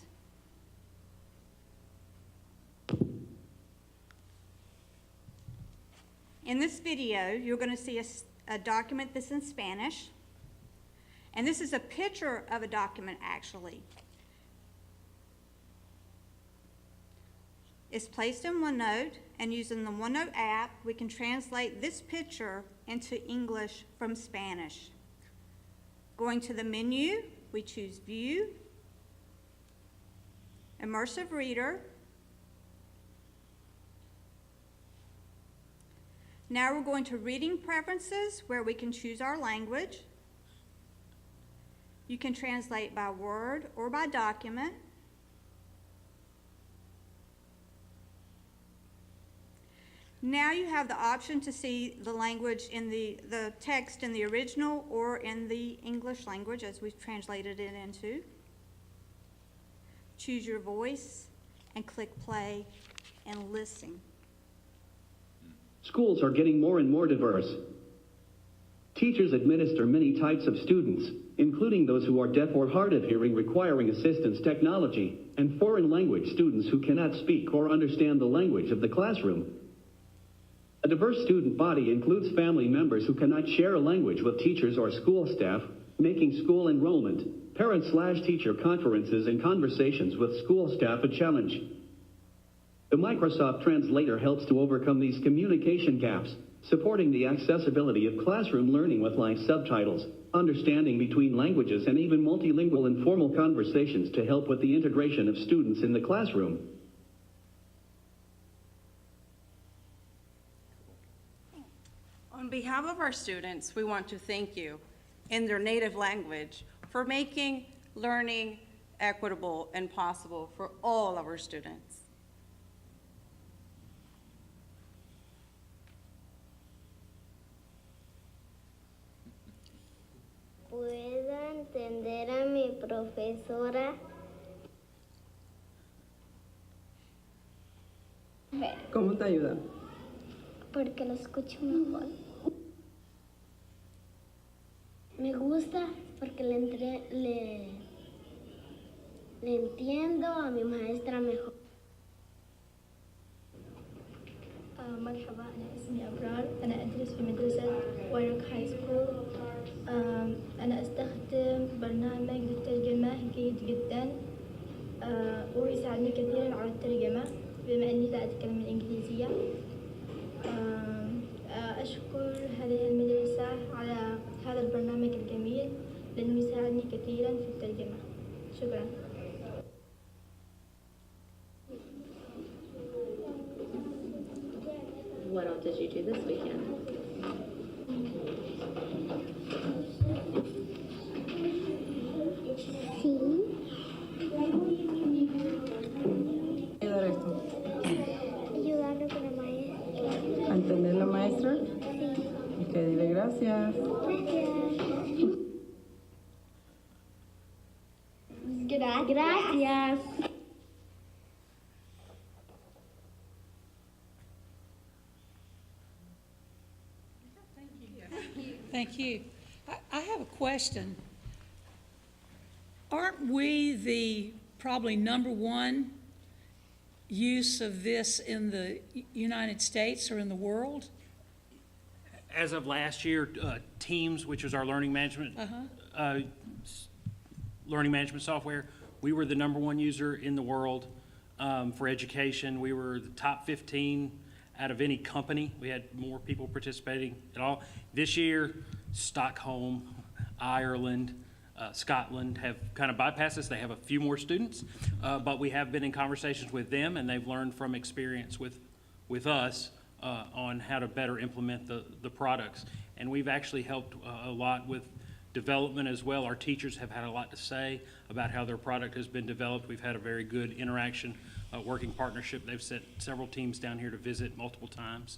In this video, you're going to see a document that's in Spanish, and this is a picture of a document actually. It's placed in OneNote, and using the OneNote app, we can translate this picture into English from Spanish. Going to the menu, we choose View, Immersive Reader. Now we're going to Reading Preferences, where we can choose our language. You can translate by word or by document. Now you have the option to see the language in the text in the original or in the English language as we've translated it into. Choose your voice and click play and listen. Schools are getting more and more diverse. Teachers administer many types of students, including those who are deaf or hard of hearing requiring assistance technology, and foreign language students who cannot speak or understand the language of the classroom. A diverse student body includes family members who cannot share a language with teachers or school staff, making school enrollment, parent/teacher conferences, and conversations with school staff a challenge. The Microsoft Translator helps to overcome these communication gaps, supporting the accessibility of classroom learning with live subtitles, understanding between languages, and even multilingual informal conversations to help with the integration of students in the classroom. On behalf of our students, we want to thank you in their native language for making learning equitable and possible for all of our students. ¿Puedo entender a mi profesora? ¿Cómo te ayuda? Porque lo escucho mejor. Me gusta porque le entiendo a mi maestra mejor. مرحبا، أنا اسمي أبرار، أنا أدرس في مدرسة ويرك هاي سكول. أنا أستخدم برنامج للترجمة جيد جدا، ويساعدني كثيرا على الترجمة بما أني لا أتكلم الإنجليزية. أشكر هذه المدرسة على هذا البرنامج الجميل لأنه يساعدني كثيرا في الترجمة. شكرا. What else did you do this weekend? Ayudar esto. Ayudarlo con la maestra. ¿A entender la maestra? Ok, dile gracias. Gracias. Thank you. I have a question. Aren't we the probably number one use of this in the United States or in the world? As of last year, Teams, which was our learning management software, we were the number one user in the world for education. We were the top 15 out of any company. We had more people participating at all. This year, Stockholm, Ireland, Scotland have kind of bypassed us. They have a few more students, but we have been in conversations with them, and they've learned from experience with us on how to better implement the products. And we've actually helped a lot with development as well. Our teachers have had a lot to say about how their product has been developed. We've had a very good interaction, working partnership. They've sent several teams down here to visit multiple times.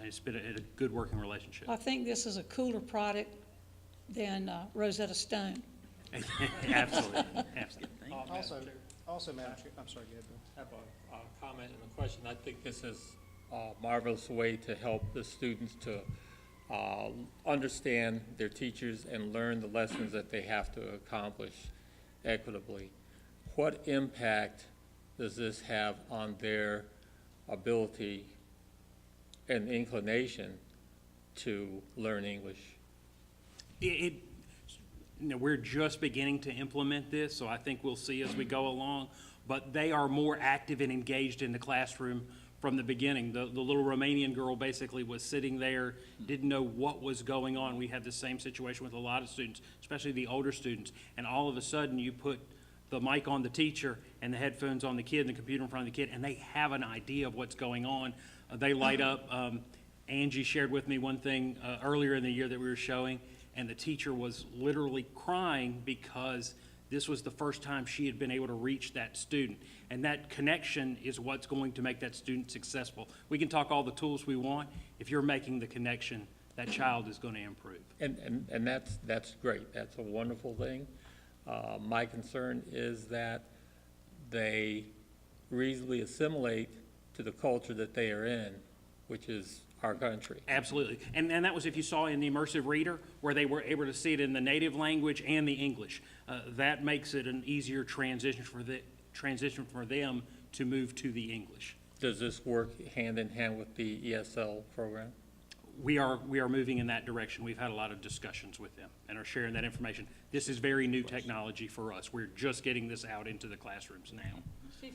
It's been a good working relationship. I think this is a cooler product than Rosetta Stone. Absolutely. Absolutely. Also, Madam Chair, I'm sorry, go ahead, Bill. I have a comment and a question. I think this is a marvelous way to help the students to understand their teachers and learn the lessons that they have to accomplish equitably. What impact does this have on their ability and inclination to learn English? We're just beginning to implement this, so I think we'll see as we go along, but they are more active and engaged in the classroom from the beginning. The little Romanian girl basically was sitting there, didn't know what was going on. We had the same situation with a lot of students, especially the older students, and all of a sudden you put the mic on the teacher and the headphones on the kid and the computer in front of the kid, and they have an idea of what's going on. They light up. Angie shared with me one thing earlier in the year that we were showing, and the teacher was literally crying because this was the first time she had been able to reach that student. And that connection is what's going to make that student successful. We can talk all the tools we want. If you're making the connection, that child is going to improve. And that's great. That's a wonderful thing. My concern is that they reasonably assimilate to the culture that they are in, which is our country. Absolutely. And that was if you saw in the Immersive Reader, where they were able to see it in the native language and the English. That makes it an easier transition for them to move to the English. Does this work hand in hand with the ESL program? We are moving in that direction. We've had a lot of discussions with them and are sharing that information. This is very new technology for us. We're just getting this out into the classrooms now. Steve,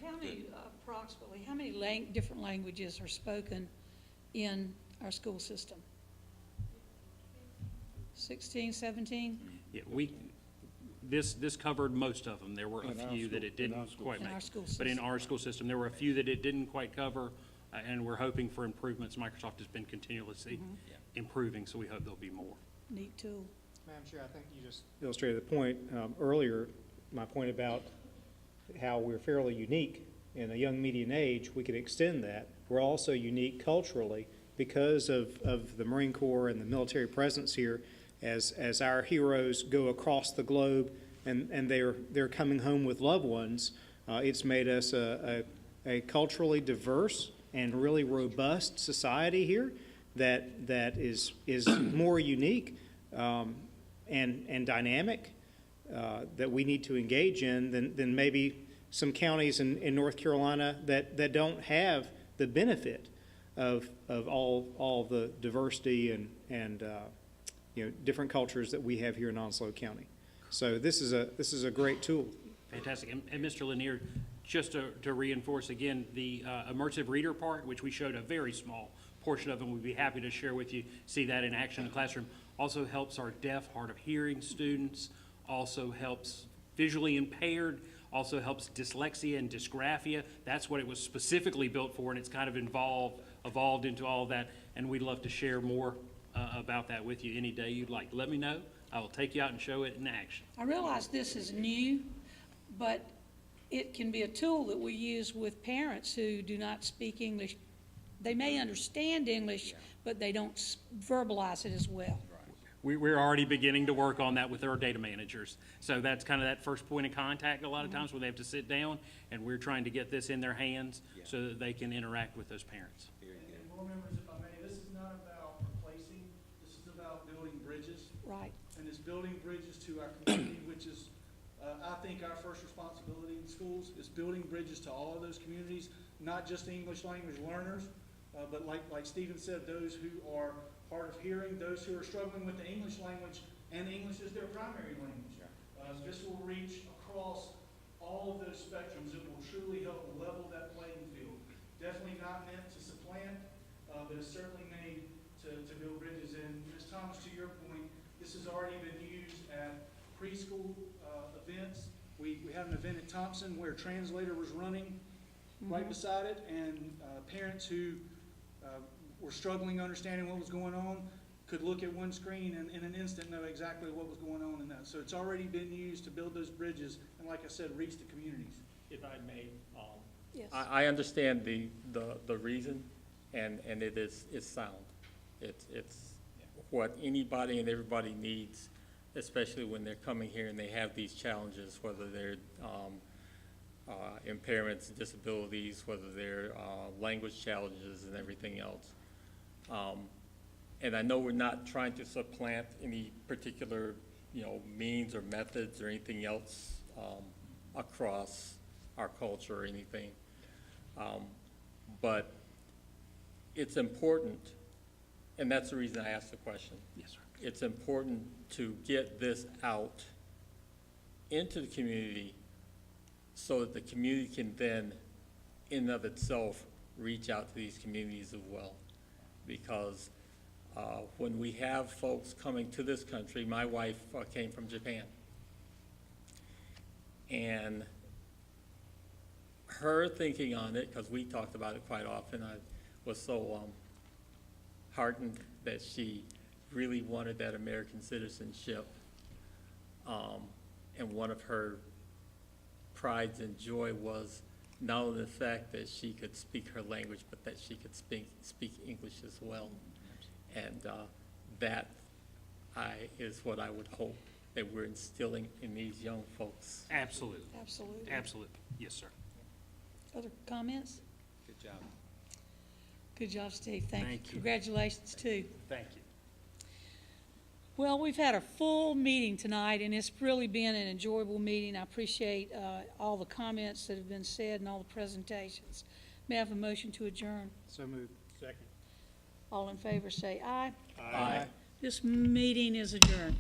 approximately, how many different languages are spoken in our school system? 16, 17? Yeah, this covered most of them. There were a few that it didn't quite make. But in our school system, there were a few that it didn't quite cover, and we're hoping for improvements. Microsoft has been continuously improving, so we hope there'll be more. Neat tool. Madam Chair, I think you just illustrated the point earlier, my point about how we're fairly unique in a young median age. We could extend that. We're also unique culturally because of the Marine Corps and the military presence here. As our heroes go across the globe and they're coming home with loved ones, it's made us a culturally diverse and really robust society here that is more unique and dynamic that we need to engage in than maybe some counties in North Carolina that don't have the benefit of all the diversity and different cultures that we have here in Onslow County. So this is a great tool. Fantastic. And Mr. Lanier, just to reinforce again, the Immersive Reader part, which we showed a very small portion of, and we'd be happy to share with you, see that in action in the classroom, also helps our deaf, hard of hearing students, also helps visually impaired, also helps dyslexia and dysgraphia. That's what it was specifically built for, and it's kind of evolved into all of that, and we'd love to share more about that with you any day you'd like. Let me know. I will take you out and show it in action. I realize this is new, but it can be a tool that we use with parents who do not speak English. They may understand English, but they don't verbalize it as well. We're already beginning to work on that with our data managers. So that's kind of that first point of contact a lot of times where they have to sit down, and we're trying to get this in their hands so that they can interact with those parents. And board members, if I may, this is not about replacing, this is about building bridges. Right. And it's building bridges to our community, which is, I think, our first responsibility in schools is building bridges to all of those communities, not just the English language learners, but like Stephen said, those who are hard of hearing, those who are struggling with the English language, and English is their primary language. This will reach across all of those spectrums. It will truly help level that playing field. Definitely not meant to supplant, but it's certainly made to build bridges. And Ms. Thomas, to your point, this has already been used at preschool events. We had an event at Thompson where a translator was running right beside it, and parents who were struggling understanding what was going on could look at one screen and in an instant know exactly what was going on in that. So it's already been used to build those bridges and, like I said, reach the communities. If I may, Yes. I understand the reason, and it's sound. It's what anybody and everybody needs, especially when they're coming here and they have these challenges, whether they're impairments, disabilities, whether they're language challenges and everything else. And I know we're not trying to supplant any particular, means or methods or anything else across our culture or anything. But it's important, and that's the reason I asked the question. Yes, sir. It's important to get this out into the community so that the community can then, in and of itself, reach out to these communities as well. Because when we have folks coming to this country, my wife came from Japan. And her thinking on it, because we talked about it quite often, I was so heartened that she really wanted that American citizenship. And one of her prides and joy was not only the fact that she could speak her language, but that she could speak English as well. And that is what I would hope that we're instilling in these young folks. Absolutely. Absolutely. Absolutely. Yes, sir. Other comments? Good job. Good job, Steve. Thank you. Thank you. Congratulations, too. Thank you. Well, we've had a full meeting tonight, and it's really been an enjoyable meeting. I appreciate all the comments that have been said and all the presentations. May I have a motion to adjourn? So moved. Second. All in favor say aye. Aye. This meeting is adjourned.